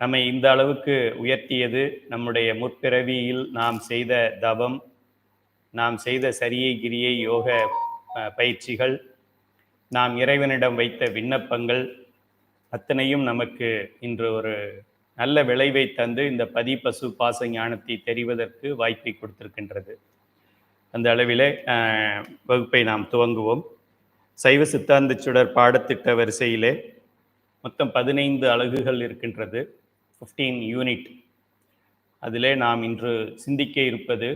நம்மை இந்த அளவுக்கு உயர்த்தியது நம்முடைய முற்பிறவியில் நாம் செய்த தவம், நாம் செய்த சரியை கிரியை யோக பயிற்சிகள், நாம் இறைவனிடம் வைத்த விண்ணப்பங்கள் அத்தனையும் நமக்கு இன்று ஒரு நல்ல விளைவை தந்து இந்த பதி பசு பாச ஞானத்தை தெரிவதற்கு வாய்ப்பை கொடுத்திருக்கின்றது. அந்த அளவிலே வகுப்பை நாம் துவங்குவோம். சைவ சித்தாந்த சுடர் பாடத்திட்ட வரிசையிலே மொத்தம் 15 அலகுகள் இருக்கின்றது, 15 யூனிட். அதிலே நாம் இன்று சிந்திக்க இருப்பது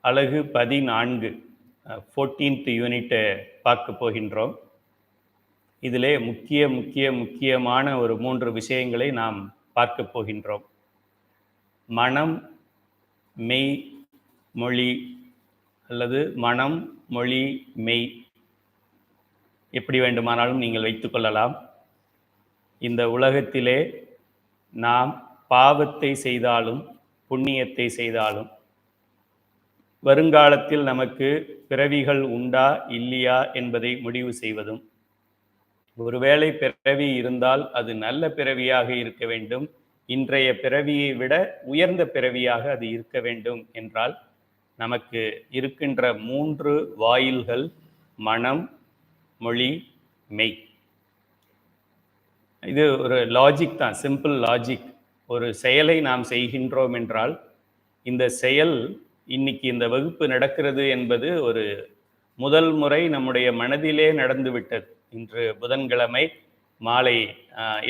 அலகு 14, 14th யூனிட்டை பார்க்க போகின்றோம். இதிலே முக்கியமான ஒரு 3 விஷயங்களை நாம் பார்க்க போகின்றோம். மனம், மெய், மொழி, அல்லது மனம், மொழி, மெய், எப்படி வேண்டுமானாலும் நீங்கள் வைத்துக்கொள்ளலாம். இந்த உலகத்திலே நாம் பாவத்தை செய்தாலும் புண்ணியத்தை செய்தாலும் வருங்காலத்தில் நமக்கு பிறவிகள் உண்டா இல்லையா என்பதை முடிவு செய்வதும், ஒருவேளை பிறவி இருந்தால் அது நல்ல பிறவியாக இருக்க வேண்டும், இன்றைய பிறவியை விட உயர்ந்த பிறவியாக அது இருக்க வேண்டும் என்றால் நமக்கு இருக்கின்ற 3 வாயில்கள் மனம், மொழி, மெய். இது ஒரு லாஜிக் தான், சிம்பிள் லாஜிக். ஒரு செயலை நாம் செய்கின்றோம் என்றால் இந்த செயல் இன்னைக்கு இந்த வகுப்பு நடக்கிறது என்பது ஒரு முதல் முறை நம்முடைய மனதிலே நடந்து விட்டது. இன்று புதன்கிழமை மாலை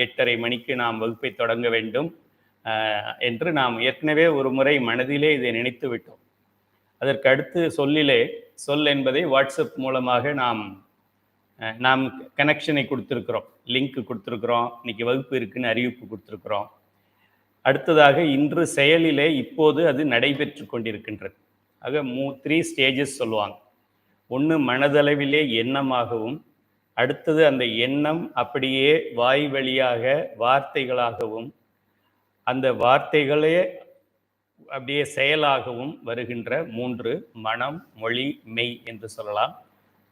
8:30 மணிக்கு நாம் வகுப்பை தொடங்க வேண்டும் என்று நாம் ஏற்கனவே ஒரு முறை மனதிலே இதை நினைத்து விட்டோம். அதற்கு அடுத்து சொல் என்பதை வாட்ஸ்அப் மூலமாக நாம் கனெக்ஷனை கொடுத்துருக்குறோம், லிங்க் கொடுத்துருக்குறோம், இன்னைக்கு வகுப்பு இருக்குன்னு அறிவிப்பு கொடுத்துருக்குறோம். அடுத்ததாக இன்று செயலிலே இப்போது அது நடைபெற்று கொண்டிருக்கின்றது. ஆக 3 ஸ்டேஜஸ் சொல்லுவாங்க. ஒன்று மனதளவிலே எண்ணமாகவும், அடுத்தது அந்த எண்ணம் அப்படியே வாய் வழியாக வார்த்தைகளாகவும், அந்த வார்த்தைகளே அப்படியே செயலாகவும் வருகின்ற 3 மனம், மொழி, மெய் என்று சொல்லலாம்.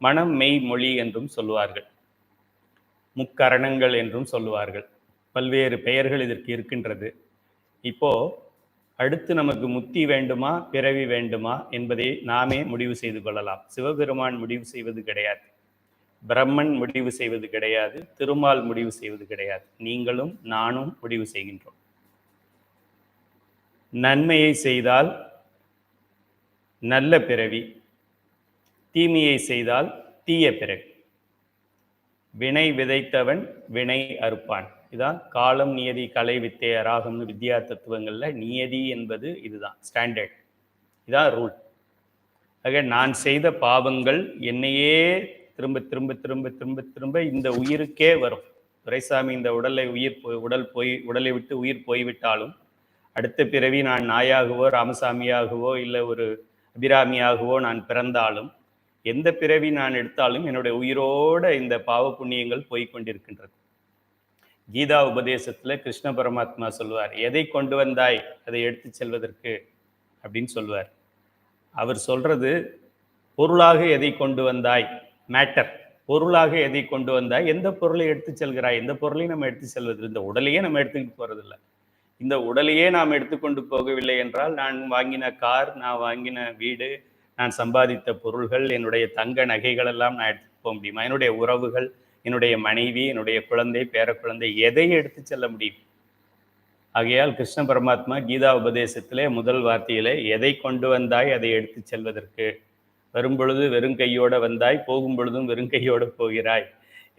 மனம், மெய், மொழி என்றும் சொல்லுவார்கள், முக்கரணங்கள் என்றும் சொல்லுவார்கள். பல்வேறு பெயர்கள் இதற்கு இருக்கின்றது. இப்போ அடுத்து நமக்கு முக்தி வேண்டுமா பிறவி வேண்டுமா என்பதை நாமே முடிவு செய்து கொள்ளலாம். சிவபெருமான் முடிவு செய்வது கிடையாது, பிரம்மன் முடிவு செய்வது கிடையாது, திருமால் முடிவு செய்வது கிடையாது. நீங்களும் நானும் முடிவு செய்கின்றோம். நன்மையை செய்தால் நல்ல பிறவி, தீமையை செய்தால் தீய பிறவி. வினை விதைத்தவன் வினை அறுப்பான். இதான் காலம், நியதி, கலை, வித்தை, ராகம்னு வித்யா தத்துவங்களில் நியதி என்பது இதுதான் ஸ்டாண்டர்ட், இதான் ரூல். ஆக நான் செய்த பாவங்கள் என்னையே திரும்ப திரும்ப திரும்ப திரும்ப திரும்ப இந்த உயிருக்கே வரும். துரைசாமி இந்த உடலை விட்டு உயிர் போய்விட்டாலும் அடுத்த பிறவி நான் நாயாகவோ ராமசாமியாகவோ இல்லை ஒரு அபிராமியாகவோ நான் பிறந்தாலும், எந்த பிறவி நான் எடுத்தாலும் என்னுடைய உயிரோட இந்த பாவ புண்ணியங்கள் போய்கொண்டிருக்கின்றது. கீதா உபதேசத்தில் கிருஷ்ண பரமாத்மா சொல்லுவார், எதை கொண்டு வந்தாய் அதை எடுத்து செல்வதற்கு அப்படின்னு சொல்லுவார். அவர் சொல்றது பொருளாக எதை கொண்டு வந்தாய், மேட்டர், பொருளாக எதை கொண்டு வந்தாய், எந்த பொருளை எடுத்து செல்கிறாய். எந்த பொருளையும் நம்ம எடுத்து செல்வது, இந்த உடலையே நம்ம எடுத்துக்கிட்டு போறதில்லை. இந்த உடலையே நாம் எடுத்துக்கொண்டு போகவில்லை என்றால் நான் வாங்கின கார், நான் வாங்கின வீடு, நான் சம்பாதித்த பொருள்கள், என்னுடைய தங்க நகைகள் எல்லாம் நான் எடுத்துட்டு போக முடியுமா? என்னுடைய உறவுகள், என்னுடைய மனைவி, என்னுடைய குழந்தை, பேர குழந்தை, எதை எடுத்து செல்ல முடியும்? ஆகையால் கிருஷ்ண பரமாத்மா கீதா உபதேசத்திலே முதல் வார்த்தையிலே எதை கொண்டு வந்தாய் அதை எடுத்து செல்வதற்கு, வரும் பொழுது வெறும் கையோடு வந்தாய், போகும் பொழுதும் வெறும் கையோடு போகிறாய்,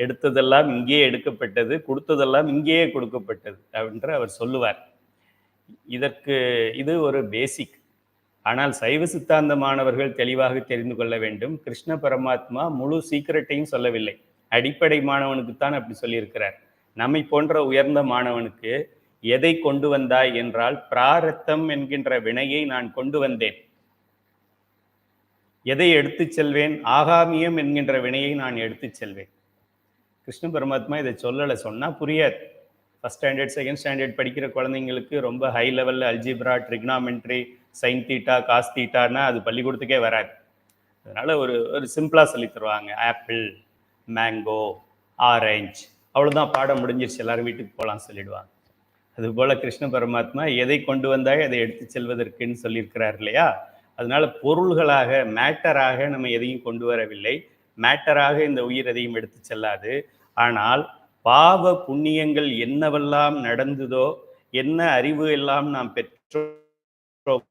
எடுத்ததெல்லாம் இங்கேயே எடுக்கப்பட்டது, கொடுத்ததெல்லாம் இங்கேயே கொடுக்கப்பட்டது என்று அவர் சொல்லுவார். இது ஒரு பேசிக். ஆனால் சைவ சித்தாந்த மாணவர்கள் தெளிவாக தெரிந்து கொள்ள வேண்டும், கிருஷ்ண பரமாத்மா முழு சீக்கிரட்டையும் சொல்லவில்லை. அடிப்படை மாணவனுக்குத்தான் அப்படி சொல்லியிருக்கிறார். நம்மை போன்ற உயர்ந்த மாணவனுக்கு எதை கொண்டு வந்தாய் என்றால், பிராரத்தம் என்கின்ற வினையை நான் கொண்டு வந்தேன். எதை எடுத்து செல்வேன்? ஆகாமியம் என்கின்ற வினையை நான் எடுத்து செல்வேன். கிருஷ்ண பரமாத்மா இதை சொல்லலை, சொன்னால் புரியாது. ஃபஸ்ட் ஸ்டாண்டர்ட் செகண்ட் ஸ்டாண்டர்ட் படிக்கிற குழந்தைங்களுக்கு ரொம்ப ஹை லெவலில் algebra, trigonometry, sine theta, cos தீட்டான்னா அது பள்ளிக்கூடத்துக்கே வராது. அதனால் ஒரு சிம்பிளாக சொல்லி தருவாங்க. ஆப்பிள், மேங்கோ, ஆரஞ்சு, அவ்வளோதான், பாடம் முடிஞ்சிருச்சு, எல்லாரும் வீட்டுக்கு போகலாம் சொல்லிடுவாங்க. அதுபோல கிருஷ்ண பரமாத்மா எதை கொண்டு வந்தாய் அதை எடுத்து செல்வதற்குன்னு சொல்லியிருக்கிறார் இல்லையா? அதனால பொருள்களாக, மேட்டராக நம்ம எதையும் கொண்டு வரவில்லை. மேட்டராக இந்த உயிர் எதையும் எடுத்து செல்லாது. ஆனால் பாவ புண்ணியங்கள் என்னவெல்லாம் நடந்ததோ, என்ன அறிவு எல்லாம் நாம் பெற்றோம்,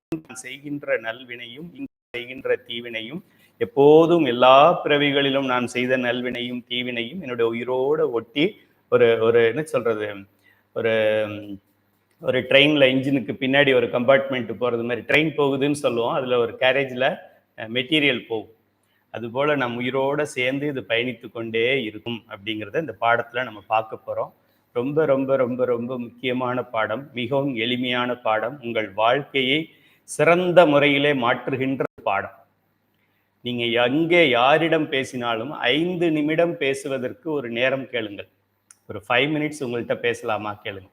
செய்கின்ற நல்வினையும் செய்கின்ற தீவினையும், எப்போதும் எல்லா பிறவிகளிலும் நான் செய்த நல்வினையும் தீவினையும் என்னுடைய உயிரோடு ஒட்டி ஒரு ஒரு என்ன சொல்றது, ஒரு ஒரு ட்ரெயினில் இன்ஜினுக்கு பின்னாடி ஒரு கம்பார்ட்மெண்ட் போகிறது மாதிரி ட்ரெயின் போகுதுன்னு சொல்லுவோம், அதில் ஒரு கேரேஜில் மெட்டீரியல் போகும். அதுபோல் நம் உயிரோடு சேர்ந்து இது பயணித்து கொண்டே இருக்கும் அப்படிங்கிறத இந்த பாடத்தில் நம்ம பார்க்க போகிறோம். ரொம்ப ரொம்ப ரொம்ப ரொம்ப முக்கியமான பாடம், மிகவும் எளிமையான பாடம், உங்கள் வாழ்க்கையை சிறந்த முறையிலே மாற்றுகின்ற பாடம். நீங்கள் எங்கே யாரிடம் பேசினாலும் 5 நிமிடம் பேசுவதற்கு ஒரு நேரம் கேளுங்கள். ஒரு 5 மினிட்ஸ் உங்கள்கிட்ட பேசலாமா கேளுங்க.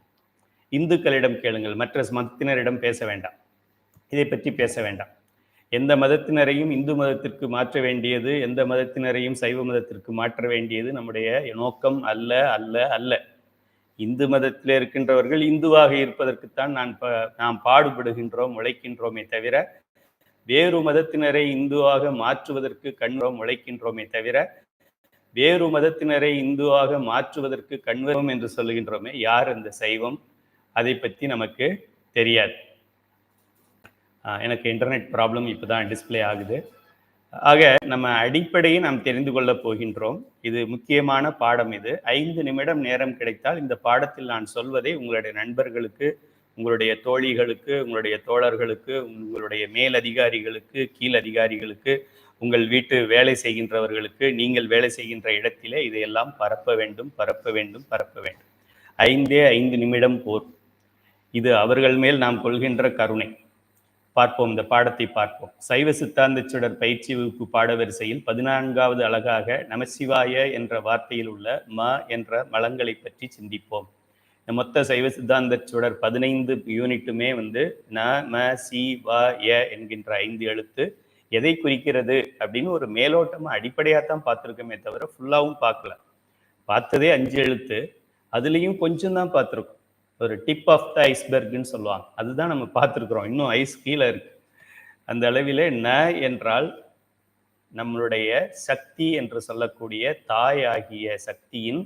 இந்துக்களிடம் கேளுங்கள், மற்ற மதத்தினரிடம் பேச வேண்டாம், இதை பற்றி பேச வேண்டாம். எந்த மதத்தினரையும் இந்து மதத்திற்கு மாற்ற வேண்டியது, எந்த மதத்தினரையும் சைவ மதத்திற்கு மாற்ற வேண்டியது நம்முடைய நோக்கம் அல்ல அல்ல அல்ல. இந்து மதத்தில் இருக்கின்றவர்கள் இந்துவாக இருப்பதற்குத்தான் நாம் பாடுபடுகின்றோம், உழைக்கின்றோமே தவிர, வேறு மதத்தினரை இந்துவாக மாற்றுவதற்கு உழைக்கின்றோமே தவிர, வேறு மதத்தினரை இந்துவாக மாற்றுவதற்கு கண்வரும் என்று சொல்லுகின்றோமே, யார் அந்த சைவம்? அதை பற்றி நமக்கு தெரியாது. எனக்கு இன்டர்நெட் ப்ராப்ளம் இப்போ தான் டிஸ்பிளே ஆகுது. ஆக நம்ம அடிப்படையை நாம் தெரிந்து கொள்ளப் போகின்றோம். இது முக்கியமான பாடம். இது 5 நிமிடம் நேரம் கிடைத்தால் இந்த பாடத்தில் நான் சொல்வதை உங்களுடைய நண்பர்களுக்கு, உங்களுடைய தோழிகளுக்கு, உங்களுடைய தோழர்களுக்கு, உங்களுடைய மேல் அதிகாரிகளுக்கு, கீழ் அதிகாரிகளுக்கு, உங்கள் வீட்டு வேலை செய்கின்றவர்களுக்கு, நீங்கள் வேலை செய்கின்ற இடத்திலே இதையெல்லாம் பரப்ப வேண்டும், பரப்ப வேண்டும், பரப்ப வேண்டும். 5 நிமிடம் போர். இது அவர்கள் மேல் நாம் கொள்கின்ற கருணை. பார்ப்போம், இந்த பாடத்தை பார்ப்போம். சைவ சித்தாந்த சுடர் பயிற்சி வகுப்பு பாடவரிசையில் 14வது அழகாக நமசிவாய என்ற வார்த்தையில் உள்ள ம என்ற மலங்களை பற்றி சிந்திப்போம். இந்த மொத்த சைவ சித்தாந்த சுடர் 15 யூனிட்டுமே ந ம சி வ ய என்கின்ற 5 எழுத்து எதை குறிக்கிறது அப்படின்னு ஒரு மேலோட்டமாக அடிப்படையாக தான் பார்த்துருக்கோமே தவிர ஃபுல்லாகவும் பார்க்கல. பார்த்ததே 5 எழுத்து, அதுலேயும் கொஞ்சம் தான் பார்த்துருக்கோம். ஒரு டிப் ஆஃப் த ஐஸ்பெர்க்னு சொல்லுவாங்க, அதுதான் நம்ம பார்த்துருக்குறோம். இன்னும் ஐஸ் கீழே இருக்கு. அந்த அளவிலே ந என்றால் நம்மளுடைய சக்தி என்று சொல்லக்கூடிய தாயாகிய சக்தியின்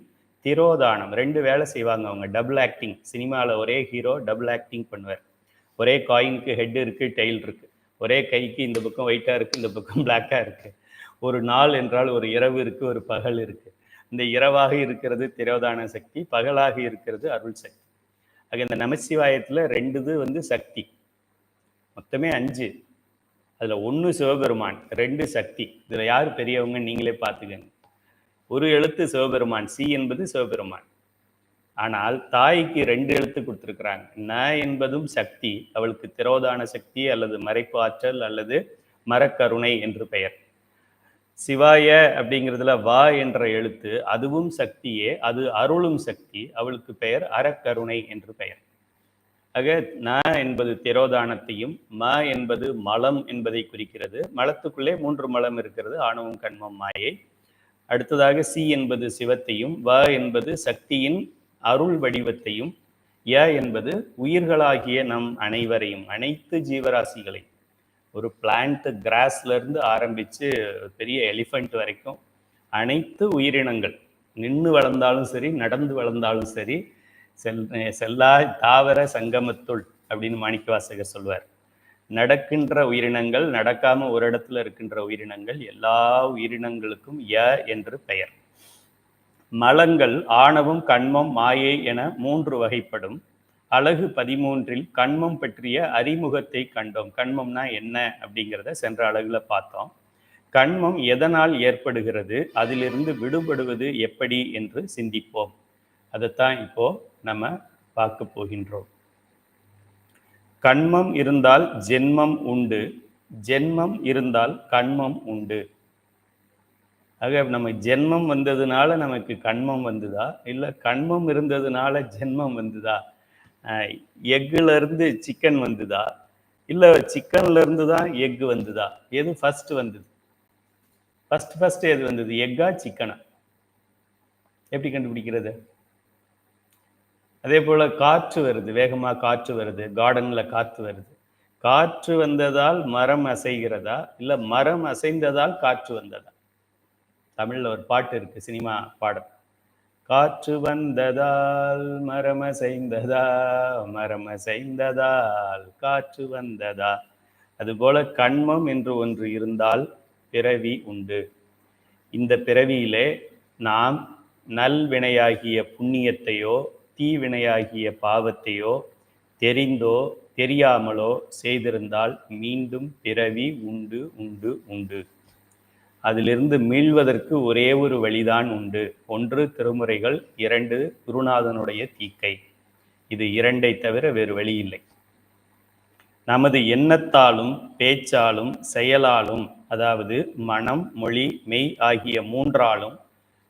திரோதானம். 2 வேலை செய்வாங்க அவங்க, டபுள் ஆக்டிங். சினிமாவில் ஒரே ஹீரோ டபுள் ஆக்டிங் பண்ணுவார். ஒரே காயினுக்கு ஹெட் இருக்குது, டெயில் இருக்குது. ஒரே கைக்கு இந்த பக்கம் ஒயிட்டாக இருக்குது, இந்த பக்கம் பிளாக்காக இருக்குது. ஒரு நாள் என்றால் ஒரு இரவு இருக்குது, ஒரு பகல் இருக்குது. இந்த இரவாக இருக்கிறது திரோதான சக்தி, பகலாக இருக்கிறது அருள் சக்தி. ஆக இந்த நமசிவாயத்தில் 2 சக்தி, மொத்தமே 5. அதில் 1 சிவபெருமான், 2 சக்தி. இதில் யார் பெரியவங்க நீங்களே பார்த்துக்கங்க. ஒரு எழுத்து சிவபெருமான், சி என்பது சிவபெருமான். ஆனால் தாய்க்கு 2 எழுத்து கொடுத்துருக்குறாங்க. ந என்பதும் சக்தி, அவளுக்கு திரோதான சக்தி அல்லது மறைப்பு ஆற்றல் அல்லது மரக்கருணை என்று பெயர். சிவாய அப்படிங்கிறதுல வா என்ற எழுத்து, அதுவும் சக்தியே, அது அருளும் சக்தி, அவளுக்கு பெயர் அறக்கருணை என்று பெயர். ஆக ந என்பது திரோதானத்தையும், ம என்பது மலம் என்பதை குறிக்கிறது. மலத்துக்குள்ளே 3 மலம் இருக்கிறது, ஆணவம் கண்மம் மாயை. அடுத்ததாக சி என்பது சிவத்தையும், வ என்பது சக்தியின் அருள் வடிவத்தையும், ய என்பது உயிர்களாகிய நம் அனைவரையும், அனைத்து ஜீவராசிகளையும், ஒரு பிளான்ட் கிராஸ்லேருந்து ஆரம்பித்து பெரிய எலிஃபண்ட் வரைக்கும் அனைத்து உயிரினங்கள், நின்று வளர்ந்தாலும் சரி, நடந்து வளர்ந்தாலும் சரி, செல்லா தாவர சங்கமத்துள் அப்படின்னு மாணிக்கவாசகர் சொல்வார். நடக்கின்ற உயிரினங்கள், நடக்காமல் ஒரு இடத்துல இருக்கின்ற உயிரினங்கள், எல்லா உயிரினங்களுக்கும் ய என்று பெயர். மலங்கள் ஆணவம் கண்மம் மாயை என 3 வகைப்படும். அழகு 13 கண்மம் பற்றிய அறிமுகத்தை கண்டோம். கண்மம்னா என்ன அப்படிங்கிறத சென்ற அழகுல பார்த்தோம். கண்மம் எதனால் ஏற்படுகிறது, அதிலிருந்து விடுபடுவது எப்படி என்று சிந்திப்போம். அதைத்தான் இப்போ நம்ம பார்க்க போகின்றோம். கண்மம் இருந்தால் ஜென்மம் உண்டு, ஜென்மம் இருந்தால் கண்மம் உண்டு. ஆக நம்ம ஜென்மம் வந்ததுனால நமக்கு கண்மம் வந்துதா, இல்லை கண்மம் இருந்ததுனால ஜென்மம் வந்துதா? எக்குல இருந்து சிக்கன் வந்துதா, இல்லை சிக்கன்ல இருந்து தான் எக் வந்துதா? எது ஃபர்ஸ்ட் வந்தது? ஃபர்ஸ்ட் எது வந்தது, எக்கா சிக்கனா? எப்படி கண்டுபிடிக்கிறது? அதே போல் காற்று வருது, வேகமாக காற்று வருது, கார்டனில் காற்று வருது. காற்று வந்ததால் மரம் அசைகிறதா, இல்லை மரம் அசைந்ததால் காற்று வந்ததா? தமிழில் ஒரு பாட்டு இருக்கு, சினிமா பாடல். காற்று வந்ததால் மரம் அசைந்ததா, மரம் அசைந்ததால் காற்று வந்ததா? அதுபோல கண்மம் என்று ஒன்று இருந்தால் பிறவி உண்டு. இந்த பிறவியிலே நாம் நல்வினையாகிய புண்ணியத்தையோ தீவினையாகிய பாவத்தையோ தெரிந்தோ தெரியாமலோ செய்திருந்தால் மீண்டும் பிறவி உண்டு உண்டு உண்டு. அதிலிருந்து மீள்வதற்கு ஒரே ஒரு வழிதான் உண்டு. ஒன்று திருமுறைகள், 2 குருநாதனுடைய தீக்கை. இது 2ஐ தவிர வேறு வழி இல்லை. நமது எண்ணத்தாலும் பேச்சாலும் செயலாலும், அதாவது மனம், மொழி, மெய் ஆகிய 3ஆலும்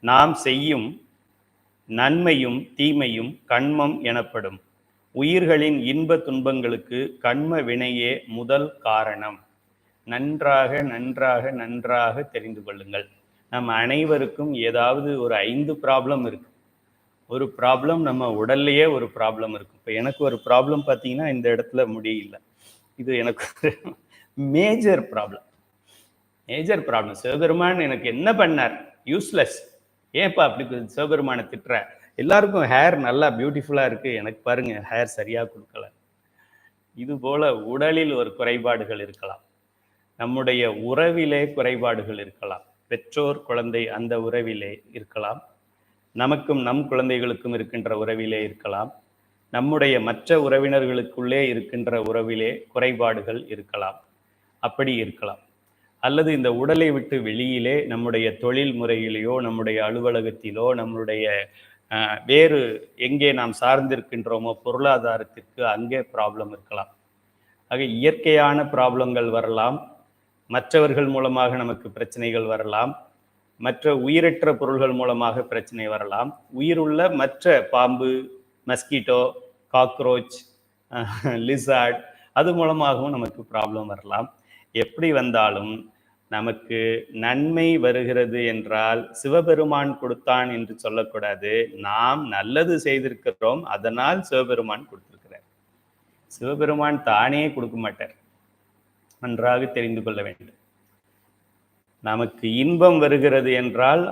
நாம் செய்யும் நன்மையும் தீமையும் கண்மம் எனப்படும். உயிர்களின் இன்ப துன்பங்களுக்கு கண்ம வினையே முதல் காரணம். நன்றாக நன்றாக நன்றாக தெரிந்து கொள்ளுங்கள். நம் அனைவருக்கும் ஏதாவது ஒரு 5 ப்ராப்ளம் இருக்கு. ஒரு ப்ராப்ளம் நம்ம உடல்லையே ஒரு ப்ராப்ளம் இருக்கும். இப்போ எனக்கு ஒரு ப்ராப்ளம் பார்த்தீங்கன்னா இந்த இடத்துல முடியல. இது எனக்கு ஒரு மேஜர் ப்ராப்ளம். சிவபெருமான் எனக்கு என்ன பண்ணார்? யூஸ்லெஸ். ஏன்ப்பா அப்படி சிவபெருமானை திட்டுற? எல்லாருக்கும் ஹேர் நல்லா பியூட்டிஃபுல்லாக இருக்கு, எனக்கு பாருங்க ஹேர் சரியாக கொடுக்கல. இது போல உடலில் ஒரு குறைபாடுகள் இருக்கலாம், நம்முடைய உறவிலே குறைபாடுகள் இருக்கலாம், பெற்றோர் குழந்தை அந்த உறவிலே இருக்கலாம், நமக்கும் நம் குழந்தைகளுக்கும் இருக்கின்ற உறவிலே இருக்கலாம், நம்முடைய மற்ற உறவினர்களுக்குள்ளே இருக்கின்ற உறவிலே குறைபாடுகள் இருக்கலாம். அப்படி இருக்கலாம். அல்லது இந்த உடலை விட்டு வெளியிலே நம்முடைய தொழில் முறையிலேயோ, நம்முடைய அலுவலகத்திலோ, நம்முடைய வேறு எங்கே நாம் சார்ந்திருக்கின்றோமோ பொருளாதாரத்திற்கு அங்கே ப்ராப்ளம் இருக்கலாம். ஆக இயற்கையான ப்ராப்ளங்கள் வரலாம், மற்றவர்கள் மூலமாக நமக்கு பிரச்சனைகள் வரலாம், மற்ற உயிரற்ற பொருள்கள் மூலமாக பிரச்சனை வரலாம், உயிருள்ள மற்ற பாம்பு, மஸ்கிட்டோ, காக்ரோச், லிசார்ட் அது மூலமாகவும் நமக்கு ப்ராப்ளம் வரலாம். எப்படி வந்தாலும் நமக்கு நன்மை வருகிறது என்றால் சிவபெருமான் கொடுத்தான் என்று சொல்லக்கூடாது. நாம் நல்லது செய்திருக்கிறோம், அதனால் சிவபெருமான் கொடுத்திருக்கிறார். சிவபெருமான் தானே கொடுக்க மாட்டார், நன்றாக தெரிந்து கொள்ள வேண்டும். நமக்கு இன்பம் வருகிறது என்றால்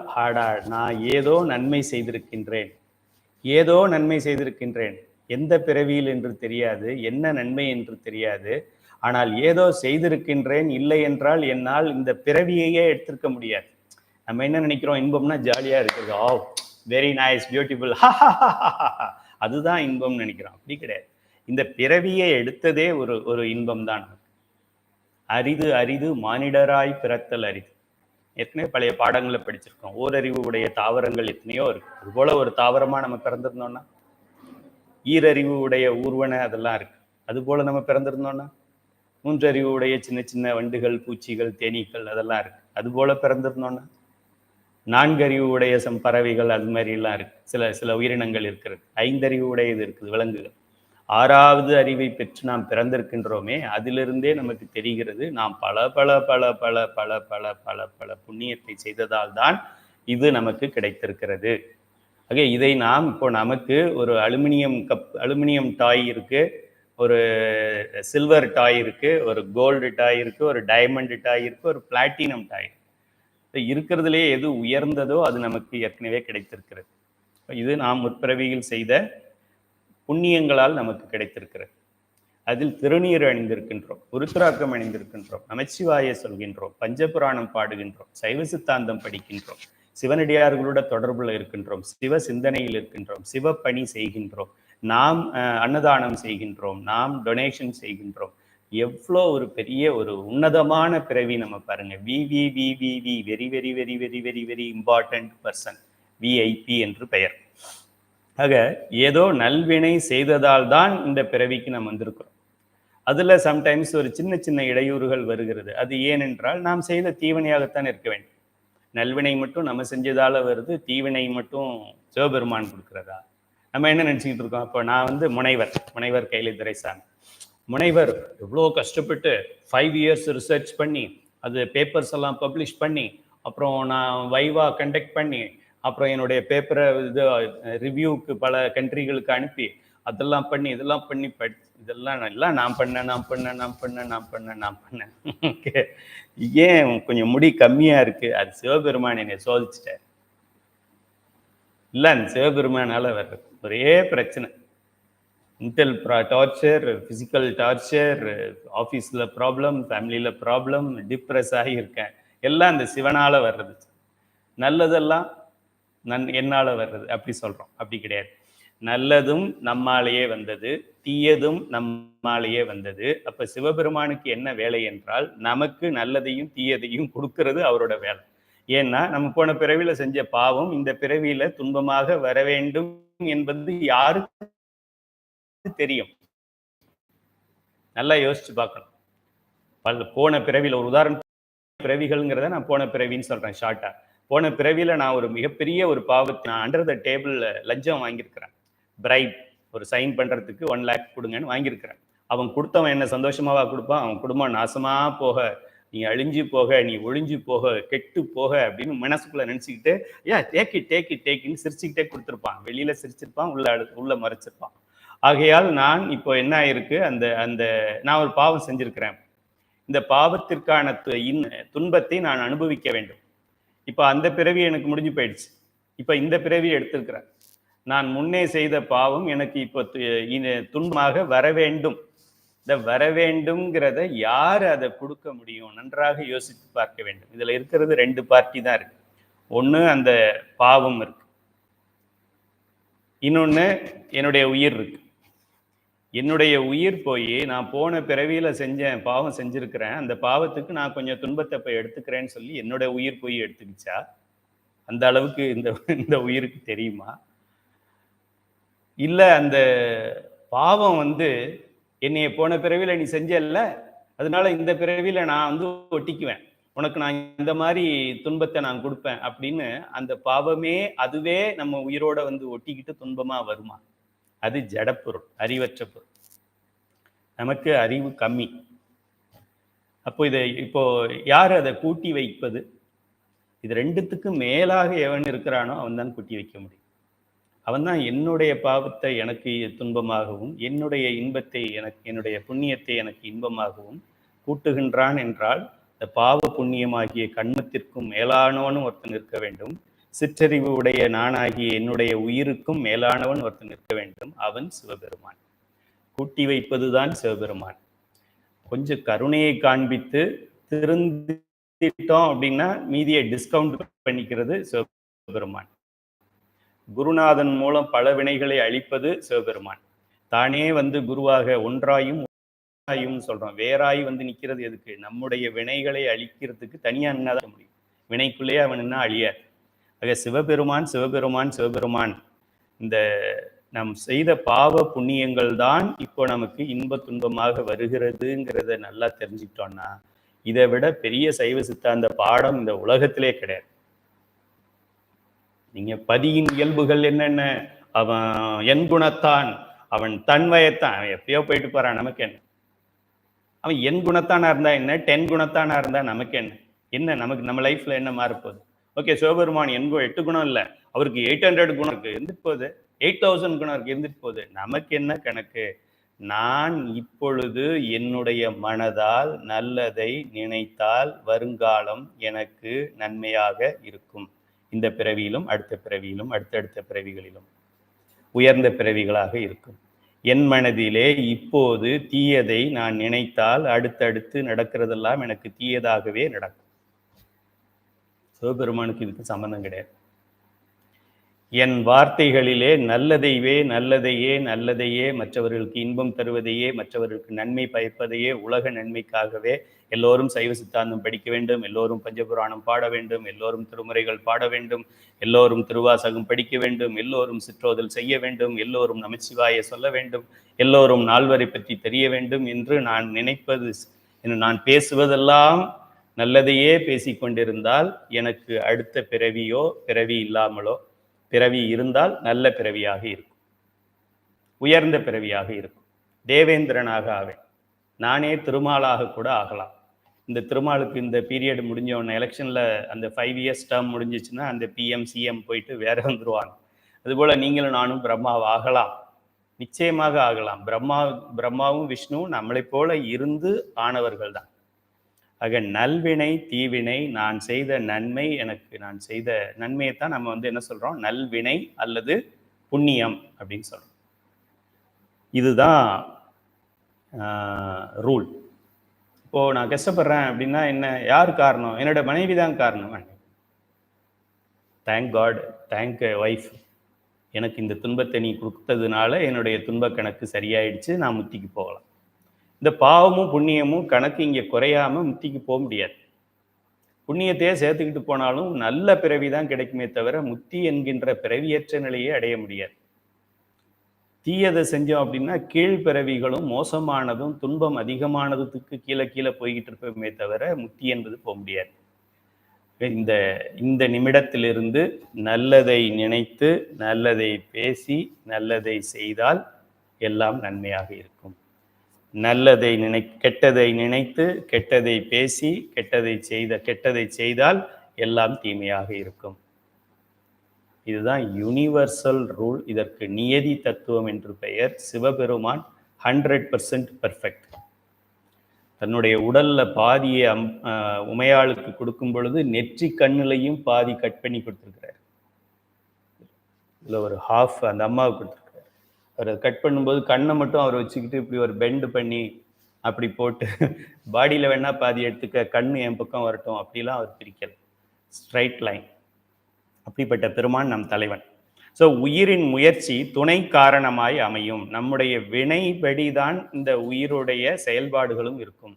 நான் ஏதோ நன்மை செய்திருக்கின்றேன், எந்த பிறவியில் என்று தெரியாது, என்ன நன்மை என்று தெரியாது, ஆனால் ஏதோ செய்திருக்கின்றேன். இல்லை என்றால் என்னால் இந்த பிறவியையே எடுத்திருக்க முடியாது. நம்ம என்ன நினைக்கிறோம்? இன்பம்னா ஜாலியா இருக்கிறது, ஓ வெரி நைஸ், பியூட்டிஃபுல், அதுதான் இன்பம் நினைக்கிறோம். அப்படி கிடையாது. இந்த பிறவியை எடுத்ததே ஒரு இன்பம் தான். அரிது அரிது மானிடராய் பிறத்தல் அரிது. ஏற்கனவே பழைய பாடங்களை படிச்சிருக்கோம். ஓரறிவு உடைய தாவரங்கள் எத்தனையோ இருக்கு. அதுபோல ஒரு தாவரமா நம்ம பிறந்திருந்தோம்னா, ஈரறிவு உடைய ஊர்வன அதெல்லாம் இருக்கு. அதுபோல நம்ம பிறந்திருந்தோம்னா, 3 அறிவு உடைய சின்ன சின்ன வண்டுகள், பூச்சிகள், தேனீக்கள் அதெல்லாம் இருக்கு. அதுபோல பிறந்திருந்தோம்னா, 4 அறிவு உடைய பறவைகள் அது மாதிரிலாம் இருக்கு. சில உயிரினங்கள் இருக்கிறது. 5 அறிவு உடையது இருக்குது, விலங்குகள். 6வது அறிவை பெற்று நாம் பிறந்திருக்கின்றோமே, அதிலிருந்தே நமக்கு தெரிகிறது நாம் பல பல பல பல பல பல பல பல புண்ணியத்தை செய்ததால் தான் இது நமக்கு கிடைத்திருக்கிறது. ஆக இதை நாம் இப்போ நமக்கு ஒரு அலுமினியம் டாய் இருக்கு, ஒரு சில்வர் டாய் இருக்கு, ஒரு கோல்டு டாய் இருக்கு, ஒரு டைமண்ட் டாய் இருக்கு, ஒரு பிளாட்டினம் டாய். இருக்கிறதுலேயே எது உயர்ந்ததோ அது நமக்கு ஏற்கனவே கிடைத்திருக்கிறது. இது நாம் முற்பிறவியில் செய்த புண்ணியங்களால் நமக்கு கிடைத்திருக்கிறது. அதில் திருநீர் அணிந்திருக்கின்றோம், உருத்திராக்கம் அணிந்திருக்கின்றோம், நமச்சிவாய சொல்கின்றோம், பஞ்சபுராணம் பாடுகின்றோம், சைவ சித்தாந்தம் படிக்கின்றோம், சிவனடியார்களோட தொடர்புல இருக்கின்றோம், சிவ சிந்தனையில் இருக்கின்றோம், சிவ பணி செய்கின்றோம், நாம் அன்னதானம் செய்கின்றோம், நாம் டொனேஷன் செய்கின்றோம். எவ்வளோ ஒரு பெரிய ஒரு உன்னதமான பிறவி நம்ம பாருங்க. Very very very very very very important person, VIP என்று பெயர். ஆக ஏதோ நல்வினை செய்ததால் தான் இந்த பிறவிக்கு நாம் வந்திருக்கிறோம். அதுல சம்டைம்ஸ் ஒரு சின்ன சின்ன இடையூறுகள் வருகிறது. அது ஏனென்றால் நாம் செய்த தீவினையாகத்தான் இருக்க வேண்டும். நல்வினை மட்டும் நம்ம செஞ்சதால வருது, தீவினை மட்டும் சிவபெருமான் கொடுக்கிறதா? நம்ம என்ன நினச்சிக்கிட்டு இருக்கோம்? இப்போ நான் முனைவர் கையில துரைசாமி முனைவர் எவ்வளோ கஷ்டப்பட்டு 5 இயர்ஸ் ரிசர்ச் பண்ணி அது பேப்பர்ஸ் எல்லாம் பப்ளிஷ் பண்ணி, அப்புறம் நான் வைவா கண்டக்ட் பண்ணி, அப்புறம் என்னுடைய பேப்பரை இது ரிவ்யூவுக்கு பல கண்ட்ரிகளுக்கு அனுப்பி அதெல்லாம் பண்ணி இதெல்லாம் பண்ணி இதெல்லாம் நான் பண்ணேன். ஏன் கொஞ்சம் முடி கம்மியா இருக்கு? அது சிவபெருமான் என்னை சோதிச்சிட்டார். இல்ல அந்த சிவபெருமானால வர்றது ஒரே பிரச்சனை. மென்டல் டார்ச்சர், பிசிக்கல் டார்ச்சர், ஆஃபீஸில் ப்ராப்ளம், ஃபேமிலியில் ப்ராப்ளம், டிப்ரெஸ் ஆகி இருக்கேன். எல்லாம் அந்த சிவனால் வர்றது. நல்லதெல்லாம் என்னால் வர்றது அப்படி சொல்கிறோம். அப்படி கிடையாது. நல்லதும் நம்மாலேயே வந்தது, தீயதும் நம்மாலேயே வந்தது. அப்போ சிவபெருமானுக்கு என்ன வேலை என்றால் நமக்கு நல்லதையும் தீயதையும் கொடுக்கறது அவரோட வேலை. ஏன்னா நம்ம போன பிறவியில் செஞ்ச பாவம் இந்த பிறவியில் துன்பமாக வர வேண்டும் என்பது யாருக்கு தெரியும்? நல்லா யோசிச்சு பார்க்கணும். போன பிறவியில் ஒரு உதாரணம், பிறவிகள்ங்கிறத நான் போன பிறவின்னு சொல்றேன் ஷார்ட்டா. போன பிறவியில நான் ஒரு மிகப்பெரிய ஒரு பாவத்தை, நான் அண்டர் த டேபிள் லஞ்சம் வாங்கியிருக்கிறேன். பிரைப், ஒரு சைன் பண்றதுக்கு 1 lakh கொடுங்கன்னு வாங்கியிருக்கிறேன். அவன் கொடுத்தவன் என்ன சந்தோஷமாவா கொடுப்பான்? அவன் குடும்பம் நாசமா போக, நீ அழிஞ்சு போக, நீ ஒழிஞ்சு போக, கெட்டு போக அப்படின்னு மனசுக்குள்ள நினைச்சுக்கிட்டு டேக்கின்னு சிரிச்சுக்கிட்டே கொடுத்துருப்பான். வெளியில சிரிச்சிருப்பான், உள்ள மறைச்சிருப்பான். ஆகையால் நான் இப்போ என்ன ஆயிருக்கு, நான் ஒரு பாவம் செஞ்சிருக்கிறேன். இந்த பாவத்திற்கான துன்பத்தை நான் அனுபவிக்க வேண்டும். இப்போ அந்த பிறவி எனக்கு முடிஞ்சு போயிடுச்சு. இப்போ இந்த பிறவி எடுத்திருக்கிறேன். நான் முன்னே செய்த பாவம் எனக்கு இப்போ துன்பமாக வர வேண்டும். இந்த வர வேண்டும்ங்கிறத யார் அதை கொடுக்க முடியும்? நன்றாக யோசித்து பார்க்க வேண்டும். இதுல இருக்கிறது 2 பார்ட்டி தான் இருக்கு. ஒண்ணு அந்த பாவம் இருக்கு, இன்னொன்னு என்னுடைய உயிர் இருக்கு. என்னுடைய உயிர் போய் நான் போன பிறவியில பாவம் செஞ்சிருக்கிறேன், அந்த பாவத்துக்கு நான் கொஞ்சம் துன்பத்தை போய் எடுத்துக்கிறேன்னு சொல்லி என்னோட உயிர் போய் எடுத்துக்கிச்சா? அந்த அளவுக்கு இந்த உயிருக்கு தெரியுமா? இல்ல அந்த பாவம் என்னைய போன பிறவியில நீ செஞ்சல்ல, அதனால இந்த பிறவியில நான் ஒட்டிக்குவேன், உனக்கு நான் இந்த மாதிரி துன்பத்தை நான் கொடுப்பேன் அப்படின்னு அந்த பாவமே அதுவே நம்ம உயிரோட ஒட்டிக்கிட்டு துன்பமா வருமா? அது ஜடப்பொருள், அறிவற்ற பொருள். நமக்கு அறிவு கம்மி. அப்போ இப்போ யார் அதை கூட்டி வைப்பது? இது 2த்துக்கும் மேலாக எவன் இருக்கிறானோ அவன் தான் கூட்டி வைக்க முடியும். அவன் தான் என்னுடைய பாவத்தை எனக்கு துன்பமாகவும், என்னுடைய இன்பத்தை என்னுடைய புண்ணியத்தை எனக்கு இன்பமாகவும் கூட்டுகின்றான் என்றால், இந்த பாவ புண்ணியமாகிய கண்மத்திற்கும் மேலானவனும் ஒருத்தன் இருக்க வேண்டும். சிற்றறிவு உடைய நானாகிய என்னுடைய உயிருக்கும் மேலானவன் ஒருத்தன் இருக்க வேண்டும். அவன் சிவபெருமான். கூட்டி வைப்பதுதான் சிவபெருமான். கொஞ்சம் கருணையை காண்பித்து திருந்திட்டோம் அப்படின்னா மீதியை டிஸ்கவுண்ட் பண்ணிக்கிறது சிவபெருமான். குருநாதன் மூலம் பல வினைகளை அழிப்பது சிவபெருமான். தானே குருவாக ஒன்றாயும் சொல்றோம். வேறாய் நிக்கிறது எதுக்கு? நம்முடைய வினைகளை அழிக்கிறதுக்கு தனியா நின்னாதான் முடியும். வினைக்குள்ளேயே அவன் நின்னா அழியாது. ஆக சிவபெருமான் சிவபெருமான் சிவபெருமான். இந்த நாம் செய்த பாவ புண்ணியங்கள் தான் இப்போ நமக்கு இன்ப துன்பமாக வருகிறதுங்கிறத நல்லா தெரிஞ்சுக்கிட்டோம்னா, இதை விட பெரிய சைவ சித்தாந்த பாடம் இந்த உலகத்திலே கிடையாது. நீங்க பதியின் இயல்புகள் என்னென்ன? அவன் என் குணத்தான், அவன் தன் வயத்தான், அவன் எப்பயோ போயிட்டு போறான், நமக்கு என்ன? அவன் என் குணத்தானா இருந்தா என்ன, 10 குணத்தானா இருந்தா நமக்கு என்ன? நமக்கு நம்ம லைஃப்ல என்ன மாறப்போகுது? ஓகே, சிவபெருமான் 8 குணம் இல்லை, அவருக்கு 800 குணம் இருக்கு, இருந்துட்டு போகுது. 8000 குணம் இருக்கு, இருந்துட்டு போகுது. நமக்கு என்ன கணக்கு? நான் இப்பொழுது என்னுடைய மனதால் நல்லதை நினைத்தால் வருங்காலம் எனக்கு நன்மையாக இருக்கும். இந்த பிறவியிலும் அடுத்த பிறவியிலும் அடுத்தடுத்த பிறவிகளிலும் உயர்ந்த பிறவிகளாக இருக்கும். என் மனதிலே இப்போது தீயதை நான் நினைத்தால் அடுத்தடுத்து நடக்கிறதெல்லாம் எனக்கு தீயதாகவே நடக்கும். சிவபெருமானுக்கு இதுக்கு சம்பந்தம் கிடையாது. என் வார்த்தைகளிலே நல்லதையே மற்றவர்களுக்கு இன்பம் தருவதையே, மற்றவர்களுக்கு நன்மை பயப்பதையே, உலக நன்மைக்காகவே எல்லோரும் சைவ சித்தாந்தம் படிக்க வேண்டும், எல்லோரும் பஞ்சபுராணம் பாட வேண்டும், எல்லோரும் திருமுறைகள் பாட வேண்டும், எல்லோரும் திருவாசகம் படிக்க வேண்டும், எல்லோரும் சிற்றோதல் செய்ய வேண்டும், எல்லோரும் நமச்சிவாய சொல்ல வேண்டும், எல்லோரும் நால்வரை பற்றி தெரிய வேண்டும் என்று நான் நினைப்பது, நான் பேசுவதெல்லாம் நல்லதையே பேசிக்கொண்டிருந்தால் எனக்கு அடுத்த பிறவியோ பிறவி இல்லாமலோ, பிறவி இருந்தால் நல்ல பிறவியாக இருக்கும், உயர்ந்த பிறவியாக இருக்கும். தேவேந்திரனாக ஆவேன், நானே திருமாலாக கூட ஆகலாம். இந்த திருமாலுக்கு இந்த பீரியட் முடிஞ்ச உடனே எலெக்ஷனில் அந்த 5 இயர்ஸ் டேர்ம் முடிஞ்சிச்சுன்னா அந்த பிஎம் சிஎம் போயிட்டு வேற வந்துருவாங்க. அதுபோல் நீங்களும் நானும் பிரம்மாவை ஆகலாம், நிச்சயமாக ஆகலாம். பிரம்மாவும் விஷ்ணுவும் நம்மளை போல இருந்து ஆனவர்கள் தான். ஆக நல்வினை தீவினை, நான் செய்த நன்மை, நான் செய்த நன்மையைத்தான் நம்ம என்ன சொல்றோம், நல்வினை அல்லது புண்ணியம் அப்படின்னு சொல்றோம். இதுதான் ரூல். இப்போ நான் கஷ்டப்படுறேன் அப்படின்னா என்ன, யார் காரணம்? என்னோட மனைவி தான் காரணம். தேங்க் காட், தேங்க் ஒய்ஃப், எனக்கு இந்த துன்பத்தை நீ கொடுத்ததுனால என்னுடைய துன்ப கணக்கு சரியாயிடுச்சு, நான் முத்திக்கு போகலாம். இந்த பாவமும் புண்ணியமும் கணக்கு இங்கே குறையாம முத்திக்கு போக முடியாது. புண்ணியத்தையே சேர்த்துக்கிட்டு போனாலும் நல்ல பிறவி தான் கிடைக்குமே தவிர முத்தி என்கின்ற பிறவியற்ற நிலையை அடைய முடியாது. தீயதை செஞ்சோம் அப்படின்னா கீழ்பிறவிகளும் மோசமானதும் துன்பம் அதிகமானதுக்கு கீழே போய்கிட்டு இருப்போமே தவிர முத்தி என்பது போக முடியாது. இந்த நிமிடத்திலிருந்து நல்லதை நினைத்து, நல்லதை பேசி, நல்லதை செய்தால் எல்லாம் நன்மையாக இருக்கும். கெட்டதை நினைத்து, கெட்டதை பேசி, கெட்டதை செய்தால் எல்லாம் தீமையாக இருக்கும். இதுதான் யூனிவர்சல் ரூல். இதற்கு நியதி தத்துவம் என்று பெயர். சிவபெருமான் 100% பெர்ஃபெக்ட். தன்னுடைய உடல்ல பாதியை உமையாளுக்கு கொடுக்கும் பொழுது நெற்றி கண்ணுலையும் பாதி கட் பண்ணி கொடுத்துருக்கிறார். இதுல ஒரு ஹாஃப் அந்த அம்மாவுக்கு கொடுத்துருக்கிறார். அவர் கட் பண்ணும்போது கண்ணை மட்டும் அவர் வச்சுக்கிட்டு இப்படி ஒரு பெண்டு பண்ணி அப்படி போட்டு பாடியில் வேணா பாதி எடுத்துக்க, கண்ணு என் பக்கம் வரட்டும் அப்படிலாம் அவர் பிரிக்கல. Straight line. அப்படிப்பட்ட பெருமான் நம் தலைவன். ஸோ உயிரின் முயற்சி துணை காரணமாய் அமையும். நம்முடைய வினைப்படிதான் இந்த உயிருடைய செயல்பாடுகளும் இருக்கும்.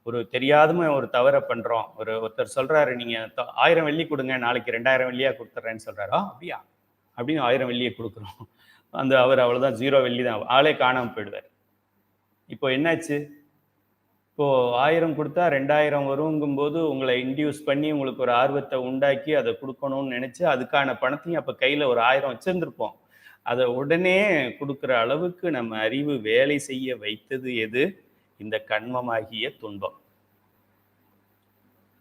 ஒரு தெரியாதம ஒரு தவறை பண்றோம். ஒருத்தர் சொல்றாரு, நீங்க 1000 வெள்ளி கொடுங்க, நாளைக்கு 2000 வெள்ளியா கொடுத்துட்றேன்னு சொல்றாரு. அப்படியா அப்படின்னு 1000 வெள்ளியை கொடுக்குறோம். அவர் அவ்வளவுதான், 0 வெள்ளி தான், ஆளே காணாம போயிடுவார். இப்போ என்னாச்சு? இப்போ 1000 கொடுத்தா 2000 வருங்கும்போது உங்களை இன்டியூஸ் பண்ணி உங்களுக்கு ஒரு ஆர்வத்தை உண்டாக்கி அதை கொடுக்கணும்னு நினைச்சு அதுக்கான பணத்தையும் அப்ப கையில ஒரு 1000 வச்சிருந்திருப்போம். அதை உடனே கொடுக்குற அளவுக்கு நம்ம அறிவு வேலை செய்ய வைத்தது எது? இந்த கண்மமாகிய துன்பம்,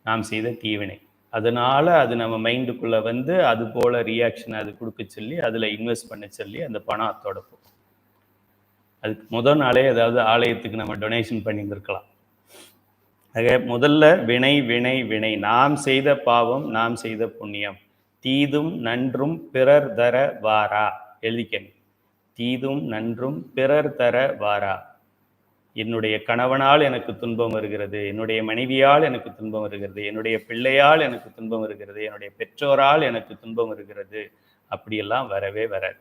நாம் செய்த தீவினை. அதனால அது நம்ம மைண்டுக்குள்ள அது போல ரியாக்ஷன் அது கொடுக்க சொல்லி அதுல இன்வெஸ்ட் பண்ண சொல்லி அந்த பணம் அத்தோட போகும். அதுக்கு முதல் நாளே ஏதாவது ஆலயத்துக்கு நம்ம டொனேஷன் பண்ணியிருந்திருக்கலாம். ஆக முதல்ல வினை வினை வினை, நாம் செய்த பாவம், நாம் செய்த புண்ணியம். தீதும் நன்றும் பிறர் தர வாரா. எழுதிக்கங்க. தீதும் நன்றும் பிறர் தர வாரா. என்னுடைய கணவனால் எனக்கு துன்பம் வருகிறது, என்னுடைய மனைவியால் எனக்கு துன்பம் வருகிறது, என்னுடைய பிள்ளையால் எனக்கு துன்பம் வருகிறது, என்னுடைய பெற்றோரால் எனக்கு துன்பம் வருகிறது, அப்படியெல்லாம் வரவே வராது.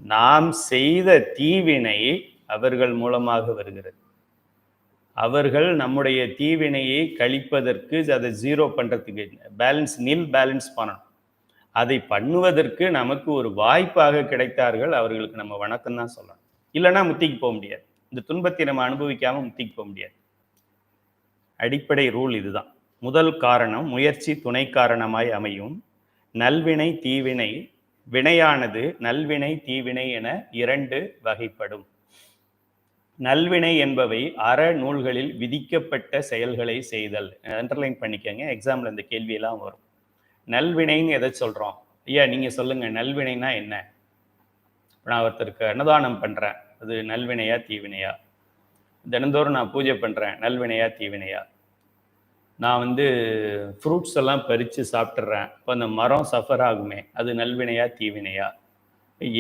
நாம் செய்த தீவினை அவர்கள் மூலமாக வருகிறது. அவர்கள் நம்முடைய தீவினையை கழிப்பதற்கு, அதை 0 பண்றதுக்கு, பேலன்ஸ் பண்ணணும். அதை பண்ணுவதற்கு நமக்கு ஒரு வாய்ப்பாக கிடைத்தார்கள். அவர்களுக்கு நம்ம வணக்கம் தான் சொல்லணும். இல்லைன்னா முத்திக்கு போக முடியாது. இந்த துன்பத்தை நம்ம அனுபவிக்காம முத்திக்கு போக முடியாது. அடிப்படை ரூல் இதுதான். முதல் காரணம், முயற்சி துணை காரணமாய் அமையும். நல்வினை தீவினை, வினையானது நல்வினை தீவினை என 2 வகைப்படும். நல்வினை என்பவை அற நூல்களில் விதிக்கப்பட்ட செயல்களை செய்தல். அண்டர்லைன் பண்ணிக்கங்க, எக்ஸாம்ல இந்த கேள்வியெல்லாம் வரும். நல்வினைன்னு எதை சொல்றோம்? ஐயா நீங்க சொல்லுங்க, நல்வினைனா என்ன? நான் ஒருத்தருக்கு அன்னதானம் பண்றேன், அது நல்வினையா தீவினையா? தினந்தோறும் நான் பூஜை பண்றேன், நல்வினையா தீவினையா? நான் ஃப்ரூட்ஸ் எல்லாம் பறித்து சாப்பிட்றேன், இப்போ அந்த மரம் சஃபர் ஆகுமே, அது நல்வினையா தீவினையா?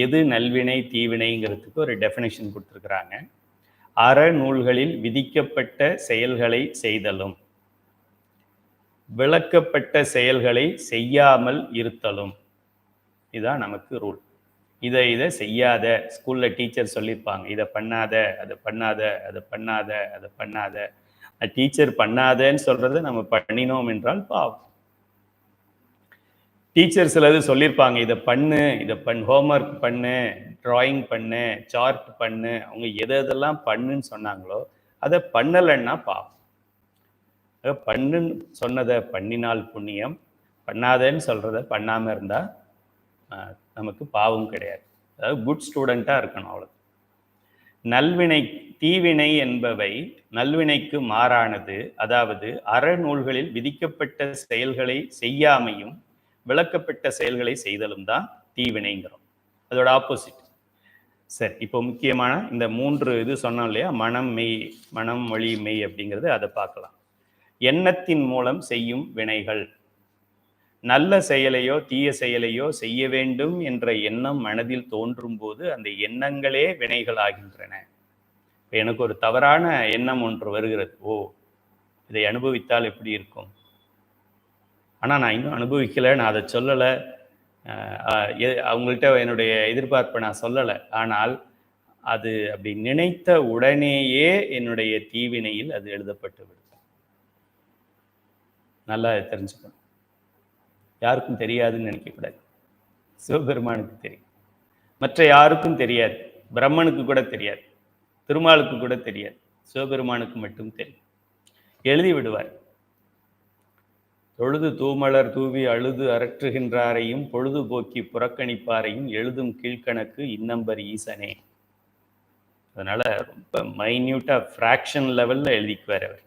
எது நல்வினை தீவினைங்கிறதுக்கு ஒரு டெஃபினேஷன் கொடுத்துருக்குறாங்க. அறநூல்களில் விதிக்கப்பட்ட செயல்களை செய்தலும், விளக்கப்பட்ட செயல்களை செய்யாமல் இருத்தலும், இதுதான் நமக்கு ரூல். இதை செய்யாத, ஸ்கூல்ல டீச்சர் சொல்லியிருப்பாங்க, இதை பண்ணாத, அதை பண்ணாத, அதை பண்ணாத, அதை பண்ணாத. டீச்சர் பண்ணாதன்னு சொல்றதை நம்ம பண்ணினோம் என்றால் பாவம். டீச்சர் சிலது சொல்லியிருப்பாங்க, இதை பண்ணு, ஹோம்ஒர்க் பண்ணு, டிராயிங் பண்ணு, சார்ட் பண்ணு. அவங்க எதெல்லாம் பண்ணுன்னு சொன்னாங்களோ அதை பண்ணலைன்னா பாவம். பண்ணுன்னு சொன்னதை பண்ணினால் புண்ணியம், பண்ணாதேன்னு சொல்றதை பண்ணாம இருந்தா நமக்கு பாவம் கிடையாது. அதாவது குட் ஸ்டூடெண்டா இருக்கணும். அவ்வளவு. நல்வினை தீவினை என்பவை நல்வினைக்கு மாறானது. அதாவது அறநூல்களில் விதிக்கப்பட்ட செயல்களை செய்யாமையும் விளக்கப்பட்ட செயல்களை செய்தலும் தான் தீவினைங்கிறோம். அதோட ஆப்போசிட். சரி, இப்போ முக்கியமான இந்த 3 இது சொன்னோம் இல்லையா, மனம் மெய், மனம் மொழி மெய் அப்படிங்கிறது, அதை பார்க்கலாம். எண்ணத்தின் மூலம் செய்யும் வினைகள். நல்ல செயலையோ தீய செயலையோ செய்ய வேண்டும் என்ற எண்ணம் மனதில் தோன்றும் போது அந்த எண்ணங்களே வினைகள் ஆகின்றன. எனக்கு ஒரு தவறான எண்ணம் ஒன்று வருகிறது, ஓ இதை அனுபவித்தால் எப்படி இருக்கும், ஆனால் நான் இன்னும் அனுபவிக்கலை, நான் அதை சொல்லலை, அவங்கள்ட்ட என்னுடைய எதிர்பார்ப்பை நான் சொல்லலை, ஆனால் அது அப்படி நினைத்த உடனேயே என்னுடைய தீவினையில் அது எழுதப்பட்டு விடும். நல்லா தெரிஞ்சுக்கணும். யாருக்கும் தெரியாதுன்னு நினைக்கக்கூடாது. சிவபெருமானுக்கு தெரியும், மற்ற யாருக்கும் தெரியாது. பிரம்மனுக்கு கூட தெரியாது, திருமாலுக்கு கூட தெரியாது, சிவபெருமானுக்கு மட்டும் தெரியும். எழுதி விடுவார். தொழுது தூமலர் தூவி அழுது அரற்றுகின்றாரையும் பொழுதுபோக்கி புறக்கணிப்பாரையும் எழுதும் கீழ்கணக்கு இன்னம்பர் ஈசனே. அதனால ரொம்ப மைன்யூட்டா ஃப்ராக்ஷன் லெவல்ல எழுதிக்குவார் அவர்.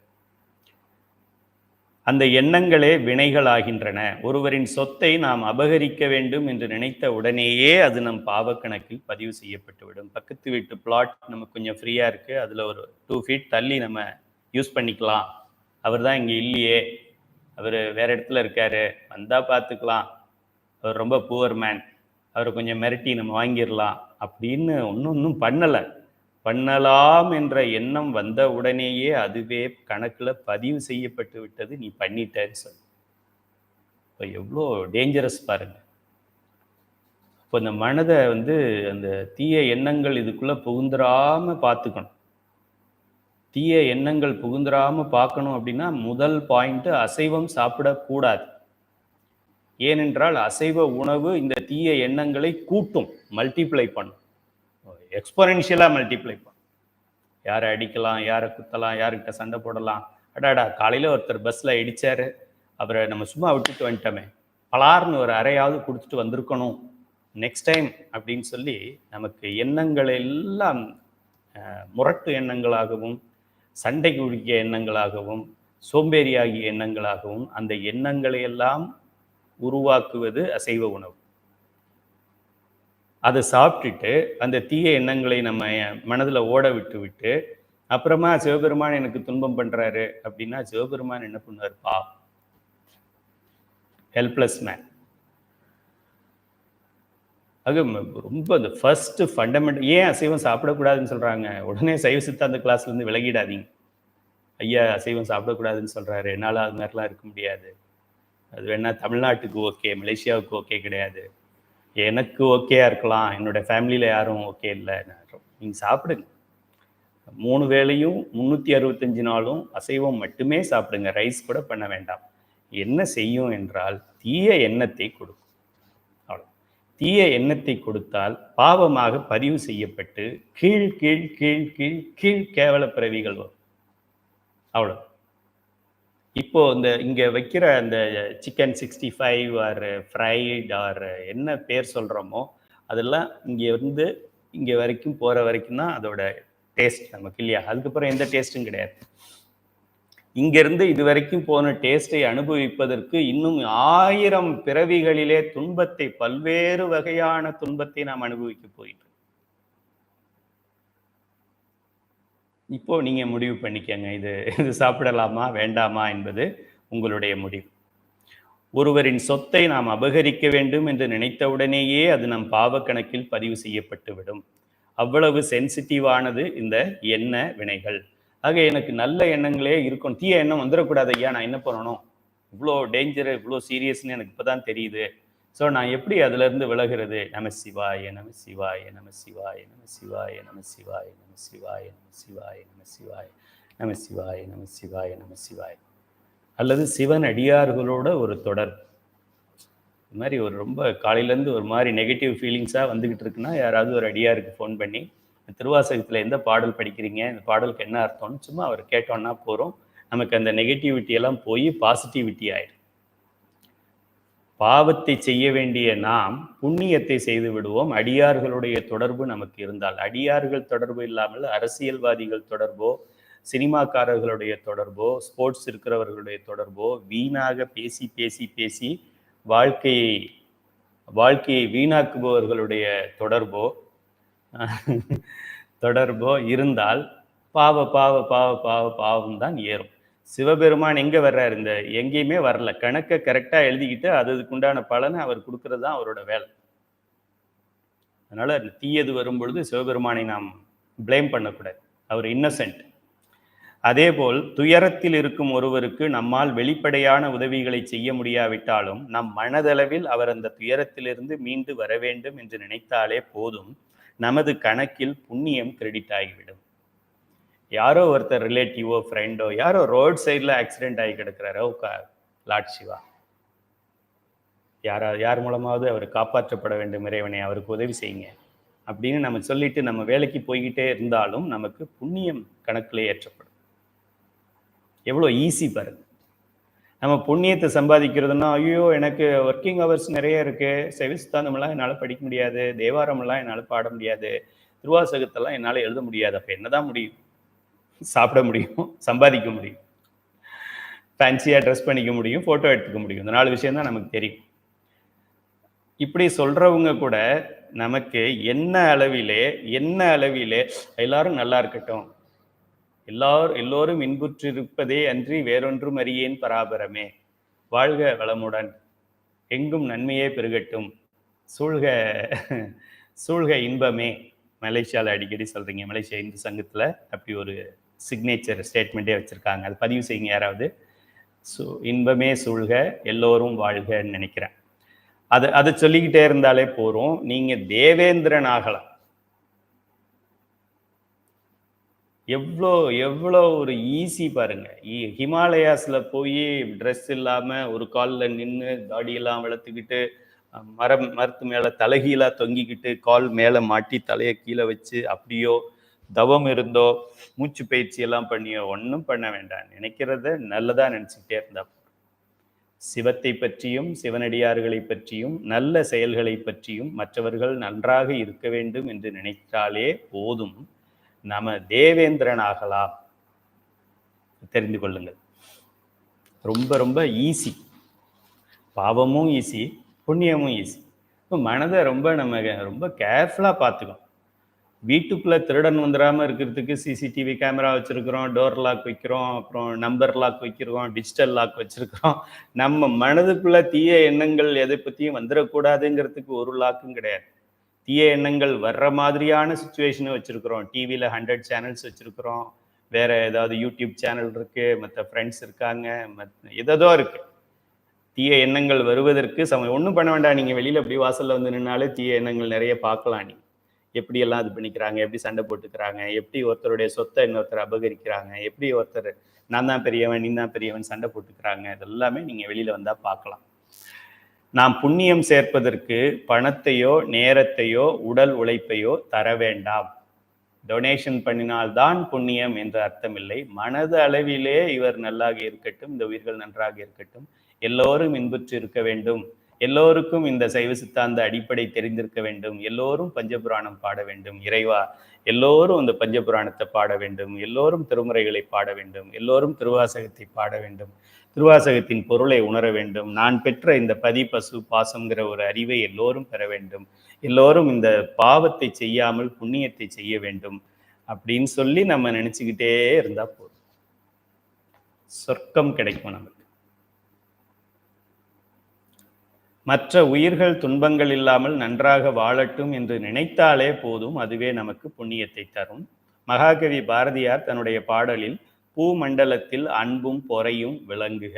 அந்த எண்ணங்களே வினைகள் ஆகின்றன. ஒருவரின் சொத்தை நாம் அபகரிக்க வேண்டும் என்று நினைத்த உடனேயே அது நம் பாவக்கணக்கில் பதிவு செய்யப்பட்டுவிடும். பக்கத்து வீட்டு பிளாட் நமக்கு கொஞ்சம் ஃப்ரீயா இருக்கு, அதுல ஒரு 2 feet தள்ளி நம்ம யூஸ் பண்ணிக்கலாம், அவர் தான் இங்க இல்லையே, அவர் வேற இடத்துல இருக்காரு, வந்தா பார்த்துக்கலாம், அவர் ரொம்ப புவர் மேன், அவரை கொஞ்சம் மிரட்டி நம்ம வாங்கிடலாம் அப்படின்னு ஒன்றும் பண்ணலாம் என்ற எண்ணம் வந்த உடனேயே அதுவே கணக்கில் பதிவு செய்யப்பட்டு விட்டது, நீ பண்ணிட்டேன்னு சொல்லி. இப்போ எவ்வளோ டேஞ்சரஸ் பாருங்க. இப்போ இந்த மனதை அந்த தீய எண்ணங்கள் இதுக்குள்ள புகுந்துராம பார்த்துக்கணும். தீய எண்ணங்கள் புகுந்துராம பார்க்கணும் அப்படின்னா முதல் பாயிண்ட், அசைவம் சாப்பிடக்கூடாது. ஏனென்றால் அசைவ உணவு இந்த தீய எண்ணங்களை கூட்டும், மல்டிப்ளை பண்ணும், எக்ஸ்பொனென்ஷியலா மல்டிப்ளை பண்ணும். யாரை அடிக்கலாம், யாரை குத்தலாம், யாருக்கிட்ட சண்டை போடலாம். அடாடா காலையில் ஒருத்தர் பஸ்ஸில் இடித்தார், அவரை நம்ம சும்மா விட்டுட்டு வந்துட்டோமே, பலார்னு ஒரு அறையாவது கொடுத்துட்டு வந்திருக்கணும் நெக்ஸ்ட் டைம் அப்படின்னு சொல்லி நமக்கு எண்ணங்கள் எல்லாம் முரட்டு எண்ணங்களாகவும் சண்டைக்கு உடிக்கிய எண்ணங்களாகவும் சோம்பேறியாகிய எண்ணங்களாகவும் அந்த எண்ணங்களை எல்லாம் உருவாக்குவது அசைவ உணவு. அதை சாப்பிட்டுட்டு அந்த தீய எண்ணங்களை நம்ம மனதில் ஓட விட்டு அப்புறமா சிவபெருமான் எனக்கு துன்பம் பண்றாரு அப்படின்னா சிவபெருமான் என்ன பண்ணுவார்? Helpless man. அது ரொம்ப அந்த ஃபர்ஸ்ட் ஃபண்டமெண்டல். ஏன் அசைவம் சாப்பிடக்கூடாதுன்னு சொல்றாங்க? உடனே சைவ சித்தாந்த கிளாஸ்ல இருந்து விலகிடாதீங்க. ஐயா அசைவம் சாப்பிடக்கூடாதுன்னு சொல்றாரு, என்னால் அது மாதிரிலாம் இருக்க முடியாது, அது வேணா தமிழ்நாட்டுக்கு ஓகே, மலேசியாவுக்கு ஓகே கிடையாது, எனக்கு ஓகேயா இருக்கலாம், என்னோட ஃபேமிலியில யாரும் ஓகே இல்லை. நீங்க சாப்பிடுங்க, 3 வேளையும் 365 நாளும் அசைவம் மட்டுமே சாப்பிடுங்க, ரைஸ் கூட பண்ண வேண்டாம். என்ன செய்யும் என்றால் தீய எண்ணத்தை கொடுக்கும். அவ்வளோ. தீய எண்ணத்தை கொடுத்தால் பாவமாக பதிவு செய்யப்பட்டு கீழ் கீழ் கீழ் கீழ் கீழ் கேவல பிறவிகள் வரும். அவ்வளோ. இப்போ இங்க வைக்கிற அந்த சிக்கன் 65 ஆர் ஃப்ரைட் ஆர் என்ன பேர் சொல்றோமோ அதெல்லாம் இங்க வரைக்கும் போற வரைக்கும் தான் அதோட டேஸ்ட் நமக்கு, இல்லையா? அதுக்கப்புறம் எந்த டேஸ்ட்டும் கிடையாது. இங்கிருந்து இது வரைக்கும் போன டேஸ்டை அனுபவிப்பதற்கு இன்னும் 1000 பிறவிகளிலே துன்பத்தை, பல்வேறு வகையான துன்பத்தை நாம் அனுபவிக்க போயிட்டு. இப்போ நீங்க முடிவு பண்ணிக்கங்க, இது சாப்பிடலாமா வேண்டாமா என்பது உங்களுடைய முடிவு. ஒருவரின் சொத்தை நாம் அபகரிக்க வேண்டும் என்று நினைத்தவுடனேயே அது நம் பாவ கணக்கில் பதிவு செய்யப்பட்டு விடும். அவ்வளவு சென்சிட்டிவானது இந்த எண்ண வினைகள். ஆக எனக்கு நல்ல எண்ணங்களே இருக்கும், தீய எண்ணம் வந்துடக்கூடாது. ஐயா நான் என்ன பண்ணணும், இவ்வளோ டேஞ்சர், இவ்வளோ சீரியஸ்ன்னு எனக்கு இப்போதான் தெரியுது. ஸோ நான் எப்படி அதிலிருந்து விலகிறது? நம சிவாய நம சிவாய நம சிவாய நம சிவாய நம சிவாய நம சிவாய நம சிவாய நம சிவாய நம சிவாய நம சிவாய நம சிவாய. அல்லது சிவன் அடியார்களோட ஒரு தொடர். இது மாதிரி ஒரு ரொம்ப காலையிலேருந்து ஒரு மாதிரி நெகட்டிவ் ஃபீலிங்ஸாக வந்துக்கிட்டு இருக்குன்னா யாராவது ஒரு அடியாருக்கு ஃபோன் பண்ணி திருவாசகத்தில் எந்த பாடல் படிக்கிறீங்க, இந்த பாடலுக்கு என்ன அர்த்தம்னு சும்மா அவர் கேட்டோன்னா போகிறோம், நமக்கு அந்த நெகட்டிவிட்டி எல்லாம் போய் பாசிட்டிவிட்டி ஆயிடும். பாவத்தை செய்ய வேண்டிய நாம் புண்ணியத்தை செய்து விடுவோம். அடியார்களுடைய தொடர்பு நமக்கு இருந்தால். அடியார்கள் தொடர்பு இல்லாமல் அரசியல்வாதிகள் தொடர்போ, சினிமாக்காரர்களுடைய தொடர்போ, ஸ்போர்ட்ஸ் இருக்கிறவர்களுடைய தொடர்போ, வீணாக பேசி பேசி பேசி வாழ்க்கையை வாழ்க்கையை வீணாக்குபவர்களுடைய தொடர்போ தொடர்போ இருந்தால் பாவ பாவ பாவ பாவ பாவம் தான் ஏறும். சிவபெருமான் எங்க வர்றாரு? இந்த எங்கேயுமே வரல. கணக்கை கரெக்டா எழுதிக்கிட்டு அதுக்குண்டான பலனை அவர் கொடுக்கறது தான் அவரோட வேலை. அதனால தீயது வரும்பொழுது சிவபெருமானை நாம் பிளேம் பண்ணக்கூடாது. அவர் இன்னசென்ட். அதேபோல் துயரத்தில் இருக்கும் ஒருவருக்கு நம்மால் வெளிப்படையான உதவிகளை செய்ய முடியாவிட்டாலும் நம் மனதளவில் அவர் அந்த துயரத்திலிருந்து மீண்டு வர வேண்டும் என்று நினைத்தாலே போதும், நமது கணக்கில் புண்ணியம் கிரெடிட் ஆகிவிடும். யாரோ ஒருத்தர் ரிலேட்டிவோ ஃப்ரெண்டோ யாரோ ரோட் சைடில் ஆக்சிடென்ட் ஆகி கிடக்கிறாரோ லார்ட் சிவா, யார் மூலமாவது அவர் காப்பாற்றப்பட வேண்டும், இறைவனை அவருக்கு உதவி செய்யுங்க அப்படின்னு நம்ம சொல்லிட்டு நம்ம வேலைக்கு போய்கிட்டே இருந்தாலும் நமக்கு புண்ணியம் கணக்கில் ஏற்றப்படும். எவ்வளோ ஈஸி பாருங்க. நம்ம புண்ணியத்தை சம்பாதிக்கிறதுனா, ஐயோ எனக்கு ஒர்க்கிங் ஹவர்ஸ் நிறைய இருக்குது, செவிஸ்தாந்தமெல்லாம் என்னால் படிக்க முடியாது, தேவாரமெல்லாம் என்னால் பாட முடியாது, திருவாசகத்தெல்லாம் என்னால் எழுத முடியாது. அப்போ என்னதான் முடியும்? சாப்பிட முடியும், சம்பாதிக்க முடியும், ஃபேன்சியாக ட்ரெஸ் பண்ணிக்க முடியும், ஃபோட்டோ எடுத்துக்க முடியும். இந்த 4 விஷயம் தான் நமக்கு தெரியும். இப்படி சொல்கிறவங்க கூட நமக்கு என்ன அளவிலே எல்லாரும் நல்லா இருக்கட்டும், எல்லோரும் இன்புற்றிருப்பதே அன்றி வேறொன்றும் அறியேன் பராபரமே, வாழ்க வளமுடன், எங்கும் நன்மையே பெருகட்டும், சூழ்க இன்பமே. மலேசியாவில் அடிக்கடி சொல்கிறீங்க, மலேசியா இந்து சங்கத்தில் அப்படி ஒரு சிக்னேச்சர் ஸ்டேட்மெண்ட்டே வச்சுருக்காங்க. அது பதிவு செய்யுங்க யாராவது. இன்பமே சூழ்க, எல்லோரும் வாழ்கன்னு நினைக்கிறேன். அதை சொல்லிக்கிட்டே இருந்தாலே போகிறோம். நீங்கள் தேவேந்திரன் ஆகலாம். எவ்வளோ ஒரு ஈஸி பாருங்க. ஹிமாலயாஸில் போய் ட்ரெஸ் இல்லாமல் ஒரு காலில் நின்று தாடியெல்லாம் வளர்த்துக்கிட்டு மரத்து மேலே தலைகீழாக தொங்கிக்கிட்டு கால் மேலே மாட்டி தலையை கீழே வச்சு அப்படியோ தவம் இருந்தோ மூச்சு பயிற்சி எல்லாம் பண்ணியோ ஒன்றும் பண்ண வேண்டாம். நினைக்கிறத நல்லதா நினச்சிக்கிட்டே இருந்தா சிவத்தை பற்றியும் சிவனடியார்களை பற்றியும் நல்ல செயல்களை பற்றியும் மற்றவர்கள் நன்றாக இருக்க வேண்டும் என்று நினைத்தாலே போதும், நம்ம தேவேந்திரன் ஆகலாம். தெரிந்து கொள்ளுங்கள். ரொம்ப ரொம்ப ஈஸி. பாவமும் ஈஸி, புண்ணியமும் ஈஸி. இப்போ மனதை ரொம்ப கேர்ஃபுல்லாக பார்த்துக்கணும். வீட்டுக்குள்ளே திருடன் வந்துடாமல் இருக்கிறதுக்கு சிசிடிவி கேமரா வச்சுருக்கிறோம், டோர் லாக் வைக்கிறோம், அப்புறம் நம்பர் லாக் வைக்கிறோம், டிஜிட்டல் லாக் வச்சுருக்கிறோம். நம்ம மனதுக்குள்ளே தீய எண்ணங்கள் எதை பற்றியும் வந்துடக்கூடாதுங்கிறதுக்கு ஒரு லாக்கும் கிடையாது. தீய எண்ணங்கள் வர்ற மாதிரியான சுச்சுவேஷனை வச்சுருக்கிறோம். டிவியில் 100 சேனல்ஸ் வச்சுருக்கிறோம், வேறு ஏதாவது யூடியூப் சேனல் இருக்குது, மற்ற ஃப்ரெண்ட்ஸ் இருக்காங்க, ஏதோ இருக்குது. தீய எண்ணங்கள் வருவதற்கு ஒன்றும் பண்ண வேண்டாம். நீங்கள் வெளியில் அப்படி வாசலில் வந்து நின்னாலே தீய எண்ணங்கள் நிறைய பார்க்கலாம். நீங்கள் எப்படியெல்லாம் இது பண்ணிக்கிறாங்க, எப்படி சண்டை போட்டுக்கிறாங்க, எப்படி ஒருத்தருடைய சொத்தை இன்னொருத்தர் அபகரிக்கிறாங்க, எப்படி ஒருத்தர் நான் தான் பெரியவன் நீ தான் பெரியவன் சண்டை போட்டுக்கிறாங்க. இதெல்லாமே நீங்கள் வெளியில் வந்தால் பார்க்கலாம். நாம் புண்ணியம் சேர்ப்பதற்கு பணத்தையோ நேரத்தையோ உடல் உழைப்பையோ தர வேண்டாம். டொனேஷன் பண்ணினால்தான் புண்ணியம் என்று அர்த்தம் இல்லை. மனது அளவிலே இவர் நல்லாக இருக்கட்டும், இந்த உயிர்கள் நன்றாக இருக்கட்டும், எல்லோரும் இன்புற்று இருக்க வேண்டும், எல்லோருக்கும் இந்த சைவ சித்தாந்த அடிப்படை தெரிந்திருக்க வேண்டும், எல்லோரும் பஞ்சபுராணம் பாட வேண்டும், இறைவா எல்லோரும் அந்த பஞ்சபுராணத்தை பாட வேண்டும், எல்லோரும் திருமுறைகளை பாட வேண்டும், எல்லோரும் திருவாசகத்தை பாட வேண்டும், திருவாசகத்தின் பொருளை உணர வேண்டும், நான் பெற்ற இந்த பதி பசு பாசங்கிற ஒரு அறிவை எல்லோரும் பெற வேண்டும், எல்லோரும் இந்த பாவத்தை செய்யாமல் புண்ணியத்தை செய்ய வேண்டும் அப்படின்னு சொல்லி நம்ம நினைச்சுக்கிட்டே இருந்தா போதும், சொர்க்கம் கிடைக்கும் நமக்கு. மற்ற உயிர்கள் துன்பங்கள் இல்லாமல் நன்றாக வாழட்டும் என்று நினைத்தாலே போதும், அதுவே நமக்கு புண்ணியத்தை தரும். மகாகவி பாரதியார் தன்னுடைய பாடலில் பூமண்டலத்தில் அன்பும் பொறையும் விளங்குக,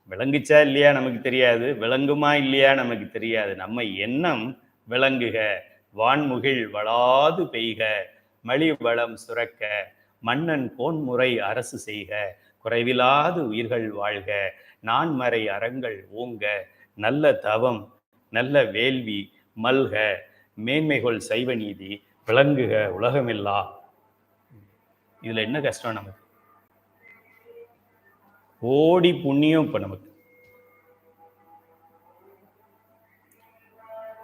விளங்குச்சா இல்லையா நமக்கு தெரியாது, விளங்குமா இல்லையா நமக்கு தெரியாது, நம்ம எண்ணம் விளங்குக, வான்முகில் வளாது பெய்க, மலி வளம் சுரக்க, மன்னன் கோன்முறை அரசு செய்க, குறைவிலாது உயிர்கள் வாழ்க, நான்மறை அறங்கள் ஓங்க, நல்ல தவம் நல்ல வேள்வி மல்க, மேன்மைகள் சைவ நீதி விளங்குக உலகமெல்லாம். இதுல என்ன கஷ்டம் நமக்கு? ஓடி புண்ணியம் இப்ப நமக்கு.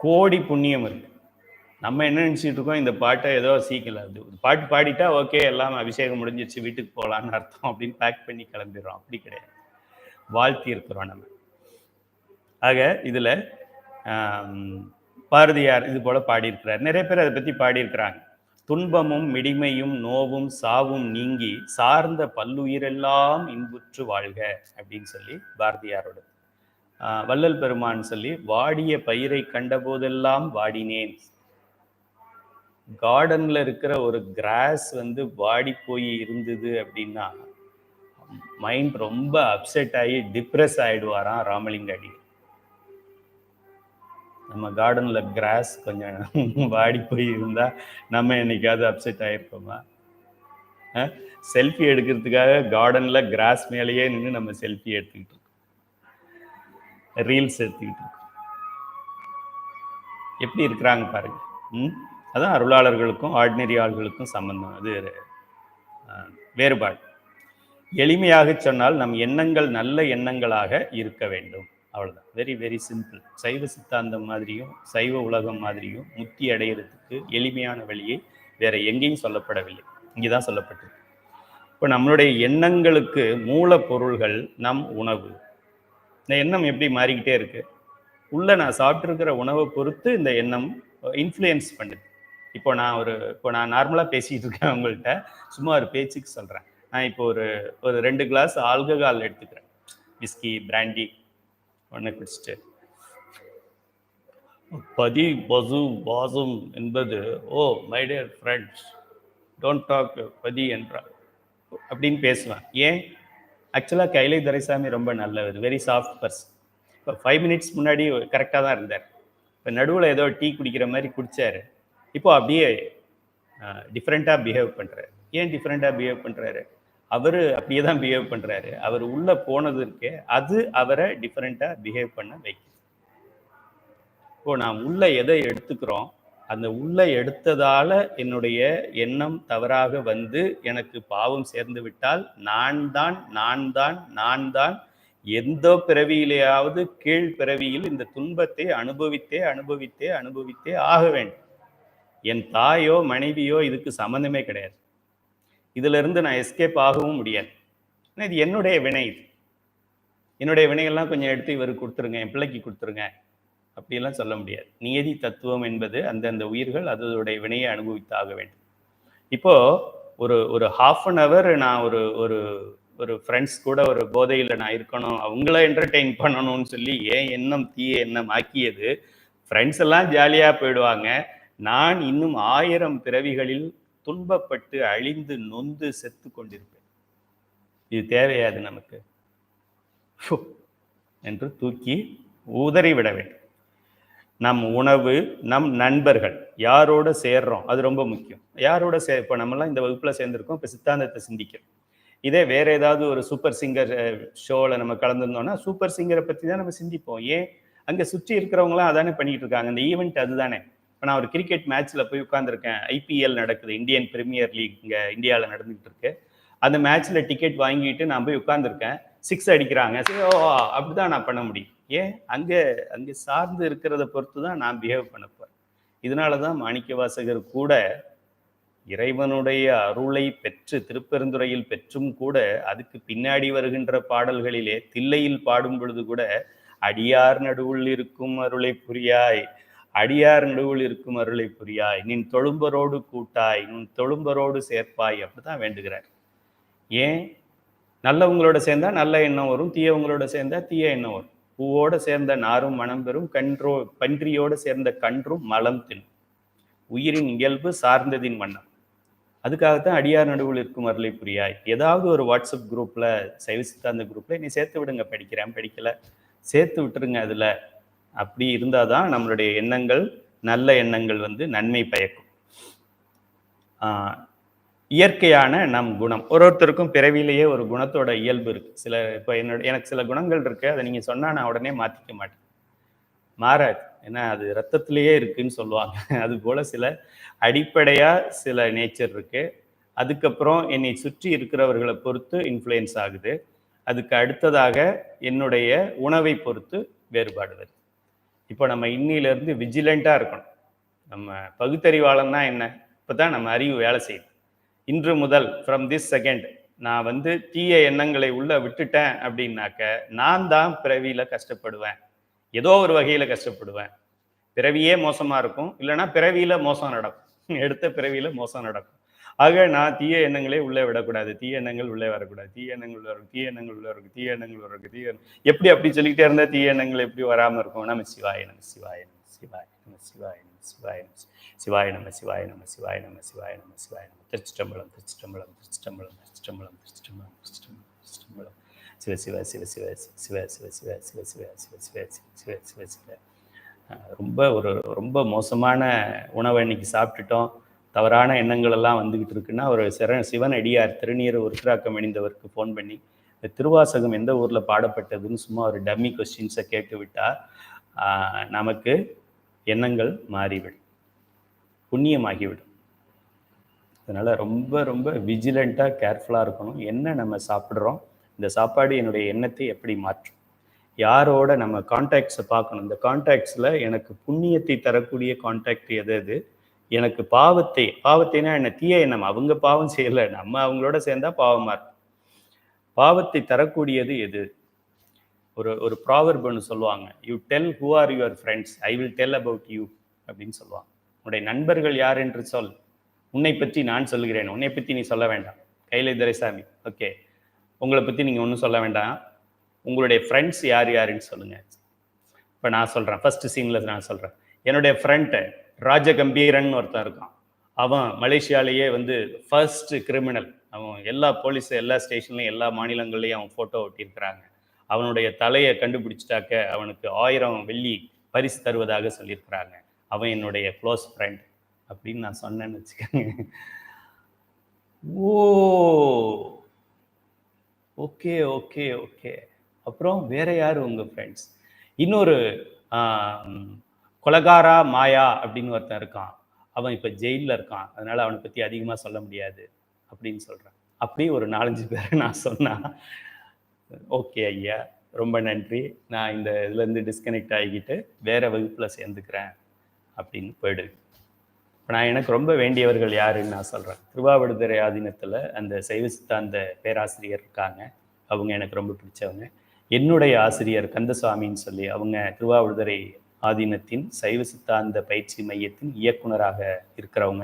கோடி புண்ணியம் இருக்கு. நம்ம என்ன நினச்சிட்டு இருக்கோம், இந்த பாட்டை ஏதோ சீக்கிரம் அது பாட்டு பாடிட்டா ஓகே, எல்லாம் அபிஷேகம் முடிஞ்சிருச்சு, வீட்டுக்கு போகலான்னு அர்த்தம் அப்படின்னு பேக் பண்ணி கிளம்பிடுறோம். அப்படி கிடையாது, வாழ்த்தி இருக்கிறோம் நம்ம. ஆக இதில் பாரதியார் இது போல பாடியிருக்கிறார். நிறைய பேர் அதை பற்றி பாடியிருக்கிறாங்க. துன்பமும் மிடிமையும் நோவும் சாவும் நீங்கி சார்ந்த பல்லுயிரெல்லாம் இன்புற்று வாழ்க அப்படின்னு சொல்லி பாரதியாரோட. வள்ளல் பெருமான் சொல்லி வாடிய பயிரை கண்ட போதெல்லாம் வாடினேன். கார்டன்ல இருக்கிற ஒரு கிராஸ் வந்து வாடி போய் இருந்தது அப்படின்னா மைண்ட் ரொம்ப அப்செட் ஆகி டிப்ரெஸ் ஆயிடுவாராம் ராமலிங்க அடி. நம்ம கார்டன்ல கிராஸ் கொஞ்சம் வாடி போய் இருந்தா நம்ம என்னைக்காவது அப்செட் ஆயிருப்போமா? செல்ஃபி எடுக்கிறதுக்காக கார்டன்ல கிராஸ் மேலேயே நின்று நம்ம செல்ஃபி எடுத்துக்கிட்டு இருக்கோம், ரீல்ஸ் எடுத்துக்கிட்டு இருக்கோம். எப்படி இருக்கிறாங்க பாருங்க. அதான் அருளாளர்களுக்கும் ஆர்டினரி ஆள்களுக்கும் சம்பந்தம், அது வேறுபாடு. எளிமையாக சொன்னால் நம் எண்ணங்கள் நல்ல எண்ணங்களாக இருக்க வேண்டும், அவ்வளோதான். Very very simple. சைவ சித்தாந்தம் மாதிரியும் சைவ உலகம் மாதிரியும் முக்தி அடைகிறதுக்கு எளிமையான வழியை வேற எங்கேயும் சொல்லப்படவில்லை, இங்கே தான் சொல்லப்பட்டது. இப்போ நம்மளுடைய எண்ணங்களுக்கு மூலப்பொருள்கள் நம் உணவு. இந்த எண்ணம் எப்படி மாறிக்கிட்டே இருக்கு, உள்ள நான் சாப்பிட்ருக்கிற உணவை பொறுத்து இந்த எண்ணம் இன்ஃப்ளூயன்ஸ் பண்ணுது. இப்போ நான் நார்மலாக பேசிகிட்டு இருக்கேன் உங்கள்கிட்ட, சும்மா ஒரு பேச்சுக்கு சொல்கிறேன். நான் இப்போ ஒரு 2 கிளாஸ் ஆல்கஹால் எடுத்துக்கிறேன், விஸ்கி பிராண்டி ஒன்று குடிச்சிட்டு, பதி பசு வாசம் என்பது oh my dear friends don't talk பதி என்றார் அப்படின்னு பேசுவேன். ஏன்? ஆக்சுவலாக கைலை துரைசாமி ரொம்ப நல்லவர், வெரி சாஃப்ட் பர்சன். இப்போ 5 மினிட்ஸ் முன்னாடி கரெக்டாக தான் இருந்தார். இப்போ நடுவில் ஏதோ டீ குடிக்கிற மாதிரி குடித்தார். இப்போ அப்படியே டிஃப்ரெண்ட்டாக பிஹேவ் பண்ணுறாரு. ஏன் டிஃப்ரெண்ட்டாக பிஹேவ் பண்ணுறாரு? அவர் அப்படியே தான் பிஹேவ் பண்ணுறாரு. அவர் உள்ளே போனது இருக்கே, அது அவரை டிஃப்ரெண்ட்டாக பிஹேவ் பண்ண வைக்குது. இப்போ நான் உள்ளே எதை எடுத்துக்கிறோம், அந்த உள்ளே எடுத்ததால் என்னுடைய எண்ணம் தவறாக வந்து எனக்கு பாவம் சேர்ந்து விட்டால் நான் தான் எந்த பிறவியிலேயாவது கீழ் பிறவியில் இந்த துன்பத்தை அனுபவித்தே ஆக வேண்டும். என் தாயோ மனைவியோ இதுக்கு சம்மந்தமே கிடையாது. இதுல இருந்து நான் எஸ்கேப் ஆகவும் முடியாது. இது என்னுடைய வினை. என்னுடைய வினைகள்லாம் கொஞ்சம் எடுத்து இவருக்கு கொடுத்துருங்க, என் பிள்ளைக்கு கொடுத்துருங்க அப்படியெல்லாம் சொல்ல முடியாது. நியதி தத்துவம் என்பது அந்தந்த உயிர்கள் அதோடைய வினையை அனுபவித்தாக வேண்டும். இப்போ ஒரு 1/2 hour நான் ஒரு ஃப்ரெண்ட்ஸ் கூட ஒரு போதையில் நான் இருக்கணும், அவங்கள என்டர்டெயின் பண்ணணும்னு சொல்லி ஏன் எண்ணம் தீய எண்ணம் ஆக்கியது. ஃப்ரெண்ட்ஸ் எல்லாம் ஜாலியாக போயிடுவாங்க, நான் இன்னும் 1000 பிறவிகளில் துன்பப்பட்டு அழிந்து நொந்து செத்து கொண்டிருப்பேன். இது தேவையாது நமக்கு என்று தூக்கி உதறிவிட வேண்டும். நம் உணவு, நம் நண்பர்கள், யாரோட சேர்றோம் அது ரொம்ப முக்கியம். யாரோட இப்போ நம்மலாம் இந்த வகுப்பில் சேர்ந்துருக்கோம், இப்போ சித்தாந்தத்தை சிந்திக்கிறோம். இதே வேற ஏதாவது ஒரு சூப்பர் சிங்கர் ஷோவில் நம்ம கலந்துருந்தோம்னா சூப்பர் சிங்கரை பற்றி தான் நம்ம சிந்திப்போம். ஏன்? அங்கே சுற்றி இருக்கிறவங்களாம் அதானே பண்ணிட்டு இருக்காங்க, அந்த ஈவெண்ட் அதுதானே. இப்போ நான் ஒரு கிரிக்கெட் மேட்ச்சில் போய் உட்காந்துருக்கேன், ஐபிஎல் நடக்குது, இந்தியன் பிரீமியர் லீக் இங்கே இந்தியாவில் நடந்துகிட்டு இருக்கு. அந்த மேட்ச்சில் டிக்கெட் வாங்கிட்டு நான் போய் உட்காந்துருக்கேன், 6 அடிக்கிறாங்க, ஓ அப்படிதான் நான் பண்ண முடியும். ஏன்? அங்கே சார்ந்து இருக்கிறத பொறுத்து தான் நான் பிஹேவ் பண்ண போகிறேன். இதனால தான் மாணிக்கவாசகர் கூட இறைவனுடைய அருளை பெற்று திருப்பெருந்துறையில் பெற்றும் கூட அதுக்கு பின்னாடி வருகின்ற பாடல்களிலே தில்லையில் பாடும் பொழுது கூட அடியார் நடுவுள் இருக்கும் அருளை புரியாய், அடியார் நடுவுள் இருக்கும் அருளை புரியாய், நின் தொழும்பரோடு கூட்டாய், நின் தொழும்பரோடு சேர்ப்பாய் அப்படிதான் வேண்டுகிறார். ஏன்? நல்லவங்களோட சேர்ந்தா நல்ல எண்ணம் வரும், தீயவங்களோட சேர்ந்தா தீய எண்ணம் வரும். பூவோட சேர்ந்த நாரும் மனம் பெறும், பன்றியோடு சேர்ந்த கன்றும் மலம் தின்னும், உயிரின் இயல்பு சார்ந்ததின் வண்ணம். அதுக்காகத்தான் அடியார் நடுவில் இருக்கும் அருளை புரியாய். ஏதாவது ஒரு வாட்ஸ்அப் குரூப்ல, சைவ சித்தாந்த குரூப்ல நீ சேர்த்து விடுங்க, படிக்கிறேன் படிக்கல சேர்த்து விட்டுருங்க. அதுல அப்படி இருந்தாதான் நம்மளுடைய எண்ணங்கள், நல்ல எண்ணங்கள் நன்மை பயக்கும். இயற்கையான நம் குணம், ஒருத்தருக்கும் பிறவிலேயே ஒரு குணத்தோட இயல்பு இருக்கு. இப்போ எனக்கு சில குணங்கள் இருக்கு, அதை நீங்க சொன்னா நான் உடனே மாத்திக்க மாட்டேன், மாறாது. ஏன்னா அது ரத்தத்திலேயே இருக்குன்னு சொல்லுவாங்க. அது போல சில அடிப்படையா சில நேச்சர் இருக்கு. அதுக்கப்புறம் என்னை சுற்றி இருக்கிறவர்களை பொறுத்து இன்ஃப்ளூயன்ஸ் ஆகுது. அதுக்கு அடுத்ததாக என்னுடைய உணவை பொறுத்து வேறுபாடு வருது. இப்போ நம்ம இன்னிலிருந்து விஜிலண்ட்டாக இருக்கணும். நம்ம பகுத்தறிவாளன்னா என்ன? இப்போ தான் நம்ம அறிவு வேலை செய்யுது. இன்று முதல் ஃப்ரம் திஸ் செகண்ட் நான் வந்து தீய எண்ணங்களை உள்ள விட்டுட்டேன் அப்படின்னாக்க நான் தான் பிறவியில் கஷ்டப்படுவேன். ஏதோ ஒரு வகையில் கஷ்டப்படுவேன். பிறவியே மோசமாக இருக்கும், இல்லைன்னா பிறவியில் மோசம் நடக்கும். எடுத்த பிறவியில் மோசம் நடக்கும். ஆக நான் தீய எண்ணங்களே உள்ளே விடக்கூடாது, தீய எண்ணங்கள் உள்ளே வரக்கூடாது, தீய எண்ணங்கள் உள்ள வரும், தீய எண்ணங்கள் உள்ள இருக்கும், தீய எண்ணங்கள் வரும், தீய எப்படி அப்படி சொல்லிக்கிட்டே இருந்தால் தீய எண்ணங்கள் எப்படி வராமல் இருக்கும்? நம்ம சிவாய நம்ம சிவாய நம்ம சிவாய நம்ம சிவாய நம்ம சிவாய நம்ம சிவாய நம்ம சிவாய நம்ம சிவாய நம்ம சிவாய நம்ம சிவாய நம்ம திருச்சிட்டம்பலம் திருச்சிட்டம்பலம் திருச்சிட்டம்பலம் திருச்சிட்டம்பலம் திருச்சிட்டம்பலம் திருச்சிட்டம்பலம் திருச்சிட்டம்பலம் சிவ சிவ சிவ சிவ சிவ சிவ சிவ சிவ சிவ சிவ சிவ சிவ சிவ சிவ. ரொம்ப மோசமான உணவை இன்னைக்கு சாப்பிட்டுட்டோம், தவறான எண்ணங்கள் எல்லாம் வந்துகிட்டு இருக்குன்னா ஒரு சிவன் அடியார் திருநீர் உருத்திராக்கம் அணிந்தவருக்கு ஃபோன் பண்ணி திருவாசகம் எந்த ஊரில் பாடப்பட்டதுன்னு சும்மா ஒரு டம்மி கொஸ்டின்ஸை கேட்டு விட்டா நமக்கு எண்ணங்கள் மாறிவிடும், புண்ணியமாகிவிடும். அதனால் ரொம்ப ரொம்ப விஜிலண்ட்டாக கேர்ஃபுல்லாக இருக்கணும். என்ன நம்ம சாப்பிட்றோம், இந்த சாப்பாடு என்னுடைய எண்ணத்தை எப்படி மாற்றும், யாரோட நம்ம கான்டாக்ட்ஸை பார்க்கணும். இந்த கான்டாக்ட்ஸில் எனக்கு புண்ணியத்தை தரக்கூடிய கான்டாக்ட் எது, எனக்கு பாவத்தைனா என்ன, தீய எண்ணம். அவங்க பாவம் செய்யலை, நம்ம அவங்களோட சேர்ந்தா பாவமாக இருக்கும். பாவத்தை தரக்கூடியது எது? ஒரு ப்ராவர்ப் ஒன்று சொல்லுவாங்க, you tell who are your friends, I will tell about you அப்படின்னு சொல்லுவாங்க. உன்னுடைய நண்பர்கள் யார் என்று சொல், உன்னை பற்றி நான் சொல்கிறேன், உன்னை பற்றி நீ சொல்ல வேண்டாம். கைலை துரைசாமி, ஓகே, உங்களை பற்றி நீங்கள் ஒன்றும் சொல்ல வேண்டாம், உங்களுடைய ஃப்ரெண்ட்ஸ் யார் யாருன்னு சொல்லுங்கள். இப்போ நான் சொல்கிறேன், ஃபர்ஸ்ட் சீனில் நான் சொல்கிறேன், என்னுடைய ஃப்ரெண்டு ராஜகம்பீரன் ஒருத்தன் இருக்கான். அவன் மலேசியாலேயே வந்து ஃபர்ஸ்ட் கிரிமினல். அவன் எல்லா போலீஸ் எல்லா ஸ்டேஷன்லையும் எல்லா மாநிலங்கள்லையும் அவன் ஃபோட்டோ ஒட்டியிருக்கிறாங்க. அவனுடைய தலையை கண்டுபிடிச்சிட்டாக்க அவனுக்கு 1000 வெள்ளி பரிசு தருவதாக சொல்லியிருக்கிறாங்க. அவன் என்னுடைய க்ளோஸ் ஃப்ரெண்ட் அப்படின்னு நான் சொன்னேன்னு வச்சுக்கோங்க. ஓ ஓகே ஓகே ஓகே. அப்புறம் வேற யார் உங்கள் ஃப்ரெண்ட்ஸ்? இன்னொரு கொலகாரா மாயா அப்படின்னு ஒருத்தன் இருக்கான். அவன் இப்போ ஜெயிலில் இருக்கான், அதனால் அவனை பற்றி அதிகமாக சொல்ல முடியாது அப்படின்னு சொல்கிறான். அப்படி ஒரு 4-5 பேரை நான் சொன்னேன். ஓகே ஐயா, ரொம்ப நன்றி, நான் இந்த இதுலேருந்து டிஸ்கனெக்ட் ஆகிக்கிட்டு வேறு வகுப்பில் சேர்ந்துக்கிறேன் அப்படின்னு போயிடுது. இப்போ நான் எனக்கு ரொம்ப வேண்டியவர்கள் யாருன்னு நான் சொல்கிறேன். திருவாவடுதுறை ஆதீனத்தில் அந்த சைவ சித்தாந்த பேராசிரியர் இருக்காங்க, அவங்க எனக்கு ரொம்ப பிடிச்சவங்க. என்னுடைய ஆசிரியர் கந்தசுவாமின்னு சொல்லி, அவங்க திருவாவடுதுறை ஆதீனத்தின் சைவ சித்தாந்த பயிற்சி மையத்தின் இயக்குனராக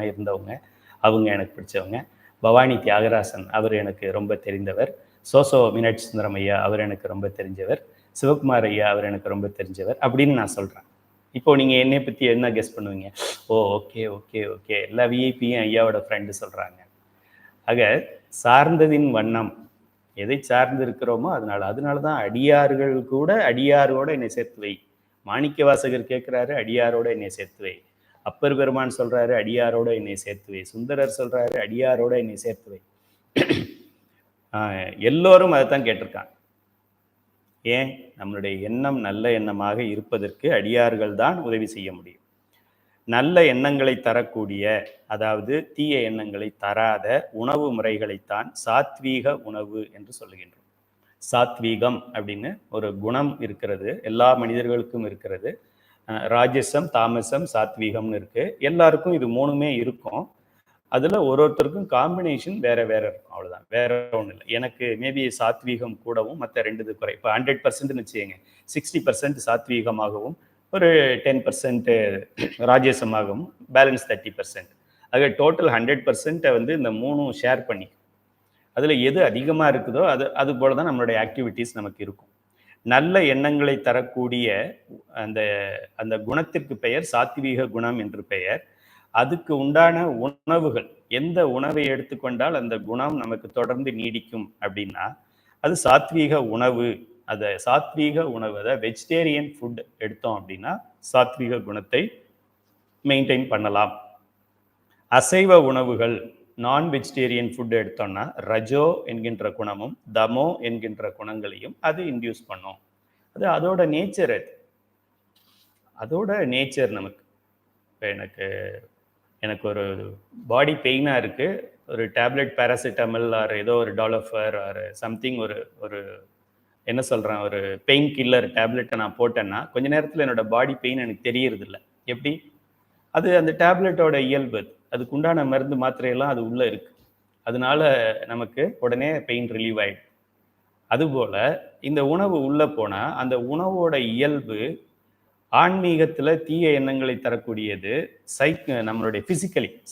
இருந்தவங்க, அவங்க எனக்கு பிடிச்சவங்க. பவானி தியாகராசன், அவர் எனக்கு ரொம்ப தெரிந்தவர். சோசோ மீனாட்சி சுந்தரம் ஐயா, அவர் எனக்கு ரொம்ப தெரிஞ்சவர். சிவகுமார் ஐயா, அவர் எனக்கு ரொம்ப தெரிஞ்சவர் அப்படின்னு நான் சொல்கிறேன். இப்போது நீங்கள் என்னை பற்றி என்ன கெஸ் பண்ணுவீங்க? ஓ ஓகே ஓகே ஓகே, எல்லா விஐபியும் ஐயாவோட ஃப்ரெண்டு சொல்கிறாங்க. ஆக சார்ந்ததின் வண்ணம், எதை சார்ந்து இருக்கிறோமோ அதனால தான் அடியார்கள் கூட அடியாரோட என்னை சேர்த்து வை. மாணிக்க வாசகர் கேட்குறாரு, அடியாரோட என்னை சேர்த்து வை. அப்பர் பெருமான் சொல்கிறாரு, அடியாரோட என்னை சேர்த்து வை. சுந்தரர் சொல்கிறாரு, அடியாரோட என்னை சேர்த்து வை. எல்லோரும் அதை தான் கேட்டிருக்காங்க. ஏன்? நம்மளுடைய எண்ணம் நல்ல எண்ணமாக இருப்பதற்கு அடியார்கள் தான் உதவி செய்ய முடியும். நல்ல எண்ணங்களை தரக்கூடிய, அதாவது தீய எண்ணங்களை தராத உணவு முறைகளைத்தான் சாத்வீக உணவு என்று சொல்லுகின்றோம். சாத்வீகம் அப்படின்னு ஒரு குணம் இருக்கிறது, எல்லா மனிதர்களுக்கும் இருக்கிறது. ராஜசம், தாமசம், சாத்வீகம்னு இருக்கு. எல்லாருக்கும் இது 3மே இருக்கும். அதில் ஒருத்தருக்கும் காம்பினேஷன் வேற வேற இருக்கும், அவ்வளோதான், வேற ஒன்றும் இல்லை. எனக்கு மேபி சாத்வீகம் கூடவும் மற்ற 2 குறை. இப்போ 100%ன்னு வச்சுக்கோங்க, 60% சாத்வீகமாகவும் ஒரு 10% ராஜசமாகவும் பேலன்ஸ் 30%. ஆக டோட்டல் 100% வந்து இந்த 3 ஷேர் பண்ணி, அதில் எது அதிகமாக இருக்குதோ அது போல தான் நம்மளுடைய ஆக்டிவிட்டீஸ் நமக்கு இருக்கும். நல்ல எண்ணங்களை தரக்கூடிய அந்த குணத்திற்கு பெயர் சாத்வீக குணம் என்று பெயர். அதுக்கு உண்டான உணவுகள், எந்த உணவை எடுத்துக்கொண்டால் அந்த குணம் நமக்கு தொடர்ந்து நீடிக்கும் அப்படின்னா அது சாத்வீக உணவு. அதை சாத்வீக உணவு, அதாவது வெஜிடேரியன் ஃபுட் எடுத்தோம் அப்படின்னா சாத்வீக குணத்தை மெயின்டைன் பண்ணலாம். அசைவ உணவுகள், நான் வெஜிடேரியன் ஃபுட் எடுத்தோம்னா ரஜோ என்கின்ற குணமும் தமோ என்கின்ற குணங்களையும் அது இன்டியூஸ் பண்ணும். அது அதோட நேச்சர், அதோட நேச்சர். நமக்கு இப்போ எனக்கு ஒரு பாடி பெயினாக இருக்குது, ஒரு டேப்லெட் பேராசிட்டமல் ஆர் ஏதோ ஒரு டாலோஃபர் ஆர் சம்திங் ஒரு என்ன சொல்கிறேன், ஒரு பெயின் கில்லர் டேப்லெட்டை நான் போட்டேன்னா கொஞ்ச நேரத்தில் என்னோட பாடி பெயின் எனக்கு தெரியறது இல்லை. எப்படி? அது அந்த டேப்லெட்டோட இயல்பு. அதுக்கு உண்டான மருந்து மாத்திரையெல்லாம் அது உள்ளே இருக்குது. அதனால நமக்கு உடனே பெயின் ரிலீவ் ஆகிடும். அதுபோல் இந்த உணவு உள்ளே போனால் அந்த உணவோட இயல்பு ஆன்மீகத்தில் தீய எண்ணங்களை தரக்கூடியது. நம்மளுடைய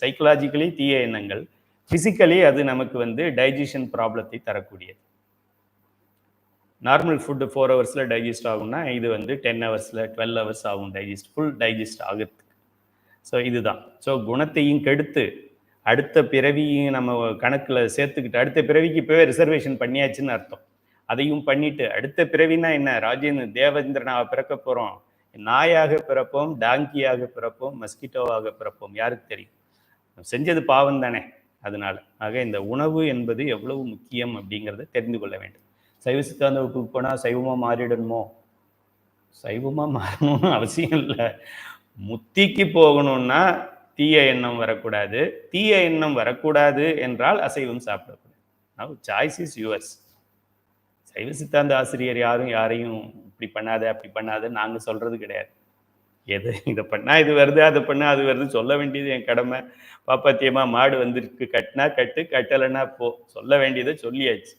சைக்கலாஜிக்கலி தீய எண்ணங்கள், ஃபிசிக்கலி அது நமக்கு டைஜஷன் ப்ராப்ளத்தை தரக்கூடியது. நார்மல் ஃபுட்டு 4 ஹவர்ஸில் டைஜஸ்ட் ஆகும்னா இது 10 ஹவர்ஸில் 12 ஹவர்ஸ் ஆகும் ஃபுல் டைஜஸ்ட் ஆகிறதுக்கு. ஸோ இதுதான். ஸோ குணத்தையும் கெடுத்து அடுத்த பிறவியும் நம்ம கணக்கில் சேர்த்துக்கிட்டு, அடுத்த பிறவிக்கு இப்போவே ரிசர்வேஷன் பண்ணியாச்சுன்னு அர்த்தம். அதையும் பண்ணிட்டு அடுத்த பிறவினா என்ன, தேவேந்திரனாக பிறக்க போகிறோம், நாயாக பிறப்போம், டாங்கியாக பிறப்போம், மஸ்கிட்டோவாக பிறப்போம், யாருக்கு தெரியும்? செஞ்சது பாவம் தானே. அதனால இந்த உணவு என்பது எவ்வளவு முக்கியம் அப்படிங்கிறத தெரிந்து கொள்ள வேண்டும். சைவ சித்தாந்த வகுப்புக்கு போனால் சைவமாக மாறிடணுமோ? சைவமாக மாறணும்னு அவசியம் இல்லை. முத்திக்கு போகணும்னா தீய எண்ணம் வரக்கூடாது. தீய எண்ணம் வரக்கூடாது என்றால் அசைவம் சாப்பிடக்கூடாது. Now choice is yours. சைவ சித்தாந்த ஆசிரியர் யாரையும் இப்படி பண்ணாத அப்படி பண்ணாத நாங்கள் சொல்கிறது கிடையாது. இதை பண்ணால் இது வருது, அதை பண்ணால் அது வருது சொல்ல வேண்டியது என் கடமை. பாப்பாத்தியமாக மாடு வந்திருக்கு, கட்டினா கட்டு, கட்டலைன்னா போ. சொல்ல வேண்டியதை சொல்லியாச்சு.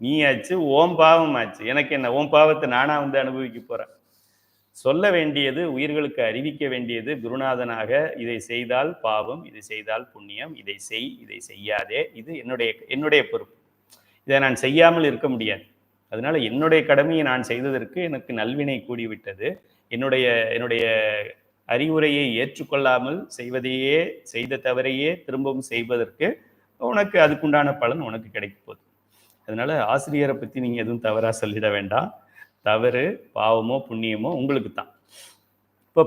நீயாச்சு, ஓம் பாவம் ஆச்சு. எனக்கு என்ன, ஓம் பாவத்தை நானா அனுபவிக்க போகிறேன்? சொல்ல வேண்டியது, உயிர்களுக்கு அறிவிக்க வேண்டியது குருநாதனாக, இதை செய்தால் பாவம், இதை செய்தால் புண்ணியம், இதை செய், இதை செய்யாதே. இது என்னுடைய பொறுப்பு. இதை நான் செய்யாமல் இருக்க முடியாது. அதனால என்னுடைய கடமையை நான் செய்ததற்கு எனக்கு நல்வினை கூடிவிட்டது. என்னுடைய அறிவுரையை ஏற்றுக்கொள்ளாமல் செய்த தவறையே திரும்பவும் செய்வதற்கு உனக்கு அதுக்குண்டான பலன் உனக்கு கிடைக்க போகுது. அதனால ஆசிரியரை பற்றி நீங்கள் எதுவும் தவறாக சொல்லிட வேண்டாம். தவறு, பாவமோ புண்ணியமோ உங்களுக்கு தான். இப்போ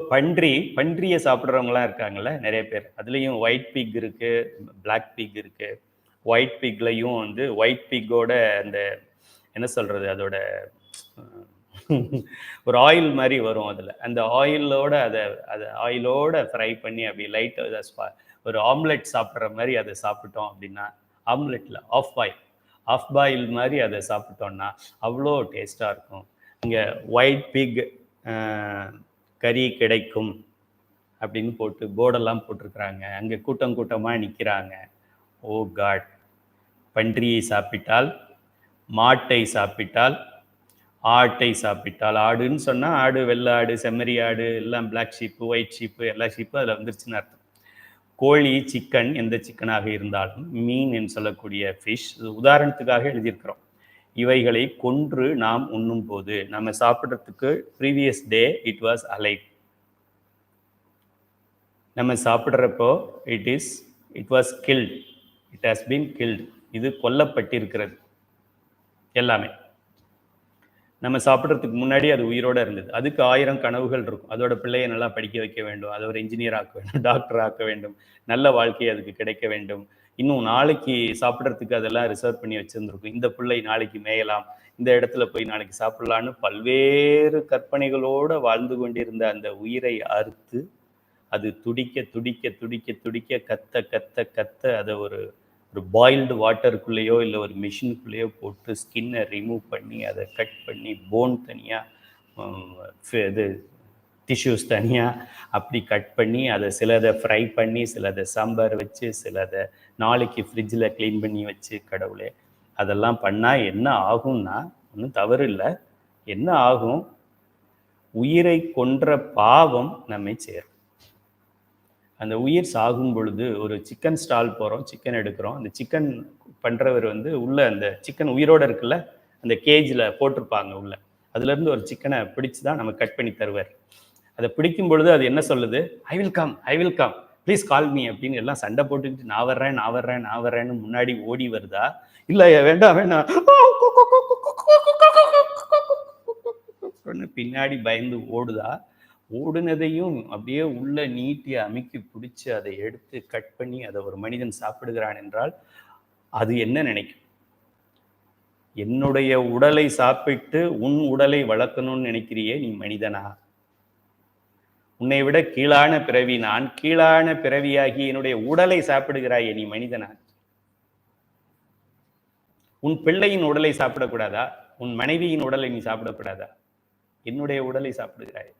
பன்றியை சாப்பிட்றவங்களாம் இருக்காங்கல்ல நிறைய பேர். அதுலேயும் ஒயிட் பிக் இருக்குது, பிளாக் பிக் இருக்குது. ஒயிட் பிக்லையும் ஒயிட் பிக்கோட அந்த என்ன சொல்கிறது, அதோட ஒரு ஆயில் மாதிரி வரும். அதில் அந்த ஆயிலோட அதை ஆயிலோட ஃப்ரை பண்ணி அப்படி லைட்டாக ஒரு ஆம்லெட் சாப்பிட்ற மாதிரி அதை சாப்பிட்டோம் அப்படின்னா, ஆம்லெட்டில் ஆஃப் பாயில் மாதிரி அதை சாப்பிட்டோம்னா அவ்வளோ டேஸ்ட்டாக இருக்கும். இங்கே ஒயிட் பிக் கறி கிடைக்கும் அப்படின்னு போட்டு போர்டெல்லாம் போட்டிருக்கிறாங்க. அங்கே கூட்டமாக நிற்கிறாங்க. ஓ காட்! பன்றியை சாப்பிட்டால், மாட்டை சாப்பிட்டால், ஆட்டை சாப்பிட்டால், ஆடுன்னு சொன்னால் ஆடு, வெள்ளை ஆடு, செம்மறி ஆடு, எல்லாம் பிளாக் ஷீப்பு, ஒயிட் ஷீப்பு, எல்லா ஷீப்பும் அதில் வந்துருச்சுன்னு அர்த்தம். கோழி, சிக்கன், எந்த சிக்கனாக இருந்தாலும், மீன் என்று சொல்லக்கூடிய ஃபிஷ், உதாரணத்துக்காக எழுதியிருக்கிறோம். இவைகளை கொன்று நாம் உண்ணும் போது நம்ம சாப்பிட்றதுக்கு previous day it was alive. நம்ம சாப்பிட்றப்போ it was killed, it has been killed. இது கொல்லப்பட்டிருக்கிறது. எல்லாமே நம்ம சாப்பிட்றதுக்கு முன்னாடி அது உயிரோடு இருந்தது. அதுக்கு 1000 கனவுகள் இருக்கும். அதோட பிள்ளையை நல்லா படிக்க வைக்க வேண்டும், அதை ஒரு இன்ஜினியர் ஆக்க வேண்டும், டாக்டர் ஆக்க வேண்டும், நல்ல வாழ்க்கை அதுக்கு கிடைக்க வேண்டும். இன்னும் நாளைக்கு சாப்பிட்றதுக்கு அதெல்லாம் ரிசர்வ் பண்ணி வச்சுருந்துருக்கும். இந்த பிள்ளை நாளைக்கு மேயலாம், இந்த இடத்துல போய் நாளைக்கு சாப்பிடலான்னு பல்வேறு கற்பனைகளோடு வாழ்ந்து கொண்டிருந்த அந்த உயிரை அறுத்து அது துடிக்க துடிக்க துடிக்க துடிக்க கத்த கத்த கத்த அதை ஒரு பாயில்டு வாட்டருக்குள்ளேயோ இல்லை ஒரு மிஷினுக்குள்ளேயோ போட்டு ஸ்கின்னை ரிமூவ் பண்ணி அதை கட் பண்ணி போன் தனியாக, இது டிஷ்யூஸ் தனியாக அப்படி கட் பண்ணி அதை சிலதை ஃப்ரை பண்ணி, சிலதை சாம்பார் வச்சு, சிலதை நாளைக்கு ஃப்ரிட்ஜில் க்ளீன் பண்ணி வச்சு, கடவுளே அதெல்லாம் பண்ணால் என்ன ஆகும்னா, ஒன்றும் தவறு இல்லை, என்ன ஆகும், உயிரை கொன்ற பாவம் நம்மை சேரும். அந்த உயிர் சாகும் பொழுது ஒரு சிக்கன் ஸ்டால் போகிறோம், சிக்கன் எடுக்கிறோம். அந்த சிக்கன் பண்ணுறவர் உள்ள அந்த சிக்கன் உயிரோடு இருக்குல்ல, அந்த கேஜில் போட்டிருப்பாங்க உள்ள, அதுலேருந்து ஒரு சிக்கனை பிடிச்சி தான் நம்ம கட் பண்ணி தருவார். அதை பிடிக்கும் பொழுது அது என்ன சொல்லுது, I will come please call me அப்படின்னு எல்லாம் சண்டை போட்டுக்கிட்டு நான் வர்றேன்னு முன்னாடி ஓடி வருதா, இல்லை வேண்டாம் பின்னாடி பயந்து ஓடுதா? ஓடுனதையும் அப்படியே உள்ள நீட்டி அமுக்கி பிடிச்சி அதை எடுத்து கட் பண்ணி அதை ஒரு மனிதன் சாப்பிடுகிறான் என்றால் அது என்ன நினைக்கும்? என்னுடைய உடலை சாப்பிட்டு உன் உடலை வளர்க்கணும்னு நினைக்கிறியே, நீ மனிதனா? உன்னை விட கீழான பிறவி நான், கீழான பிறவியாகி என்னுடைய உடலை சாப்பிடுகிறாயே, நீ மனிதனா? உன் பிள்ளையின் உடலை சாப்பிடக்கூடாதா? உன் மனைவியின் உடலை நீ சாப்பிடக்கூடாதா? என்னுடைய உடலை சாப்பிடுகிறாய்,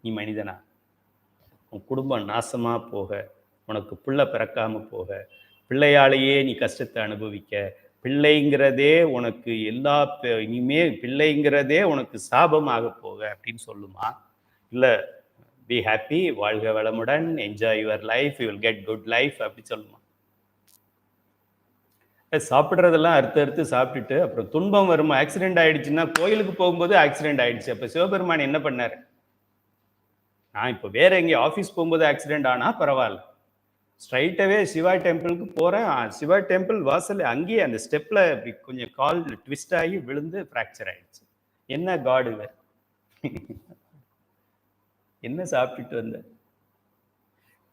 நீ மனிதனா? உன் குடும்பம் நாசமா போக, உனக்கு பிள்ளை பிறக்காம போக, பிள்ளையாலேயே நீ கஷ்டத்தை அனுபவிக்க, பிள்ளைங்கிறதே உனக்கு இனிமே பிள்ளைங்கிறதே உனக்கு சாபமாக போக அப்படின்னு சொல்லுமா? இல்லை பி ஹாப்பி, வாழ்க வளமுடன், enjoy your life, you will get good life அப்படி சொல்லுமா? சாப்பிட்றதெல்லாம் அறுத்து சாப்பிட்டுட்டு அப்புறம் துன்பம் வருமா? ஆக்சிடென்ட் ஆயிடுச்சுன்னா, கோயிலுக்கு போகும்போது ஆக்சிடென்ட் ஆயிடுச்சு, அப்போ சிவபெருமான் என்ன பண்ணார்? நான் இப்போ வேற எங்கேயும் ஆஃபீஸ் போகும்போது ஆக்சிடென்ட் ஆனால் பரவாயில்ல, ஸ்ட்ரைட்டாகவே சிவா டெம்பிளுக்கு போகிறேன், சிவா டெம்பிள் வாசல் அங்கேயே அந்த ஸ்டெப்பில் இப்படி கொஞ்சம் கால் ட்விஸ்ட் ஆகி விழுந்து ஃப்ராக்சர் ஆயிடுச்சு. என்ன காடு இவர்? என்ன சாப்பிட்டுட்டு வந்த?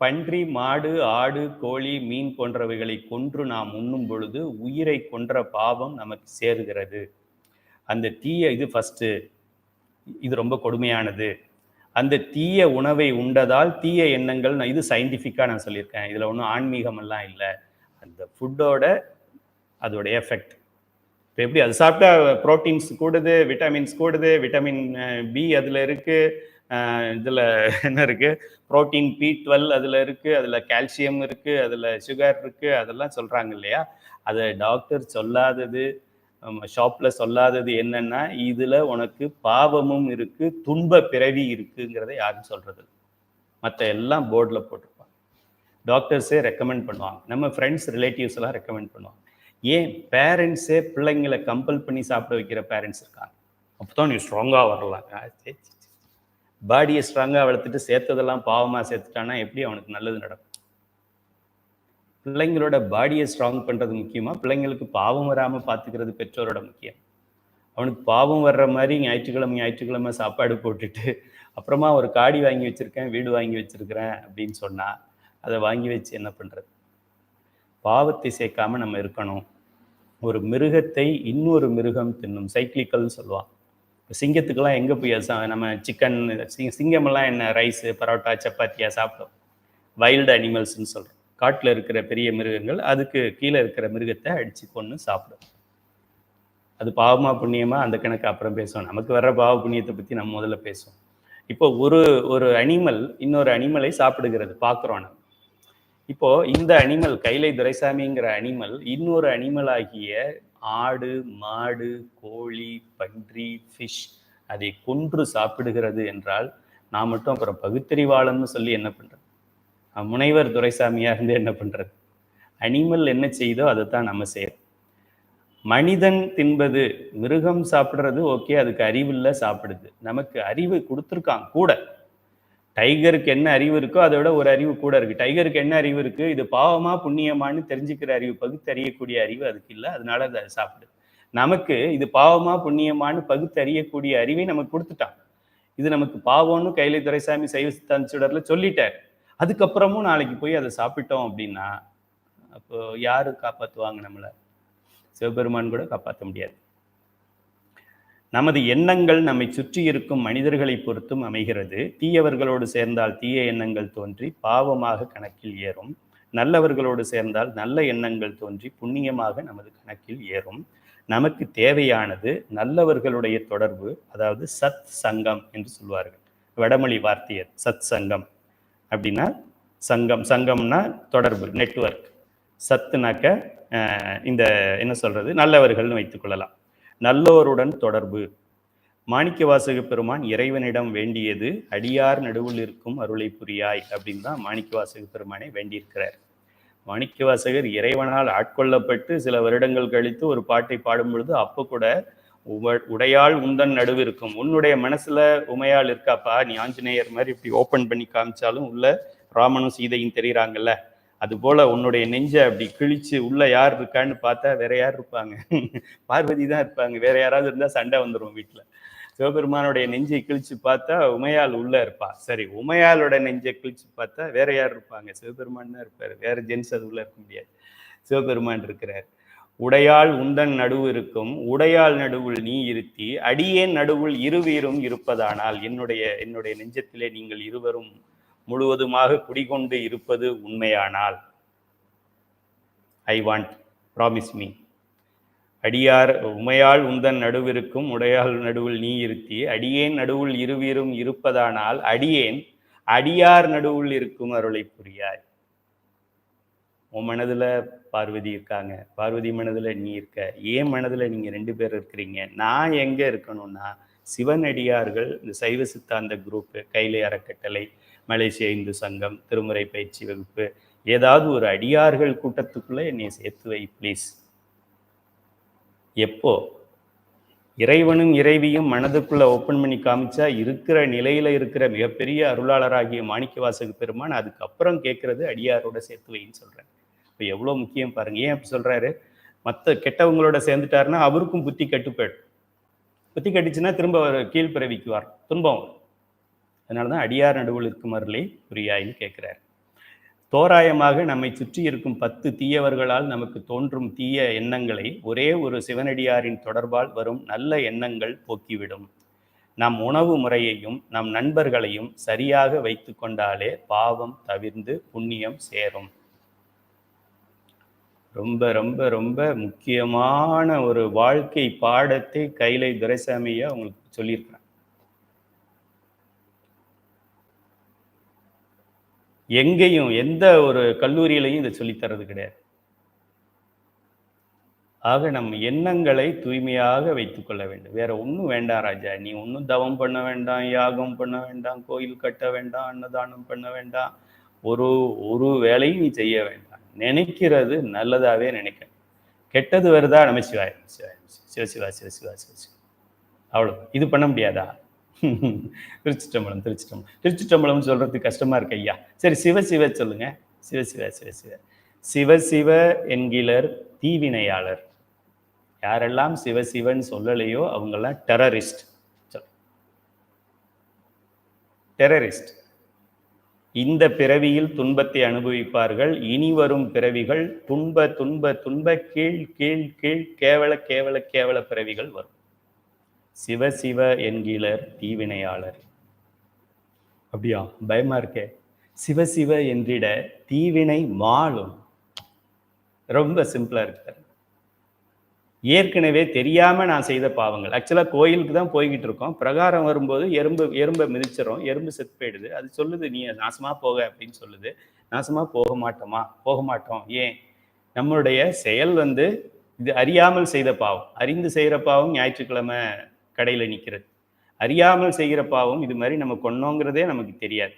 பன்றி, மாடு, ஆடு, கோழி, மீன் போன்றவைகளை கொன்று நாம் உண்ணும் பொழுது உயிரை கொன்ற பாவம் நமக்கு சேருகிறது. அந்த தீய இது ஃபஸ்ட்டு, இது ரொம்ப கொடுமையானது. அந்த தீய உணவை உண்டதால் தீய எண்ணங்கள், இது சயின்டிஃபிக்காக நான் சொல்லியிருக்கேன், இதில் ஒன்றும் ஆன்மீகமெல்லாம் இல்லை, அந்த ஃபுட்டோட அதோட எஃபெக்ட். இப்போ எப்படி அது சாப்பிட்டா ப்ரோட்டீன்ஸ் கூடுது, விட்டமின்ஸ் கூடுது, விட்டமின் பி அதில் இருக்குது, இதில் என்ன இருக்குது, ப்ரோட்டீன் B12 அதில் இருக்குது, அதில் கால்சியம் இருக்குது, அதில் சுகர் இருக்குது, அதெல்லாம் சொல்கிறாங்க இல்லையா? அதை டாக்டர் சொல்லாதது, ஷாப்பில் சொல்லாதது என்னன்னா, இதில் உனக்கு பாவமும் இருக்குது, துன்ப பிறவி இருக்குங்கிறத யாரும் சொல்கிறது. மற்ற எல்லாம் போர்டில் போட்டிருப்பாங்க, டாக்டர்ஸே ரெக்கமெண்ட் பண்ணுவாங்க, நம்ம ஃப்ரெண்ட்ஸ் ரிலேட்டிவ்ஸ் எல்லாம் ரெக்கமெண்ட் பண்ணுவாங்க. ஏன் பேரண்ட்ஸே பிள்ளைங்களை கம்பல் பண்ணி சாப்பிட வைக்கிற பேரண்ட்ஸ் இருக்காங்க. அப்போ தான் நீ ஸ்ட்ராங்காக வரலாம். பாடியை ஸ்ட்ராங்காக வளர்த்துட்டு சேர்த்ததெல்லாம் பாவமாக சேர்த்துட்டானா எப்படி அவனுக்கு நல்லது நடக்கும்? பிள்ளைங்களோட பாடியை ஸ்ட்ராங் பண்ணுறது முக்கியமாக, பிள்ளைங்களுக்கு பாவம் வராமல் பார்த்துக்கிறது பெற்றோரோட முக்கியம். அவனுக்கு பாவம் வர்ற மாதிரி ஞாயிற்றுக்கிழமை சாப்பாடு போட்டுட்டு அப்புறமா ஒரு காடி வாங்கி வச்சுருக்கேன், வீடு வாங்கி வச்சுருக்கிறேன் அப்படின்னு சொன்னால் அதை வாங்கி வச்சு என்ன பண்ணுறது? பாவத்தை சேர்க்காம நம்ம இருக்கணும். ஒரு மிருகத்தை இன்னொரு மிருகம் தின்னும், சைக்கிளிக்கல்னு சொல்லுவான். சிங்கத்துக்கெல்லாம் எங்கே போய் நம்ம சிக்கன், சிங்கமெல்லாம் என்ன ரைஸு, பரோட்டா, சப்பாத்தியாக சாப்பிடும்? வைல்டு அனிமல்ஸ்ன்னு சொல்கிறோம். காட்டில் இருக்கிற பெரிய மிருகங்கள் அதுக்கு கீழே இருக்கிற மிருகத்தை அடித்து கொண்டு சாப்பிடும். அது பாவமா புண்ணியமா அந்த கணக்கு அப்புறம் பேசுவோம். நமக்கு வர்ற பாவ புண்ணியத்தை பற்றி நம்ம முதல்ல பேசுவோம். இப்போ ஒரு அனிமல் இன்னொரு அனிமலை சாப்பிடுகிறது பார்க்குறோம் நம்ம. இப்போ இந்த அனிமல், கைலை துரைசாமிங்கிற அனிமல் இன்னொரு அனிமல் ஆகிய ஆடு, மாடு, கோழி, பன்றி, ஃபிஷ் அதை கொன்று சாப்பிடுகிறது என்றால் நான் மட்டும் அப்புறம் பகுத்தறிவாளன்னு சொல்லி என்ன பண்ணுறது? முனைவர் துரைசாமியாக இருந்து என்ன பண்ணுறது? அனிமல் என்ன செய்தோ அதை தான் நம்ம செய்யறோம். மனிதன் தின்பது, மிருகம் சாப்பிட்றது ஓகே, அதுக்கு அறிவில்லை சாப்பிடுது. நமக்கு அறிவு கொடுத்துருக்கான் கூட. டைகருக்கு என்ன அறிவு இருக்கோ அதை விட ஒரு அறிவு கூட இருக்குது. டைகருக்கு என்ன அறிவு இருக்குது? இது பாவமா புண்ணியமானு தெரிஞ்சுக்கிற அறிவு, பகுத்தறியக்கூடிய அறிவு அதுக்கு இல்லை, அதனால அதை சாப்பிடுது. நமக்கு இது பாவமா புண்ணியமானு பகுத்தறியக்கூடிய அறிவை நமக்கு கொடுத்துட்டான். இது நமக்கு பாவம்னு கைலை துரைசாமி சைவ சித்தாந்த சுடர்ல சொல்லிட்டார். அதுக்கப்புறமும் நாளைக்கு போய் அதை சாப்பிட்டோம் அப்படின்னா அப்போ யாரு காப்பாற்றுவாங்க நம்மளை? சிவபெருமான் கூட காப்பாற்ற முடியாது. நமது எண்ணங்கள் நம்மை சுற்றி இருக்கும் மனிதர்களை பொறுத்தும் அமைகிறது. தீயவர்களோடு சேர்ந்தால் தீய எண்ணங்கள் தோன்றி பாவமாக கணக்கில் ஏறும். நல்லவர்களோடு சேர்ந்தால் நல்ல எண்ணங்கள் தோன்றி புண்ணியமாக நமது கணக்கில் ஏறும். நமக்கு தேவையானது நல்லவர்களுடைய தொடர்பு, அதாவது சத் சங்கம் என்று சொல்வார்கள். வடமொழி வார்த்தை சத் சங்கம் அப்படின்னா, சங்கம்னா தொடர்பு, நெட்வொர்க். சத்துனாக்க இந்த என்ன சொல்றது, நல்லவர்கள்னு வைத்துக்கொள்ளலாம். நல்லோருடன் தொடர்பு. மாணிக்கவாசக பெருமான் இறைவனிடம் வேண்டியது அடியார் நடுவில் இருக்கும் அருளை புரியாய் அப்படின்னு தான் மாணிக்கவாசக பெருமானை வேண்டியிருக்கிறார். மாணிக்கவாசகர் இறைவனால் ஆட்கொள்ளப்பட்டு சில வருடங்கள் கழித்து ஒரு பாட்டை பாடும் பொழுது அப்போ கூட உடையாள் உந்தன் நடுவு இருக்கும், உன்னுடைய மனசுல உமையாள் இருக்காப்பா, நீ ஆஞ்சநேயர் மாதிரி இப்படி ஓப்பன் பண்ணி காமிச்சாலும் உள்ள ராமனும் சீதையும் தெரியுறாங்கல்ல, அது போல உன்னுடைய நெஞ்சை அப்படி கிழிச்சு உள்ள யார் இருக்கான்னு பார்த்தா வேற யார் இருப்பாங்க? பார்வதி தான் இருப்பாங்க. வேற யாராவது இருந்தா சண்டை வந்துடும் வீட்டுல. சிவபெருமானுடைய நெஞ்சை கிழிச்சு பார்த்தா உமையாள் உள்ள இருப்பா. சரி, உமையாளோட நெஞ்சை கிழிச்சு பார்த்தா வேற யார் இருப்பாங்க? சிவபெருமான் தான் இருப்பாரு. வேற ஜென்ஸ் அது உள்ள இருக்க முடியாது. சிவபெருமான் இருக்கிறார். உடையாள் உந்தன் நடுவு இருக்கும், உடையாள் நடுவுள் நீ இருத்தி அடியேன் நடுவுள் இருவீரும் இருப்பதானால், என்னுடைய நெஞ்சத்திலே நீங்கள் இருவரும் முழுவதுமாக குடிகொண்டு இருப்பது உண்மையானால், ஐ வாண்ட், ப்ராமிஸ் மீ. அடியார் உமையாள் உந்தன் நடுவிருக்கும் உடையாள் நடுவில் நீ இருத்தி அடியேன் நடுவுள் இருவீரும் இருப்பதானால் அடியேன் அடியார் நடுவுள் இருக்கும் அருளை புரியாய். உன் மனதுல பார்வதி இருக்காங்க, பார்வதி மனதுல நீ இருக்க, ஏன் மனதுல நீங்க 2 பேர் இருக்கிறீங்க. நான் எங்க இருக்கணும்னா சிவனடியார்கள், இந்த சைவ சித்தாந்த குரூப்பு, கைலை அறக்கட்டளை, மலேசிய இந்து சங்கம், திருமுறை பயிற்சி வகுப்பு, ஏதாவது ஒரு அடியார்கள் கூட்டத்துக்குள்ள என்னை சேர்த்து வை ப்ளீஸ். எப்போ இறைவனும் இறைவியும் மனதுக்குள்ள ஓப்பன் பண்ணி காமிச்சா இருக்கிற நிலையில இருக்கிற மிகப்பெரிய அருளாளராகிய மாணிக்கவாசக பெருமான் அதுக்கப்புறம் கேட்கறது அடியாரோட சேர்த்து வைன்னு சொல்றேன். இப்போ எவ்வளோ முக்கியம் பாருங்க. ஏன் அப்படி சொல்றாரு? மற்ற கெட்டவங்களோட சேர்ந்துட்டாருன்னா அவருக்கும் புத்தி கெட்டு போயிடும். புத்தி கட்டுச்சுன்னா திரும்ப அவர் கீழ்பிறவிக்குவார், துன்பம். அதனாலதான் அடியார் நடுவில் இருக்கும் அருளை புரியாயின்னு கேட்கிறார். தோராயமாக நம்மை சுற்றி இருக்கும் 10 தீயவர்களால் நமக்கு தோன்றும் தீய எண்ணங்களை ஒரே ஒரு சிவனடியாரின் தொடர்பால் வரும் நல்ல எண்ணங்கள் போக்கிவிடும். நம் உணவு முறையையும் நம் நண்பர்களையும் சரியாக வைத்து கொண்டாலே பாவம் தவிர்ந்து புண்ணியம் சேரும். ரொம்ப ரொம்ப ரொம்ப முக்கியமான ஒரு வாழ்க்கை பாடத்தை கைலை துரைசாமியா உங்களுக்கு சொல்லியிருக்கிறேன். எங்கேயும் எந்த ஒரு கல்லூரியிலையும் இதை சொல்லித்தரது கிடையாது. ஆக நம் எண்ணங்களை தூய்மையாக வைத்துக் கொள்ள வேண்டும். வேற ஒன்றும் வேண்டாம் ராஜா. நீ ஒன்றும் தவம் பண்ண வேண்டாம், யாகம் பண்ண வேண்டாம், கோயில் கட்ட வேண்டாம், அன்னதானம் பண்ண வேண்டாம், ஒரு வேலையும் நீ செய்ய வேண்டாம். நினைக்கிறது நல்லதாவே நினைக்கணும். கெட்டது வருதா நமச்சிவாய சிவசிவா சிவசிவா சிவசிவா, அவ்வளோ. இது பண்ண முடியாதா? திருச்சிற்றம்பலம் சொல்றதுக்கு கஷ்டமா இருக்கு ஐயா. சரி, சிவசிவ சொல்லுங்க. சிவசிவ சிவசிவ சிவசிவ என்கிலர் தீவினையாளர். யாரெல்லாம் சிவசிவன் சொல்லலையோ அவங்கெல்லாம் டெரரிஸ்ட். டெரரிஸ்ட். இந்த பிறவியில் துன்பத்தை அனுபவிப்பார்கள். இனி வரும் பிறவிகள் துன்ப துன்ப துன்ப கீழ் கீழ் கீழ் கேவல கேவல கேவல பிறவிகள் வரும். சிவசிவ என்கிலர் தீவினையாளர். அப்படியா? பயமா இருக்கே. சிவசிவ என்றிட தீவினை மாளும். ரொம்ப சிம்பிளா இருக்காரு. ஏற்கனவே தெரியாம நான் செய்த பாவங்கள். ஆக்சுவலா கோயிலுக்கு தான் போய்கிட்டு இருக்கோம். பிரகாரம் வரும்போது எறும்பை மிதிச்சிடும். எறும்பு செத்து போயிடுது. அது சொல்லுது நீ நாசமா போக அப்படின்னு சொல்லுது. நாசமா போக மாட்டோம். ஏன்? நம்மளுடைய செயல் இது அறியாமல் செய்த பாவம். அறிந்து செய்கிற பாவம் ஞாயிற்றுக்கிழமை கடையில் நிற்கிறது. அறியாமல் செய்கிற பாவம் இது மாதிரி நம்ம கொண்டோங்கிறதே நமக்கு தெரியாது.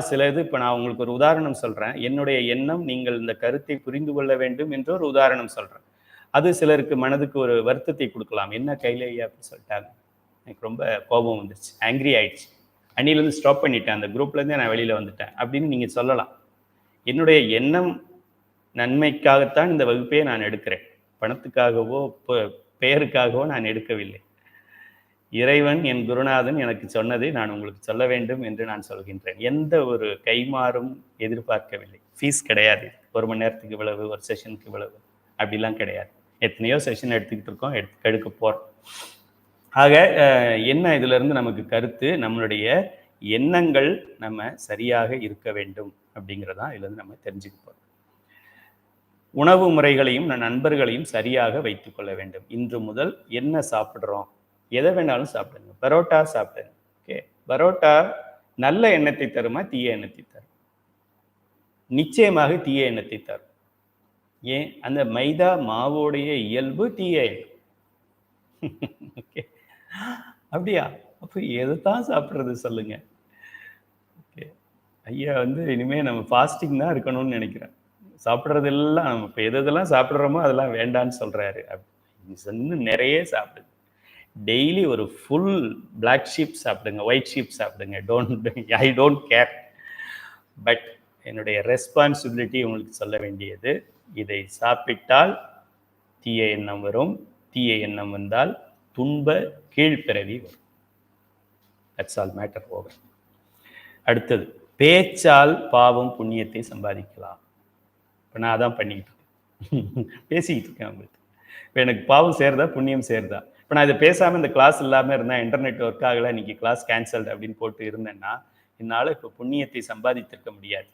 சில இது இப்போ நான் உங்களுக்கு ஒரு உதாரணம் சொல்கிறேன். என்னுடைய எண்ணம் நீங்கள் இந்த கருத்தை புரிந்து கொள்ள வேண்டும் என்று ஒரு உதாரணம் சொல்கிறேன். அது சிலருக்கு மனதுக்கு ஒரு வருத்தத்தை கொடுக்கலாம். என்ன கையிலேயே அப்படின்னு சொல்லிட்டாங்க. எனக்கு ரொம்ப கோபம் வந்துருச்சு, ஆங்கிரி ஆயிடுச்சு, அன்னிலேருந்து ஸ்டாப் பண்ணிட்டேன், அந்த குரூப்லேருந்தே நான் வெளியில் வந்துட்டேன் அப்படின்னு நீங்கள் சொல்லலாம். என்னுடைய எண்ணம் நன்மைக்காகத்தான் இந்த வகுப்பையே நான் எடுக்கிறேன். பணத்துக்காகவோ பெயருக்காகவோ நான் எடுக்கவில்லை. இறைவன் என் குருநாதன் எனக்கு சொன்னதை நான் உங்களுக்கு சொல்ல வேண்டும் என்று நான் சொல்கின்றேன். எந்த ஒரு கைமாறும் எதிர்பார்க்கவில்லை. ஃபீஸ் கிடையாது. 1 மணி நேரத்துக்கு இவ்வளவு, ஒரு செஷனுக்கு இவ்வளவு, அப்படிலாம் கிடையாது. எத்தனையோ செஷன் எடுத்துக்கிட்டு இருக்கோம், எடுக்க போகிறோம். ஆக என்ன இதிலிருந்து நமக்கு கருத்து? நம்மளுடைய எண்ணங்கள் நம்ம சரியாக இருக்க வேண்டும் அப்படிங்கிறதான் இதுலேருந்து நம்ம தெரிஞ்சுக்க போகிறோம். உணவு முறைகளையும் நண்பர்களையும் சரியாக வைத்துக் கொள்ள வேண்டும். இன்று முதல் என்ன சாப்பிட்றோம்? எதை வேணாலும் சாப்பிடுங்க. பரோட்டா சாப்பிடுங்க. ஓகே, பரோட்டா நல்ல எண்ணத்தை தருமா, தீய எண்ணத்தை தரும்? நிச்சயமாக தீய எண்ணத்தை தரும். ஏன்? அந்த மைதா மாவோடைய இயல்பு தீய எண்ணம். ஓகே, அப்படியா? அப்போ எதைத்தான் சாப்பிட்றது சொல்லுங்க. ஓகே, ஐயா இனிமே நம்ம ஃபாஸ்டிங் தான் இருக்கணும்னு நினைக்கிறேன். சாப்பிட்றதெல்லாம் நம்ம இப்போ எதெல்லாம் சாப்பிட்றோமோ அதெல்லாம் வேண்டான்னு சொல்றாரு. இன்னும் நிறைய சாப்பிடுங்க. டெய்லி ஒரு ஃபுல் பிளாக் ஷீப் சாப்பிடுங்க, ஒயிட் ஷீப் சாப்பிடுங்க. I don't care. பட் என்னுடைய ரெஸ்பான்சிபிலிட்டி உங்களுக்கு சொல்ல வேண்டியது, இதை சாப்பிட்டால் தீய எண்ணம் வரும். தீய எண்ணம் வந்தால் துன்ப கீழ்பிறவி வரும். That's all, matter over. அடுத்தது, பேச்சால் பாவம் புண்ணியத்தை சம்பாதிக்கலாம். இப்போ நான் அதான் பண்ணிக்கிட்டு இருக்கேன், பேசிக்கிட்டு இருக்கேன் உங்களுக்கு. இப்போ எனக்கு பாவம் சேருதா, புண்ணியம் சேருதா? இப்போ நான் இதை பேசாமல் இந்த கிளாஸ் இல்லாமல் இருந்தேன், இன்டர்நெட் ஒர்க் ஆகலை, இன்னைக்கு கிளாஸ் கேன்சல்டு அப்படின்னு போட்டு இருந்தேன்னா என்னால் இப்போ புண்ணியத்தை சம்பாதித்திருக்க முடியாது.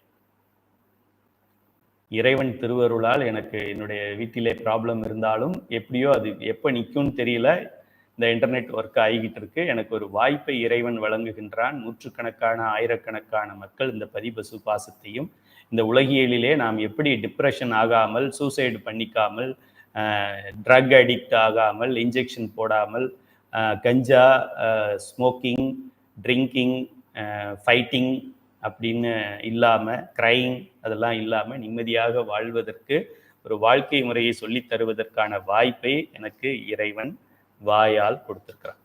இறைவன் திருவருளால் எனக்கு என்னுடைய வீட்டிலே ப்ராப்ளம் இருந்தாலும் எப்படியோ அது எப்போ நிற்கும்னு தெரியல, இந்த இன்டர்நெட் ஒர்க் ஆகிக்கிட்டு இருக்கு. எனக்கு ஒரு வாய்ப்பை இறைவன் வழங்குகின்றான். நூற்றுக்கணக்கான ஆயிரக்கணக்கான மக்கள் இந்த பதிபசு பாசத்தையும் இந்த உலகியலிலே நாம் எப்படி டிப்ரெஷன் ஆகாமல், சூசைடு பண்ணிக்காமல், ட்ரக் அடிக்ட் ஆகாமல், இன்ஜெக்ஷன் போடாமல், கஞ்சா, ஸ்மோக்கிங், ட்ரிங்கிங், ஃபைட்டிங் அப்படின்னு இல்லாமல், க்ரைங் அதெல்லாம் இல்லாமல் நிம்மதியாக வாழ்வதற்கு ஒரு வாழ்க்கை முறையை சொல்லித் தருவதற்கான வாய்ப்பை எனக்கு இறைவன் வாயால் கொடுத்துருக்குறான்.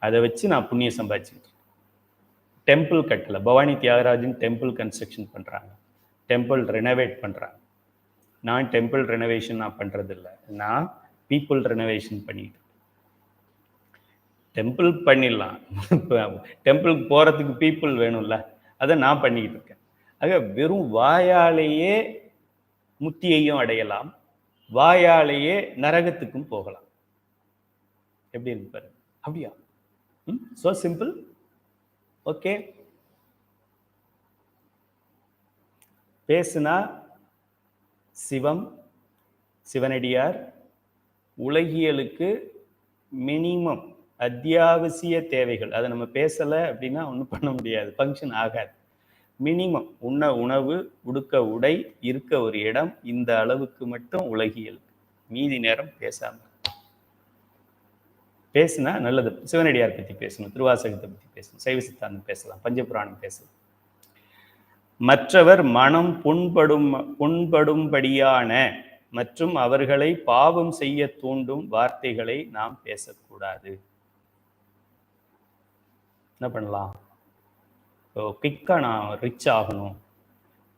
அதை வச்சு நான் புண்ணியம் சம்பாதிச்சுக்கிட்டு டெம்பிள் கட்டலை. பவானி தியாகராஜன் டெம்பிள் கன்ஸ்ட்ரக்ஷன் பண்ணுறாங்க, டெம்பிள் ரெனோவேட் பண்ணுறாங்க. நான் டெம்பிள் ரெனோவேஷன் நான் பண்ணுறதில்லை, நான் பீப்புள் ரெனோவேஷன் பண்ணிட்டு. டெம்பிள் பண்ணிடலாம், டெம்பிளுக்கு போகிறதுக்கு பீப்புள் வேணும்ல, அதை நான் பண்ணிக்கிட்டு இருக்கேன். ஆக வெறும் வாயாலேயே முத்தியையும் அடையலாம், வாயாலேயே நரகத்துக்கும் போகலாம். எப்படி இருக்கு பாரு. அப்படியா? So simple. ஓகே, பேசுனா சிவம், சிவனடியார், உலகியலுக்கு மினிமம் அத்தியாவசிய தேவைகள். அதை நம்ம பேசலை அப்படின்னா ஒன்றும் பண்ண முடியாது, ஃபங்க்ஷன் ஆகாது. மினிமம் உண்ண உணவு, உடுக்க உடை, இருக்க ஒரு இடம், இந்த அளவுக்கு மட்டும் உலகியல். மீதி நேரம் பேசாமல். பேசுனா நல்லது. சிவனடியார் பற்றி பேசணும், திருவாசகத்தை பற்றி பேசணும், சைவ சித்தாந்தம் பேசலாம், பஞ்சபுராணம் பேசலாம். மற்றவர் மனம் புண்படும்படியான மற்றும் அவர்களை பாவம் செய்ய தூண்டும் வார்த்தைகளை நாம் பேசக்கூடாது. என்ன பண்ணலாம்? குயிக்காக நான் ரிச் ஆகணும்,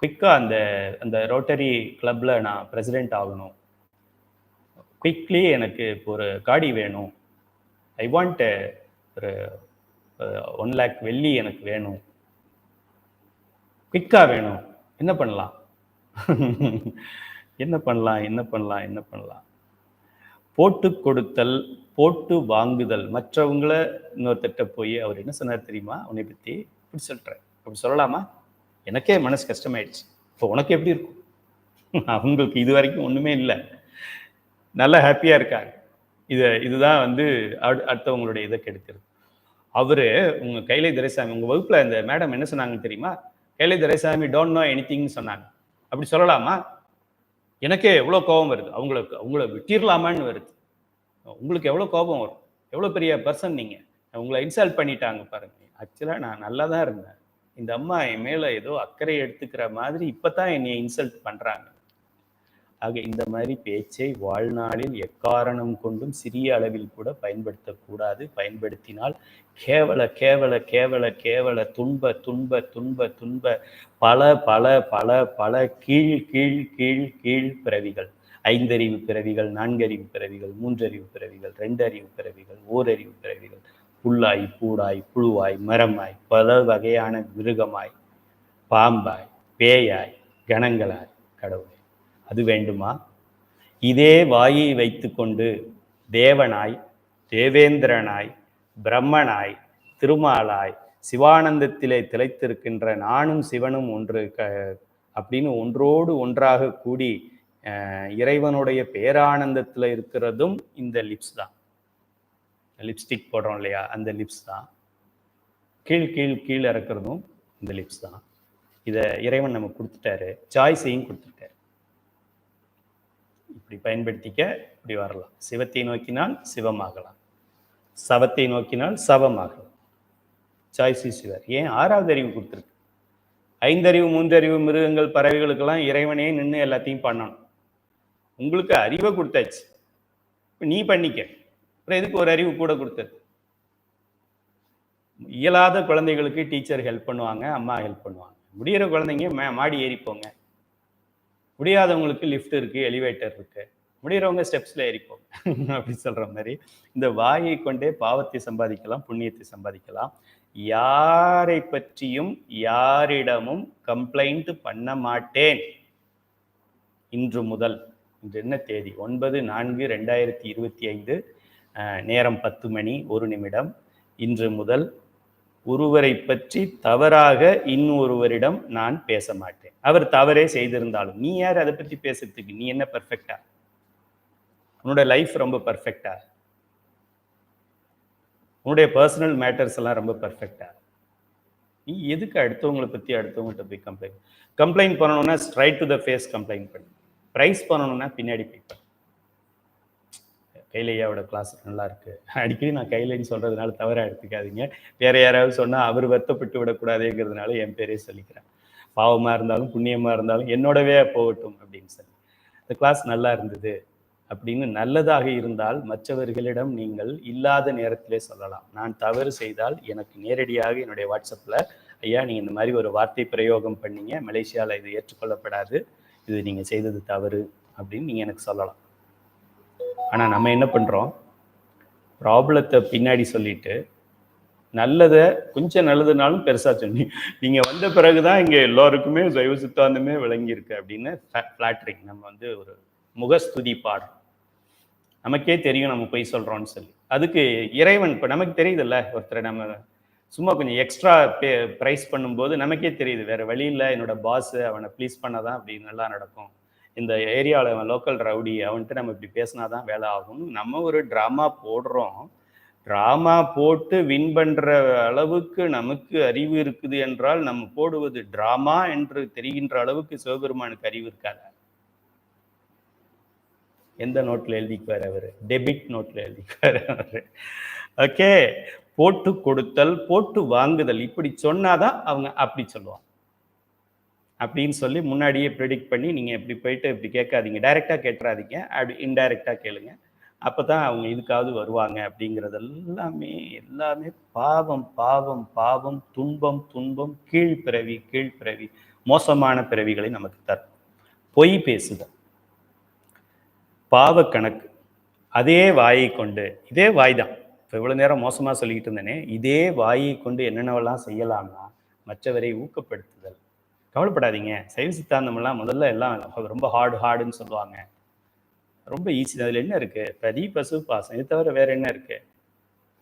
குயிக்காக அந்த ரோட்டரி கிளப்பில் நான் பிரசிடெண்ட் ஆகணும், குயிக்லி எனக்கு இப்போ ஒரு காடி வேணும், ஐ வாண்ட் ஒரு 1 lakh வெள்ளி எனக்கு வேணும், குயிக்காக வேணும். என்ன பண்ணலாம்? என்ன பண்ணலாம்? என்ன பண்ணலாம்? என்ன பண்ணலாம்? போட்டு கொடுத்தல், போட்டு வாங்குதல். மற்றவங்கள இன்னொருத்தட்ட போய் அவர் என்ன சொன்னார் தெரியுமா உன்னை பற்றி, இப்படி சொல்கிறேன், அப்படி சொல்லலாமா? எனக்கே மனசு கஷ்டமாயிடுச்சு. இப்போ உனக்கு எப்படி இருக்கும்? அவங்களுக்கு இது வரைக்கும் ஒன்றுமே இல்லை, நல்லா ஹாப்பியாக இருக்காங்க. இதுதான் அடுத்தவங்களுடைய இதை கெடுக்கிறது. அவரு உங்கள் கைலை துரைசாமி, உங்கள் வகுப்பில் இந்த மேடம் என்ன சொன்னாங்க தெரியுமா? கைலை துரைசாமி டோன்ட் நோ எனிதிங்னு சொன்னாங்க. அப்படி சொல்லலாமா? எனக்கே எவ்வளோ கோபம் வருது. அவங்கள விட்டிடலாமான்னு வருது. உங்களுக்கு எவ்வளோ கோபம் வரும்? எவ்வளோ பெரிய பர்சன் நீங்கள், உங்களை இன்சல்ட் பண்ணிட்டாங்க பாருங்க. ஆக்சுவலாக நான் நல்லா தான் இருந்தேன், இந்த அம்மா என் மேலே ஏதோ அக்கறை எடுத்துக்கிற மாதிரி இப்போ தான் என்னை இன்சல்ட் பண்ணுறாங்க. ஆக இந்த மாதிரி பேச்சை வாழ்நாளில் எக்காரணம் கொண்டும் சிறிய அளவில் கூட பயன்படுத்தக்கூடாது. பயன்படுத்தினால் கேவல கேவல கேவல கேவல துன்ப துன்ப துன்ப துன்ப பல பல பல பல கீழ் கீழ் கீழ் கீழ் பிறவிகள், 5 அறிவு பிறவிகள், 4 அறிவு பிறவிகள், 3 அறிவு பிறவிகள், 2 அறிவு பிறவிகள், ஓரறிவு பிறவிகள், புல்லாய் பூடாய் புழுவாய் மரமாய் பல வகையான மிருகமாய் பாம்பாய் பேயாய் கணங்களாய் கடவுளை, அது வேண்டுமா? இதே வாயை வைத்து கொண்டு தேவனாய், தேவேந்திரனாய், பிரம்மனாய், திருமாலாய், சிவானந்தத்திலே திளைத்திருக்கின்ற நானும் சிவனும் ஒன்று அப்படின்னு ஒன்றோடு ஒன்றாக கூடி இறைவனுடைய பேரானந்தத்தில் இருக்கிறதும் இந்த லிப்ஸ் தான். லிப்ஸ்டிக் போடுறோம் இல்லையா, அந்த லிப்ஸ் தான். கீழ் கீழ் கீழ் இறக்குறதும் இந்த லிப்ஸ் தான். இதை இறைவன் நமக்கு கொடுத்துட்டாரு, சாய்ஸையும் கொடுத்துட்டாரு. இப்படி பயன்படுத்திக்க இப்படி வரலாம். சிவத்தை நோக்கினால் சிவமாகலாம், சவத்தை நோக்கினால் சவமாகலாம். Choice is your. ஏன் 6வது அறிவு கொடுத்துருக்கு. 5 அறிவு 3 அறிவு மிருகங்கள் பறவைகளுக்கெல்லாம் இறைவனே நின்று எல்லாத்தையும் பண்ணணும். உங்களுக்கு அறிவை கொடுத்தாச்சு, நீ பண்ணிக்க. அப்புறம் எதுக்கு ஒரு அறிவு கூட கொடுத்தது? இயலாத குழந்தைகளுக்கு டீச்சர் ஹெல்ப் பண்ணுவாங்க, அம்மா ஹெல்ப் பண்ணுவாங்க. முடிகிற குழந்தைங்க மாடி ஏறிப்போங்க. முடியாதவங்களுக்கு லிஃப்ட் இருக்குது, எலிவேட்டர் இருக்குது. முடிகிறவங்க ஸ்டெப்ஸில் ஏறிப்போங்க அப்படி சொல்கிற மாதிரி இந்த வாயை கொண்டே பாவத்தை சம்பாதிக்கலாம், புண்ணியத்தை சம்பாதிக்கலாம். யாரை பற்றியும் யாரிடமும் கம்ப்ளைண்ட் பண்ண மாட்டேன் இன்று முதல். இன்று என்ன தேதி? 9/4/2025, நேரம் 10 மணி 1 நிமிடம். இன்று முதல் ஒருவரை பற்றி தவறாக இன்னொருவரிடம் நான் பேச மாட்டேன். அவர் தவறே செய்திருந்தாலும். நீ யார் அதை பற்றி பேசுறதுக்கு? நீ என்ன பர்ஃபெக்டா? உன்னோட லைஃப் ரொம்ப பர்ஃபெக்டா? உன்னுடைய பர்சனல் மேட்டர்ஸ் எல்லாம் ரொம்ப பர்ஃபெக்டா? நீ எதுக்கு அடுத்தவங்களை பற்றி அடுத்தவங்கள்ட்ட போய் கம்ப்ளைண்ட் பண்ணணும்னா straight to the face complaint பண்ணு. ப்ரைஸ் பண்ணணும்னா பின்னாடி போய் பண்ணு. கைலையாவோட கிளாஸ் நல்லா இருக்கு. அடிக்கடி நான் கைலைன்னு சொல்றதுனால தவறாக எடுத்துக்காதீங்க. வேற யாராவது சொன்னால் அவர் வருத்தப்பட்டு விடக்கூடாதுங்கிறதுனால என் பேரே சொல்லிக்கிறேன். பாவமாக இருந்தாலும் புண்ணியமாக இருந்தாலும் என்னோடவே போகட்டும் அப்படின்னு சொல்லி. இந்த கிளாஸ் நல்லா இருந்தது அப்படின்னு நல்லதாக இருந்தால் மற்றவர்களிடம் நீங்கள் இல்லாத நேரத்திலே சொல்லலாம். நான் தவறு செய்தால் எனக்கு நேரடியாக என்னுடைய வாட்ஸ்அப்பில், ஐயா நீங்கள் இந்த மாதிரி ஒரு வார்த்தை பிரயோகம் பண்ணீங்க, மலேசியாவில் இது ஏற்றுக்கொள்ளப்படாது, இது நீங்கள் செய்தது தவறு அப்படின்னு நீங்கள் எனக்கு சொல்லலாம். ஆனால் நம்ம என்ன பண்ணுறோம், ப்ராப்ளத்தை பின்னாடி சொல்லிட்டு நல்லதை கொஞ்சம் நல்லதுனாலும் பெருசாக சொல்லி நீங்கள் வந்த பிறகு தான் இங்கே எல்லோருக்குமே சைவ சித்தாந்தமே விளங்கியிருக்கு அப்படின்னு ஃப்ளாட்ரிங். நம்ம வந்து ஒரு முகஸ்துதி பாடுறோம். நமக்கே தெரியும் நம்ம போய் சொல்கிறோன்னு சொல்லி. அதுக்கு இறைவன் இப்போ நமக்கு தெரியுதுல்ல, ஒருத்தரை நம்ம சும்மா கொஞ்சம் எக்ஸ்ட்ரா ப்ரைஸ் பண்ணும்போது நமக்கே தெரியுது வேறு வழி இல்லை, என்னோட பாஸு அவனை ப்ளீஸ் பண்ணாதான் அப்படி நல்லா நடக்கும், இந்த ஏரியாவில் அவன் லோக்கல் ரவுடி, அவன்கிட்ட நம்ம இப்படி பேசினாதான் வேலை ஆகும்னு நம்ம ஒரு ட்ராமா போடுறோம். ட்ராமா போட்டு வின் பண்ணுற அளவுக்கு நமக்கு அறிவு இருக்குது என்றால் நம்ம போடுவது ட்ராமா என்று தெரிகின்ற அளவுக்கு சிவபெருமானுக்கு அறிவு இருக்காது. எந்த நோட்டில் எழுதிக்குவார் அவர்? டெபிட் நோட்டில் எழுதிக்குவார் அவர். ஓகே, போட்டு கொடுத்தல் போட்டு வாங்குதல் இப்படி சொன்னாதான் அவங்க அப்படி சொல்லுவாங்க அப்படின்னு சொல்லி முன்னாடியே ப்ரெடிக்ட் பண்ணி நீங்கள் இப்படி போயிட்டு இப்படி கேட்காதீங்க, டைரெக்டாக கேட்டுறாதீங்க, அப்படி இன்டைரக்டாக கேளுங்க, அப்போ தான் அவங்க இதுக்காவது வருவாங்க. அப்படிங்கிறது எல்லாமே பாவம் பாவம் பாவம், துன்பம் துன்பம், கீழ்பிறவி கீழ்பிறவி, மோசமான பிறவிகளை நமக்கு தரும். பொய் பேசுதல், பாவ கணக்கு, அதே வாயை கொண்டு, இதே வாய் தான் இப்போ இவ்வளோ நேரம் மோசமாக சொல்லிக்கிட்டு இருந்தேனே, இதே வாயை கொண்டு என்னென்னவெல்லாம் செய்யலாம்னா மற்றவரை ஊக்கப்படுத்துதல். கவலைப்படாதீங்க, சைவ சித்தாந்தமெல்லாம் முதல்ல எல்லாம் ரொம்ப ஹார்டுன்னு சொல்லுவாங்க. ரொம்ப ஈஸி. அதில் என்ன இருக்குது? பதி பசு பாசம், இது தவிர வேறு என்ன இருக்குது?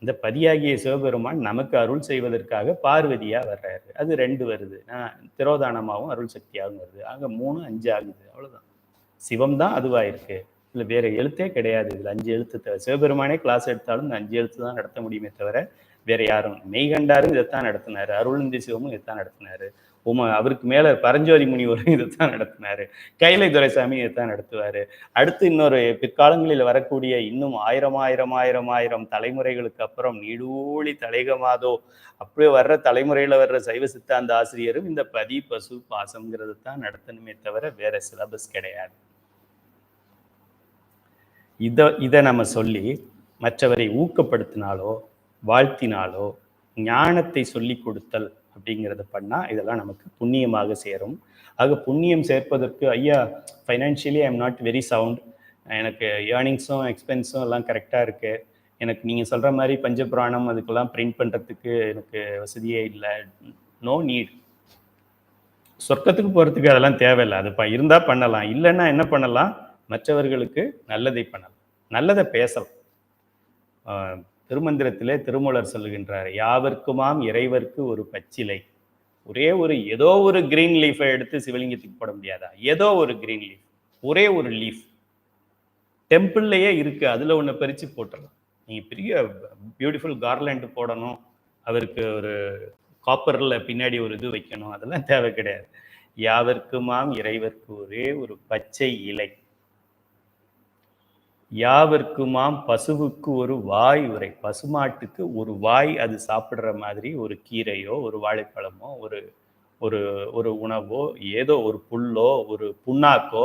இந்த பதியாகிய சிவபெருமான் நமக்கு அருள் செய்வதற்காக பார்வதியாக வர்றாரு. அது 2 வருது, திரோதானமாகவும் அருள் சக்தியாகவும் வருது. ஆக 3 5 ஆகுது, அவ்வளோதான். சிவம் தான் அதுவாக இருக்குது. இல்லை வேறு எழுத்தே கிடையாது. இதில் 5 எழுத்து தவிர சிவபெருமானே கிளாஸ் எடுத்தாலும் இந்த 5 எழுத்து தான் நடத்த முடியுமே தவிர வேறு யாரும். மெய்கண்டாரும் இதைத்தான் நடத்தினார், அருள்ந்தி சிவமும் இதைத்தான் நடத்தினார், அவருக்கு மேலே பரஞ்சோதி முனிவரும் இதைத்தான் நடத்தினார், கைலை துரைசாமி இதைத்தான் நடத்துவார். அடுத்து இன்னொரு பிற்காலங்களில் வரக்கூடிய இன்னும் 1000 தலைமுறைகளுக்கு அப்புறம் நீடூழி தலைகமாதோ அப்படியே வர்ற தலைமுறையில் வர்ற சைவ சித்தாந்த ஆசிரியரும் இந்த பதி பசு பாசம்ங்கிறது தான் நடத்தணுமே தவிர வேற சிலபஸ் கிடையாது. இதை நம்ம சொல்லி மற்றவரை ஊக்கப்படுத்தினாலோ வாழ்த்தினாலோ ஞானத்தை சொல்லி கொடுத்தல் அப்படிங்கிறத பண்ணால் இதெல்லாம் நமக்கு புண்ணியமாக சேரும். ஆக புண்ணியம் சேர்ப்பதற்கு, ஐயா financially I am not very sound, எனக்கு ஏர்னிங்ஸும் எக்ஸ்பென்ஸும் எல்லாம் கரெக்டாக இருக்குது, எனக்கு நீங்கள் சொல்கிற மாதிரி பஞ்சபுராணம் அதுக்கெல்லாம் பிரிண்ட் பண்ணுறதுக்கு எனக்கு வசதியே இல்லை, நோ நீட். சொர்க்கத்துக்கு போகிறதுக்கு அதெல்லாம் தேவையில்லை. அது இருந்தால் பண்ணலாம், இல்லைன்னா என்ன பண்ணலாம்? மற்றவர்களுக்கு நல்லதை பண்ணலாம், நல்லதை பேசலாம். திருமந்திரத்திலே திருமூலர் சொல்லுகின்றார், யாவர்க்குமாம் இறைவர்க்கு ஒரு பச்சிலை. ஒரே ஒரு ஏதோ ஒரு கிரீன் லீஃபை எடுத்து சிவலிங்கத்துக்கு போட முடியாதா? ஏதோ ஒரு கிரீன் லீஃப், ஒரே ஒரு லீஃப் டெம்பிள்லையே இருக்கு, அதில் ஒன்று பறித்து போட்டுடலாம். நீங்கள் பெரிய பியூட்டிஃபுல் கார்லேண்டு போடணும், அவருக்கு ஒரு காப்பரில் பின்னாடி ஒரு இது வைக்கணும், அதெல்லாம் தேவை கிடையாது. யாவர்க்குமாம் இறைவர்க்கு ஒரே ஒரு பச்சை இலை. யாவர்க்குமாம் பசுவுக்கு ஒரு வாய் உரை. பசுமாட்டுக்கு ஒரு வாய் அது சாப்பிட்ற மாதிரி ஒரு கீரையோ ஒரு வாழைப்பழமோ ஒரு ஒரு ஒரு உணவோ ஏதோ ஒரு புல்லோ ஒரு புண்ணாக்கோ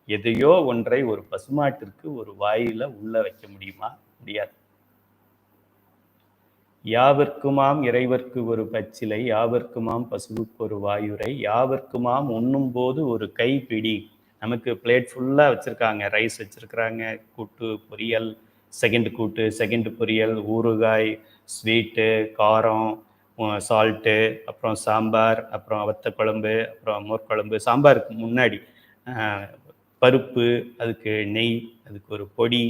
எதையோ ஒன்றை ஒரு பசுமாட்டிற்கு ஒரு வாயில உள்ள வைக்க முடியுமா? முடியாது. யாவர்க்குமாம் இறைவர்க்கு ஒரு பச்சிலை, யாவர்க்குமாம் பசுவுக்கு ஒரு வாயுரை, யாவர்க்குமாம் உண்ணும் போது ஒரு கைப்பிடி. நமக்கு பிளேட் ஃபுல்லாக வச்சுருக்காங்க, ரைஸ் வச்சுருக்குறாங்க, கூட்டு பொரியல், செகண்ட் கூட்டு செகண்ட் பொரியல், ஊறுகாய், ஸ்வீட்டு, காரம், சால்ட்டு, அப்புறம் சாம்பார், அப்புறம் வத்த குழம்பு, அப்புறம் மோர்க்குழம்பு. சாம்பாருக்கு முன்னாடி பருப்பு, அதுக்கு நெய், அதுக்கு ஒரு பொடி,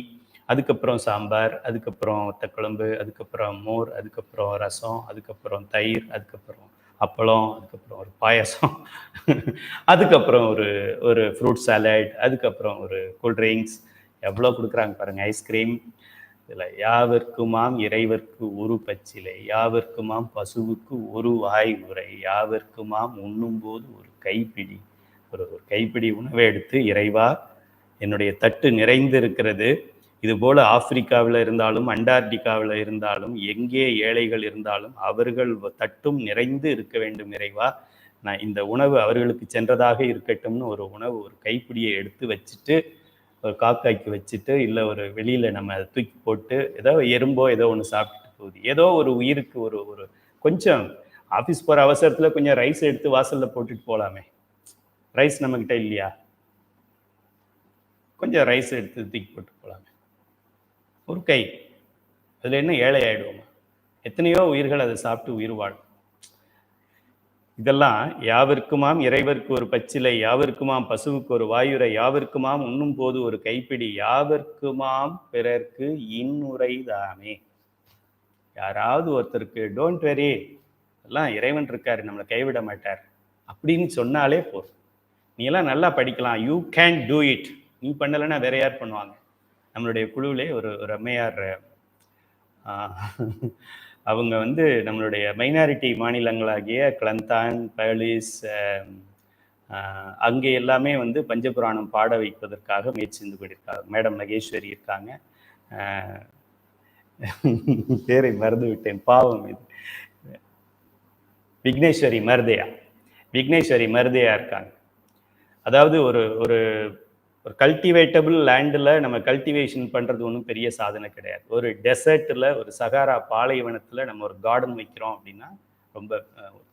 அதுக்கப்புறம் சாம்பார், அதுக்கப்புறம் வத்தக்குழம்பு, அதுக்கப்புறம் மோர், அதுக்கப்புறம் ரசம், அதுக்கப்புறம் தயிர், அதுக்கப்புறம் அப்பளம், அதுக்கப்புறம் ஒரு பாயாசம், அதுக்கப்புறம் ஒரு ஒரு ஃப்ரூட் சாலட், அதுக்கப்புறம் ஒரு கூல் ட்ரிங்க்ஸ், எவ்வளோ குடுக்குறாங்க பாருங்க. ஐஸ்கிரீம். இதில யாவர்க்குமாம் இறைவர்க்கு ஒரு பச்சிலை, யாவர்க்குமாம் பசுவுக்கு ஒரு வாய் உரை, யாவர்க்குமாம் உண்ணும்போது ஒரு கைப்பிடி. ஒரு ஒரு கைப்பிடி உணவை எடுத்து, இறைவா என்னுடைய தட்டு நிறைந்திருக்கிறது. இதுபோல ஆப்பிரிக்காவில் இருந்தாலும், அண்டார்டிகாவில் இருந்தாலும், எங்கே ஏழைகள் இருந்தாலும் அவர்கள் தட்டும் நிறைந்து இருக்க வேண்டும் இறைவா. நான் இந்த உணவு அவர்களுக்கு சென்றதாக இருக்கட்டும்னு ஒரு உணவு ஒரு கைப்பிடியை எடுத்து வச்சுட்டு, ஒரு காக்காய்க்கு வச்சுட்டு, இல்லை ஒரு வெளியில் நம்ம அதை தூக்கி போட்டு, ஏதோ எறும்போ ஏதோ ஒன்று சாப்பிட்டுட்டு போகுது. ஏதோ ஒரு உயிருக்கு ஒரு ஒரு கொஞ்சம் ஆஃபீஸ் போகிற அவசரத்தில் கொஞ்சம் ரைஸ் எடுத்து வாசலில் போட்டுட்டு போகலாமே. ரைஸ் நம்மக்கிட்ட இல்லையா? கொஞ்சம் ரைஸ் எடுத்து தூக்கி போட்டு போகலாமே. ஒரு கை. அதில் என்ன ஏழை ஆகிடுவோமா? எத்தனையோ உயிர்கள் அதை சாப்பிட்டு உயிர் வாழும். இதெல்லாம் யாவர்க்குமாம் இறைவர்க்கு ஒரு பச்சிலை, யாவர்க்குமாம் பசுவுக்கு ஒரு வாயுரை, யாவர்க்குமாம் உண்ணும் போது ஒரு கைப்பிடி, யாவர்க்குமாம் பிறர்க்கு இன்னுரை தாமே. யாராவது ஒருத்தருக்கு டோன்ட் வெரி, எல்லாம் இறைவன் இருக்காரு, நம்மளை கைவிட மாட்டார் அப்படின்னு சொன்னாலே போதும். நீ எல்லாம் நல்லா படிக்கலாம், யூ கேன் டூ இட். நீ பண்ணலைன்னா வேற யார் பண்ணுவாங்க? நம்மளுடைய குழுவிலே ஒரு ஒரு அம்மையார், அவங்க நம்மளுடைய மைனாரிட்டி மாநிலங்களாகிய கிளந்தான், பேலிஸ், அங்கே எல்லாமே பஞ்சபுராணம் பாட வைப்பதற்காக முயற்சி செஞ்சு கொண்டிருக்காங்க. மேடம் மகேஸ்வரி இருக்காங்க. பேரை மறந்து விட்டேன், பாவம் இது. விக்னேஸ்வரி மருதையா இருக்காங்க. அதாவது ஒரு ஒரு ஒரு கல்டிவேட்டபிள் லேண்டில் நம்ம கல்டிவேஷன் பண்ணுறது ஒன்றும் பெரிய சாதனை கிடையாது. ஒரு டெசர்ட்டில், ஒரு சகாரா பாலைவனத்தில் நம்ம ஒரு கார்டன் வைக்கிறோம் அப்படின்னா, ரொம்ப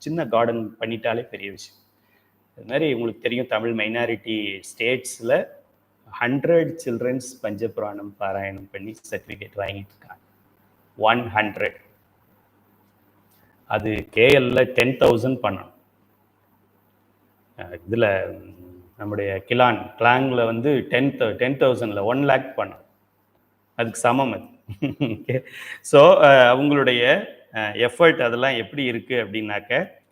சின்ன கார்டன் பண்ணிட்டாலே பெரிய விஷயம். அது மாதிரி உங்களுக்கு தெரியும், தமிழ் மைனாரிட்டி ஸ்டேட்ஸில் 100 சில்ட்ரன்ஸ் பஞ்சபுராணம் பாராயணம் பண்ணி சர்டிஃபிகேட் வாங்கிட்டு இருக்காங்க. 100. அது கேஎல்ல 10,000 பண்ணணும். இதில் நம்முடைய கிளாங்கில் 10,000ல 1 lakh பண்ணணும். அதுக்கு சமம் அது. ஓகே. ஸோ அவங்களுடைய எஃபர்ட் அதெல்லாம் எப்படி இருக்குது அப்படின்னாக்க,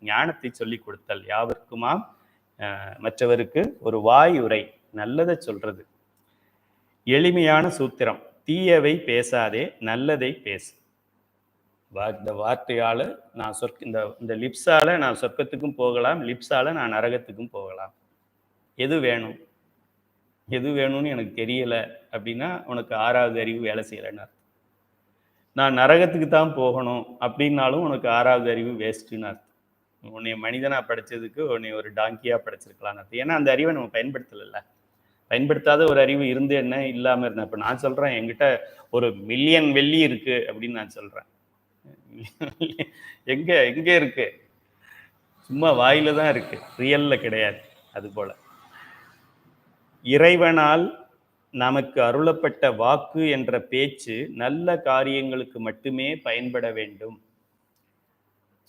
ஞானத்தை சொல்லி கொடுத்தல், யாவர்க்குமாம் மற்றவருக்கு ஒரு வாய் உரை, நல்லதை சொல்றது, எளிமையான சூத்திரம், தீயவை பேசாதே, நல்லதை பேசு. இந்த வார்த்தையால் நான் இந்த லிப்ஸால் நான் சொர்க்கத்துக்கும் போகலாம், லிப்ஸால் நான் நரகத்துக்கும் போகலாம். எது வேணும்னு எனக்கு தெரியல அப்படின்னா உனக்கு 6வது அறிவு வேலை செய்யலைன்னு அர்த்தம். நான் நரகத்துக்கு தான் போகணும் அப்படின்னாலும் உனக்கு 6வது அறிவு வேஸ்ட்டுன்னு அர்த்தம். உன்னை மனிதனாக படைச்சதுக்கு உன்னை ஒரு டாங்கியாக படைச்சிருக்கலான்னு அர்த்தம். ஏன்னா அந்த அறிவை நம்ம பயன்படுத்தாத ஒரு அறிவு இருந்து என்ன, இல்லாமல் இருந்தேன். இப்போ நான் சொல்கிறேன், என்கிட்ட 1,000,000 வெள்ளி இருக்குது அப்படின்னு நான் சொல்கிறேன். எங்கே இருக்கு? சும்மா வாயில தான் இருக்கு, ரியல்ல கிடையாது. அதுபோல இறைவனால் நமக்கு அருளப்பட்ட வாக்கு என்ற பேச்சு நல்ல காரியங்களுக்கு மட்டுமே பயன்பட வேண்டும்.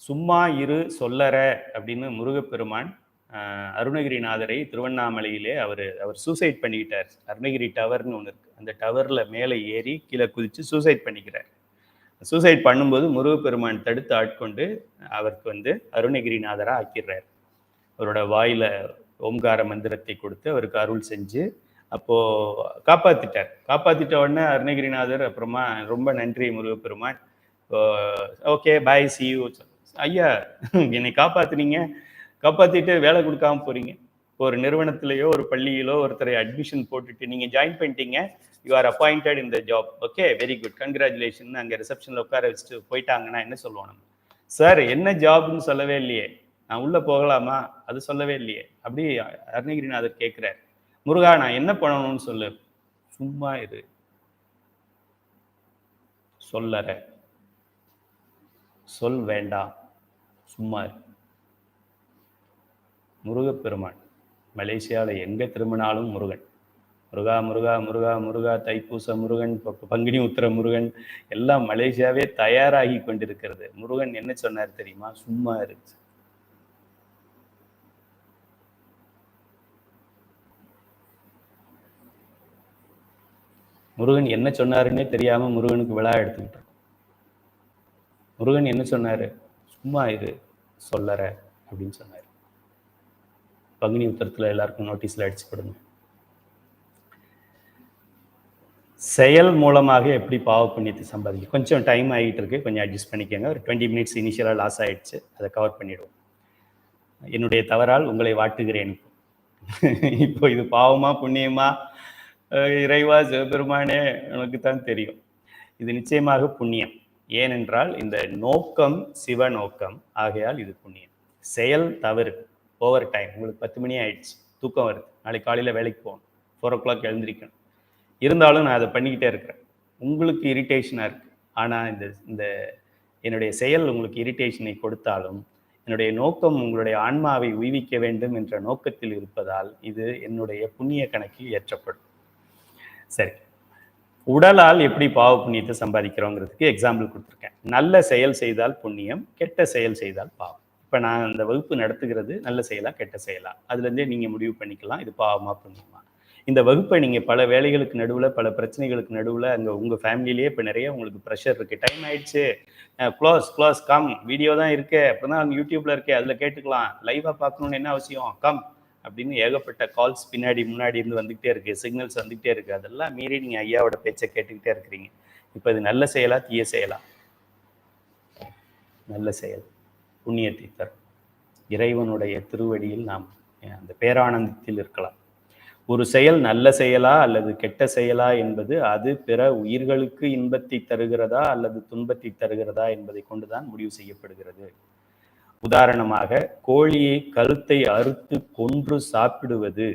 சும்மா இரு சொல்லற அப்படின்னு முருகப்பெருமான் அருணகிரிநாதரை திருவண்ணாமலையிலே அவர் சூசைட் பண்ணிக்கிட்டார். அருணகிரி டவர்னு ஒன்று இருக்கு. அந்த டவரில் மேலே ஏறி கீழே குதித்து சூசைட் பண்ணிக்கிறார். சூசைட் பண்ணும்போது முருகப்பெருமான் தடுத்து ஆட்கொண்டு அவருக்கு அருணகிரிநாதராக ஆக்கிடுறார். அவரோட வாயில ஓம்கார மந்திரத்தை கொடுத்து அவருக்கு அருள் செஞ்சு அப்போது காப்பாற்றிட்ட உடனே அருணகிரிநாதர் அப்புறமா ரொம்ப நன்றி முருகப்பெருமான், ஓகே பாய் சி யூ. ஐயா, என்னை காப்பாற்றிட்டு வேலை கொடுக்காம போகிறீங்க. இப்போ ஒரு நிறுவனத்திலேயோ ஒரு பள்ளியிலோ ஒருத்தரை அட்மிஷன் போட்டுட்டு நீங்கள் ஜாயின் பண்ணிட்டீங்க, you are appointed in the job, okay very good, congratulation. அங்கே ரிசப்ஷனில் உட்கார வச்சுட்டு போயிட்டாங்கன்னா என்ன சொல்லுவோம் நம்ம? சார் என்ன ஜாப்னு சொல்லவே இல்லையே, நான் உள்ளே போகலாமா, அது சொல்லவே இல்லையே. அப்படி அருணகிரிநாதர் கேட்குறார், முருகா நான் என்ன பண்ணணும்னு சொல்லு. சும்மா இரு, சொல்லற, சொல் வேண்டாம், சும்மா இரு. முருகப்பெருமான் மலேசியாவில் எங்கே திரும்பினாலும் முருகன், முருகா முருகா முருகா முருகா, தைப்பூச முருகன், பங்குனி உத்திர முருகன், எல்லாம் மலேசியாவே தயாராகி கொண்டிருக்கிறது. முருகன் என்ன சொன்னார் தெரியுமா? சும்மா இருக்கு. முருகன் என்ன சொன்னாருன்னே தெரியாமல் முருகனுக்கு விழா எடுத்துக்கிட்டோம். முருகன் என்ன சொன்னார்? சும்மா இது சொல்லற அப்படின்னு சொன்னார். பங்குனி உத்தரத்தில் எல்லாருக்கும் நோட்டீஸில் அடிச்சு கொடுங்க. செயல் மூலமாக எப்படி பாவ புண்ணியத்தை சம்பாதிக்கும்? கொஞ்சம் டைம் ஆகிட்டு இருக்கு, கொஞ்சம் அட்ஜஸ்ட் பண்ணிக்கோங்க. ஒரு 20 மினிட்ஸ் இனிஷியலாக லாஸ் ஆகிடுச்சு, அதை கவர் பண்ணிவிடுவோம். என்னுடைய தவறால் உங்களை வாட்டுகிறேன். இப்போ இது பாவமா புண்ணியமா? இறைவா சிவபெருமானே எனக்கு தான் தெரியும். இது நிச்சயமாக புண்ணியம். ஏனென்றால் இந்த நோக்கம் சிவ நோக்கம், ஆகையால் இது புண்ணியம். செயல் தவறு, ஓவர் டைம். உங்களுக்கு 10 மணி ஆயிடுச்சு, தூக்கம் வருது, நாளைக்கு காலையில் வேலைக்கு போகணும், 4 o'clock எழுந்திரிக்கணும். இருந்தாலும் நான் அதை பண்ணிக்கிட்டே இருக்கிறேன். உங்களுக்கு இரிட்டேஷனாக இருக்குது. ஆனால் இந்த என்னுடைய செயல் உங்களுக்கு இரிட்டேஷனை கொடுத்தாலும் என்னுடைய நோக்கம் உங்களுடைய ஆன்மாவை உய்விக்க வேண்டும் என்ற நோக்கத்தில் இருப்பதால் இது என்னுடைய புண்ணிய கணக்கில் ஏற்றப்படும். சரி, உடலால் எப்படி பாவ புண்ணியத்தை சம்பாதிக்கிறோங்கிறதுக்கு எக்ஸாம்பிள் கொடுத்துருக்கேன். நல்ல செயல் செய்தால் புண்ணியம், கெட்ட செயல் செய்தால் பாவம். இப்போ நான் அந்த வகுப்பு நடத்துகிறது நல்ல செயலா கெட்ட செயலா, அதுலேருந்தே நீங்கள் முடிவு பண்ணிக்கலாம் இது பாவமா புண்ணியமா. இந்த வகுப்பை நீங்கள் பல வேலைகளுக்கு நடுவில், பல பிரச்சனைகளுக்கு நடுவில், அங்கே உங்கள் ஃபேமிலியிலேயே இப்போ நிறைய உங்களுக்கு ப்ரெஷர் இருக்குது. டைம் ஆயிடுச்சு, க்ளோஸ் கம், வீடியோ தான் இருக்கு, அப்போ தான் யூடியூப்பில் இருக்கே, அதில் கேட்டுக்கலாம், லைவாக பார்க்கணுன்னு என்ன அவசியம், கம் அப்படின்னு ஏகப்பட்ட கால்ஸ் பின்னாடி முன்னாடி இருந்து வந்துக்கிட்டே இருக்குது, சிக்னல்ஸ் வந்துக்கிட்டே இருக்குது. அதெல்லாம் மீறி நீங்கள் ஐயாவோட பேச்சை கேட்டுக்கிட்டே இருக்கிறீங்க. இப்போ இது நல்ல செயலா தீய செயலா? நல்ல செயல், புண்ணியத்தை தரும். இறைவனுடைய திருவடியில் நாம் அந்த பேரானந்தத்தில் இருக்கலாம். ஒரு செயல் நல்ல செயலா அல்லது கெட்ட செயலா என்பது அது பிற உயிர்களுக்கு இன்பத்தை தருகிறதா அல்லது துன்பத்தை தருகிறதா என்பதை கொண்டுதான் முடிவு செய்யப்படுகிறது. உதாரணமாக, கோழியை கழுத்தை அறுத்து கொன்று சாப்பிடுவது,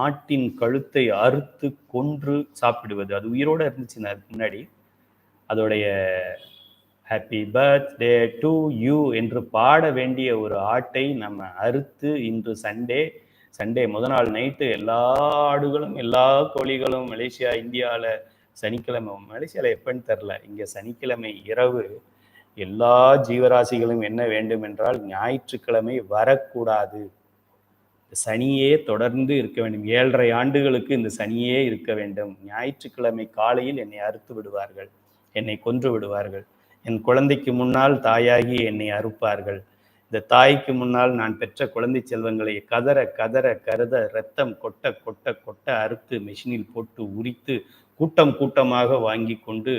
ஆட்டின் கழுத்தை அறுத்து கொன்று சாப்பிடுவது, அது உயிரோட இருந்துச்சு முன்னாடி, அதோடைய ஹாப்பி பர்த்டே டு யூ என்று பாட வேண்டிய ஒரு ஆட்டை நம்ம அறுத்து, இன்று சண்டே முத நாள் நைட்டு எல்லா ஆடுகளும் எல்லா கோழிகளும் மலேசியா இந்தியாவில் சனிக்கிழமை, மலேசியாவில் எப்பன்னு தெரில, இங்கே சனிக்கிழமை இரவு எல்லா ஜீவராசிகளும் என்ன வேண்டும் என்றால் ஞாயிற்றுக்கிழமை வரக்கூடாது, சனியே தொடர்ந்து இருக்க வேண்டும், 7.5 ஆண்டுகளுக்கு இந்த சனியே இருக்க வேண்டும், ஞாயிற்றுக்கிழமை காலையில் என்னை அறுத்து விடுவார்கள், என்னை கொன்று விடுவார்கள், என் குழந்தைக்கு முன்னால் தாயாகி என்னை அறுப்பார்கள், இந்த தாய்க்கு முன்னால் நான் பெற்ற குழந்தை செல்வங்களை கதற கதற கருத ரத்தம் கொட்ட கொட்ட கொட்ட அறுத்து மெஷினில் போட்டு உரித்து கூட்டம் கூட்டமாக வாங்கி கொண்டு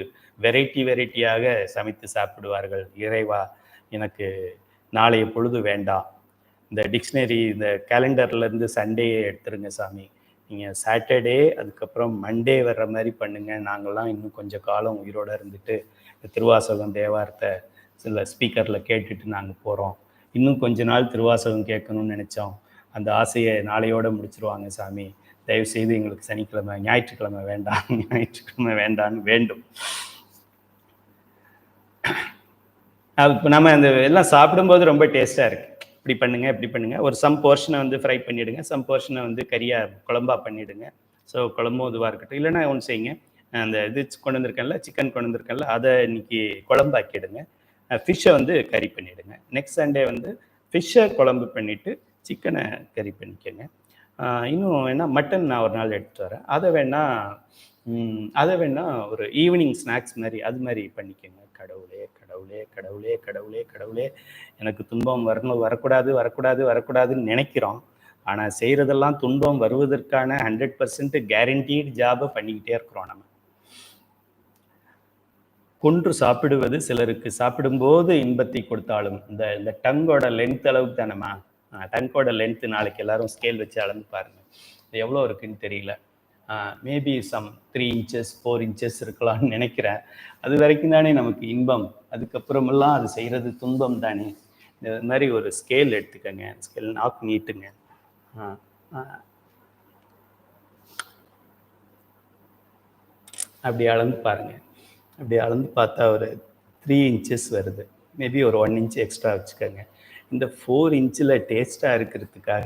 வெரைட்டியாக சமைத்து சாப்பிடுவார்கள். இறைவா, எனக்கு நாளைய பொழுது வேண்டாம், இந்த டிக்ஷனரி இந்த கேலண்டர்லேருந்து சண்டேயே எடுத்துருங்க சாமி, நீங்கள் சாட்டர்டே அதுக்கப்புறம் மண்டே வர்ற மாதிரி பண்ணுங்கள், நாங்கள்லாம் இன்னும் கொஞ்சம் காலம் உயிரோடு இருந்துட்டு திருவாசகம் தேவாரத்தை சில ஸ்பீக்கரில் கேட்டுட்டு நாங்கள் போகிறோம், இன்னும் கொஞ்ச நாள் திருவாசகம் கேட்கணும்னு நினச்சோம், அந்த ஆசையை நாளையோடு முடிச்சிருவாங்க சாமி, தயவுசெய்து எங்களுக்கு சனிக்கிழமை ஞாயிற்றுக்கிழமை வேண்டாம், ஞாயிற்றுக்கிழமை வேண்டான்னு வேண்டும். இப்போ நம்ம அந்த எல்லாம் சாப்பிடும்போது ரொம்ப டேஸ்ட்டாக இருக்குது, இப்படி பண்ணுங்கள், ஒரு சம் போர்ஷனை வந்து ஃப்ரை பண்ணிவிடுங்க, சம் போர்ஷனை வந்து கறியாக குழம்பாக பண்ணிவிடுங்க. ஸோ குழம்பும் இதுவாக இருக்கட்டும், இல்லைன்னா ஒன்று செய்யுங்க, அந்த இது கொண்டு வந்திருக்கேன்ல, சிக்கன் கொண்டு வந்திருக்கேன்ல, அதை இன்னைக்கு குழம்பாக்கிடுங்க, ஃபிஷ்ஷை வந்து கறி பண்ணிவிடுங்க. நெக்ஸ்ட் சண்டே வந்து ஃபிஷ்ஷை குழம்பு பண்ணிவிட்டு சிக்கனை கறி பண்ணிக்கோங்க. இன்னும் வேணால் மட்டன் நான் ஒரு நாள் எடுத்துகிட்டு வரேன், அதை வேணால் ஒரு ஈவினிங் ஸ்நாக்ஸ் மாதிரி அது மாதிரி பண்ணிக்கோங்க. கடவுளே கடவுளே கடவுளே கடவுளே கடவுளே, எனக்கு துன்பம் வரக்கூடாதுன்னு நினைக்கிறோம், ஆனால் செய்கிறதெல்லாம் துன்பம் வருவதற்கான 100% கேரண்டீட் ஜாபை பண்ணிக்கிட்டே இருக்கிறோம். நம்ம கொன்று சாப்பிடுவது சிலருக்கு சாப்பிடும்போது இன்பத்தை கொடுத்தாலும் இந்த டங்கோட லென்த் அளவுக்கு தானேம்மா, டங்கோட லென்த்து நாளைக்கு எல்லாரும் ஸ்கேல் வச்சு அளந்து பாருங்கள், இது எவ்வளோ இருக்குன்னு தெரியல, மேபி சம் 3 inches 4 inches இருக்கலாம்னு நினைக்கிறேன். அது வரைக்கும் தானே நமக்கு இன்பம், அதுக்கப்புறமெல்லாம் அது செய்கிறது துன்பம் தானே. இந்த மாதிரி ஒரு ஸ்கேல் எடுத்துக்கோங்க, ஸ்கேல் நாக்கு நீட்டுங்க, அப்படி அளந்து பாருங்கள், அப்படி அளந்து பார்த்தா ஒரு 3 inches வருது, மேபி ஒரு 1 inch எக்ஸ்ட்ரா வச்சுக்கோங்க. இந்த 4 inchல டேஸ்ட்டாக இருக்கிறதுக்காக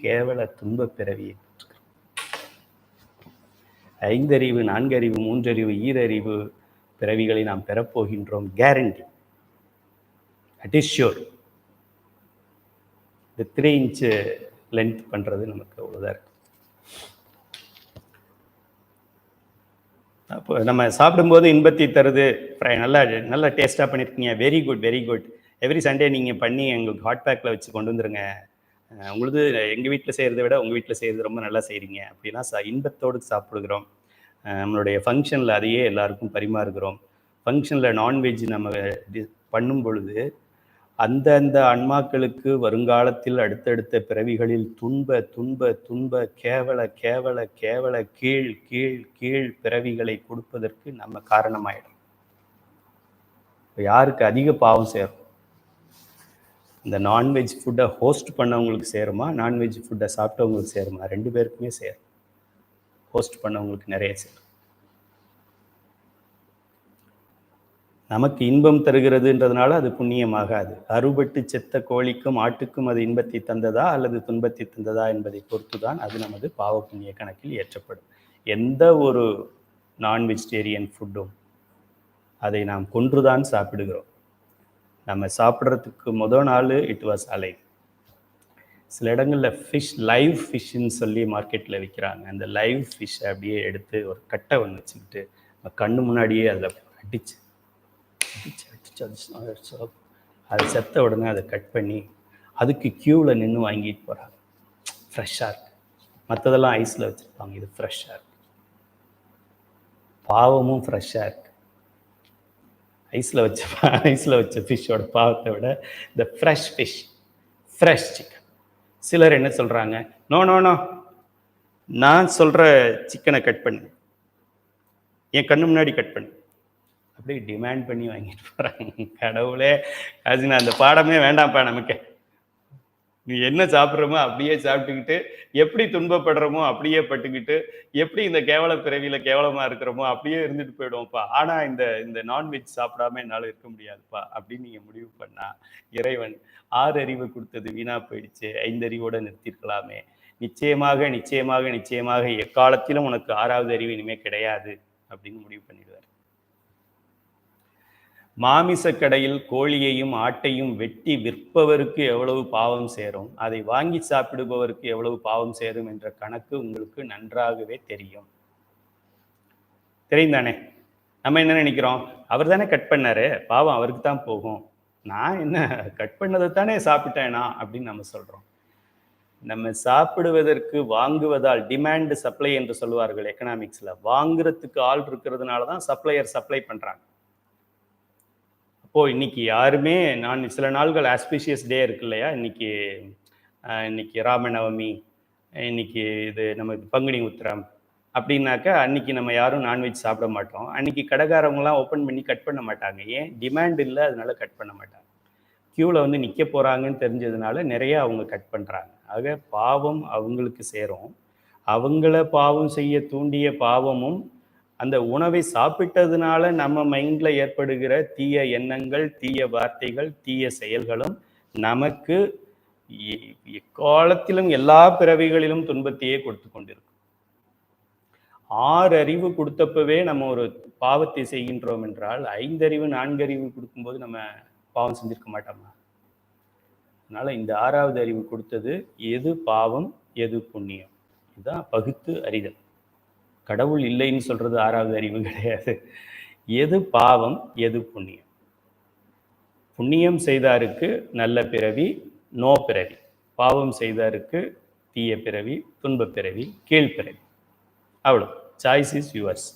கேவல துன்ப பிறவி, 5 அறிவு 4 அறிவு 3 அறிவு ஈரறிவு பிறவிகளை நாம் பெறப்போகின்றோம், கேரண்டி, அட் இஸ் ஷூர். இந்த 3 inch லென்த் பண்ணுறது நமக்கு அவ்வளோதான் இருக்குது. அப்போ நம்ம சாப்பிடும்போது இன்பத்தை தருது. நல்லா நல்லா டேஸ்ட்டாக பண்ணியிருக்கீங்க, very good very good. Every Sunday நீங்கள் பண்ணி எங்களுக்கு ஹாட் பேக்கில் வச்சு கொண்டு வந்துருங்க. உங்களுது எங்கள் வீட்டில் செய்கிறத விட உங்கள் வீட்டில் செய்கிறது ரொம்ப நல்லா செய்கிறீங்க அப்படின்னா இன்பத்தோடு சாப்பிடுகிறோம். நம்மளுடைய ஃபங்க்ஷனில் அதையே எல்லாருக்கும் பரிமாறுகிறோம். ஃபங்க்ஷனில் நான்வெஜ் நம்ம பண்ணும் பொழுது அந்தந்த ஆன்மாக்களுக்கு வருங்காலத்தில் அடுத்தடுத்த பிறவிகளில் துன்ப துன்ப துன்ப கேவல கேவல கேவல கீழ் கீழ் கீழ் பிறவிகளை கொடுப்பதற்கு நம்ம காரணமாயிடும். யாருக்கு அதிக பாவம் சேரும்? இந்த நான்வெஜ் ஃபுட்டை ஹோஸ்ட் பண்ணவங்களுக்கு சேருமா, நான்வெஜ் ஃபுட்டை சாப்பிட்டவங்களுக்கு சேருமா? 2 பேருக்குமே சேரும். ஹோஸ்ட் பண்ணவங்களுக்கு நிறைய சேரும். நமக்கு இன்பம் தருகிறதுன்றதுனால அது புண்ணியமாகாது. அறுபட்டு செத்த கோழிக்கும் ஆட்டுக்கும் அது இன்பத்தை தந்ததா அல்லது துன்பத்தை தந்ததா என்பதை பொறுத்துதான் அது நமது பாவ புண்ணிய கணக்கில் ஏற்றப்படும். எந்த ஒரு நான் வெஜிடேரியன் ஃபுட்டும் அதை நாம் கொன்றுதான் சாப்பிடுகிறோம். நம்ம சாப்பிட்றதுக்கு முதல் நாள் இட் வாஸ் அலைவ். சில இடங்களில் ஃபிஷ் லைவ் ஃபிஷ்ன்னு சொல்லி மார்க்கெட்டில் விற்கிறாங்க. அந்த லைவ் ஃபிஷ்ஷை அப்படியே எடுத்து ஒரு கட்டை ஒன்று வச்சுக்கிட்டு கண்ணு முன்னாடியே அதில் அடிச்சு அது செத்த உடனே அதை கட் பண்ணி அதுக்கு க்யூவில் நின்று வாங்கிட்டு போகிறாங்க. ஃப்ரெஷ்ஷாக இருக்கு. மற்றதெல்லாம் ஐஸில் வச்சுருப்பாங்க, இது ஃப்ரெஷ்ஷாக இருக்கு. பாவமும் ஃப்ரெஷ்ஷாக இருக்கு. ஐஸில் வச்ச ஃபிஷ்ஷோட பாவத்தை விட இந்த ஃப்ரெஷ் ஃபிஷ், ஃப்ரெஷ் சிக்கன். சிலர் என்ன சொல்கிறாங்க, நோ நோ நோ, நான் சொல்கிற சிக்கனை கட் பண்ணு, என் கண்ணு முன்னாடி கட் பண்ணு, அப்படியே டிமாண்ட் பண்ணி வாங்கிட்டு போகிறாங்க. கடவுளே, அதுனா அந்த பாடமே வேண்டாம்ப்பா நமக்கு. நீ என்ன சாப்பிட்றோமோ அப்படியே சாப்பிட்டுக்கிட்டு, எப்படி துன்பப்படுறோமோ அப்படியே பட்டுக்கிட்டு, எப்படி இந்த கேவல பிறவியில் கேவலமாக இருக்கிறோமோ அப்படியே இருந்துட்டு போயிடுவோம்ப்பா. ஆனால் இந்த நான்வெஜ் சாப்பிடாம என்னால் இருக்க முடியாதுப்பா அப்படின்னு நீங்கள் முடிவு பண்ணால், இறைவன் 6 அறிவு கொடுத்தது வீணாக போயிடுச்சு, 5 அறிவோடு நிறுத்திருக்கலாமே. நிச்சயமாக நிச்சயமாக நிச்சயமாக எக்காலத்திலும் உனக்கு 6வது அறிவு இனிமேல் கிடையாது அப்படின்னு முடிவு பண்ணிடுவார். மாமிச கடையில் கோழியையும் ஆட்டையும் வெட்டி விற்பவருக்கு எவ்வளவு பாவம் சேரும், அதை வாங்கி சாப்பிடுபவருக்கு எவ்வளவு பாவம் சேரும் என்ற கணக்கு உங்களுக்கு நன்றாகவே தெரியும். தெரியும் தானே? நம்ம என்ன நினைக்கிறோம், அவர் தானே கட் பண்ணாரு, பாவம் அவருக்கு தான் போகும், நான் என்ன கட் பண்ணதை தானே சாப்பிட்டேனா அப்படின்னு நம்ம சொல்றோம். நம்ம சாப்பிடுவதற்கு வாங்குவதால், டிமாண்ட் சப்ளை என்று சொல்லுவார்கள் எக்கனாமிக்ஸ்ல, வாங்குறதுக்கு ஆள் இருக்கிறதுனால தான் சப்ளையர் சப்ளை பண்றாங்க. அப்போது இன்றைக்கி யாருமே, நான் சில நாள்கள் ஆஸ்பீஷியஸ் டே இருக்கு இல்லையா, இன்னைக்கு ராமநவமி, இன்னைக்கு இது நமக்கு பங்குனி உத்திரம் அப்படின்னாக்கா அன்றைக்கி நம்ம யாரும் நான்வெஜ் சாப்பிட மாட்டோம். அன்றைக்கி கடைக்காரவங்களாம் ஓப்பன் பண்ணி கட் பண்ண மாட்டாங்க. ஏன்? டிமாண்ட் இல்லை, அதனால கட் பண்ண மாட்டாங்க. க்யூவில் வந்து நிற்க போகிறாங்கன்னு தெரிஞ்சதுனால நிறைய அவங்க கட் பண்ணுறாங்க. ஆக பாவம் அவங்களுக்கு சேரும். அவங்கள பாவம் செய்ய தூண்டிய பாவமும் அந்த உணவை சாப்பிட்டதுனால நம்ம மைண்டில் ஏற்படுகிற தீய எண்ணங்கள், தீய வார்த்தைகள், தீய செயல்களும் நமக்கு எக்காலத்திலும் எல்லா பிறவிகளிலும் துன்பத்தையே கொடுத்து கொண்டிருக்கும். 6 அறிவு கொடுத்தப்பவே நம்ம ஒரு பாவத்தை செய்கின்றோம் என்றால் 5 அறிவு 4 அறிவு கொடுக்கும்போது நம்ம பாவம் செஞ்சிருக்க மாட்டோமா? அதனால இந்த 6வது அறிவு கொடுத்தது எது பாவம் எது புண்ணியம், இதுதான் பகுத்து அறிதல். கடவுள் இல்லைன்னு சொல்றது 6வது அறிவு கிடையாது. எது பாவம் எது புண்ணியம். புண்ணியம் செய்தாருக்கு நல்ல பிறவி, நோ பிறவி. பாவம் செய்தாருக்கு தீய பிறவி, துன்ப பிறவி, கீழ்பிறவி. அவ்வளோ. Choice is yours.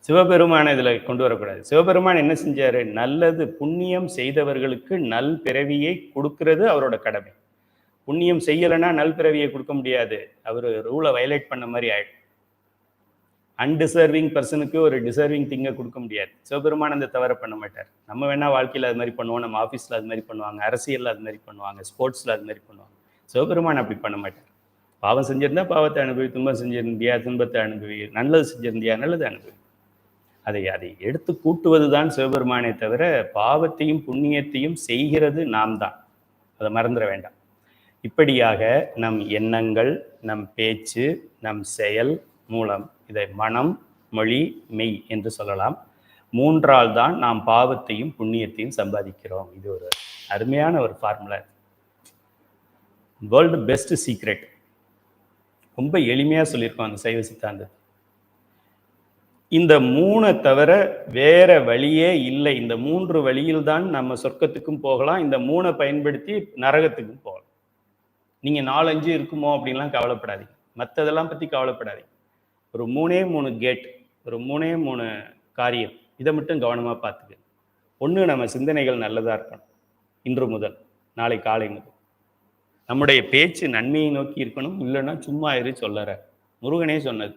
சிவபெருமான இதில் கொண்டு வரக்கூடாது. சிவபெருமான் என்ன செஞ்சாரு? நல்லது புண்ணியம் செய்தவர்களுக்கு நல் பிறவியை கொடுக்கறது அவரோட கடமை. புண்ணியம் செய்யலைன்னா நல் பிறவியை கொடுக்க முடியாது. அவர் ரூலை வயலேட் பண்ண மாதிரி ஆயிடும். அன்டிசர்விங் பர்சனுக்கு ஒரு டிசர்விங் திங்கை கொடுக்க முடியாது. சிவபெருமான் அந்த தவறை பண்ண மாட்டார். நம்ம வேணால் வாழ்க்கையில் அது மாதிரி பண்ணுவோம், நம்ம ஆஃபீஸில் அது மாதிரி பண்ணுவாங்க, அரசியலில் அது மாதிரி பண்ணுவாங்க, ஸ்போர்ட்ஸில் அது மாதிரி பண்ணுவாங்க. சிவபெருமான் அப்படி பண்ண மாட்டார். பாவம் செஞ்சிருந்தா பாவத்தை அனுபவி, துன்பம் செஞ்சிருந்தியா துன்பத்தை அனுபவி, நல்லது செஞ்சிருந்தியா நல்லது அனுபவி. அதை எடுத்து கூட்டுவது தான் சிவபெருமானே தவிர பாவத்தையும் புண்ணியத்தையும் செய்கிறது நாம் தான். அதை மறந்துட வேண்டாம். இப்படியாக நம் எண்ணங்கள், நம் பேச்சு, நம் செயல் மூலம் இதை மனம், மொழி, மெய் என்று சொல்லலாம். 3ஆல் தான் நாம் பாவத்தையும் புண்ணியத்தையும் சம்பாதிக்கிறோம். இது ஒரு அருமையான ஒரு ஃபார்முலா. World best secret. ரொம்ப எளிமையாக சொல்லியிருக்கோம் அந்த சைவ சித்தாந்தத்தை. இந்த 3 தவிர வேற வழியே இல்லை. இந்த 3 வழியில் தான் நம்ம சொர்க்கத்துக்கும் போகலாம். இந்த 3 பயன்படுத்தி நரகத்துக்கும் போகலாம். நீங்க 4, 5 இருக்குமோ அப்படின்லாம் கவலைப்படாதீங்க. மத்ததெல்லாம் பத்தி கவலைப்படாதீங்க. ஒரு 3 கேட், ஒரு 3 காரியம். இதை மட்டும் கவனமா பார்த்துக்க. ஒண்ணு, நம்ம சிந்தனைகள் நல்லதா இருக்கணும். இன்று முதல், நாளை காலை முதல். நம்முடைய பேச்சு நன்மையை நோக்கி இருக்கணும். இல்லைன்னா சும்மா இரு சொல்லற. முருகனே சொன்னது.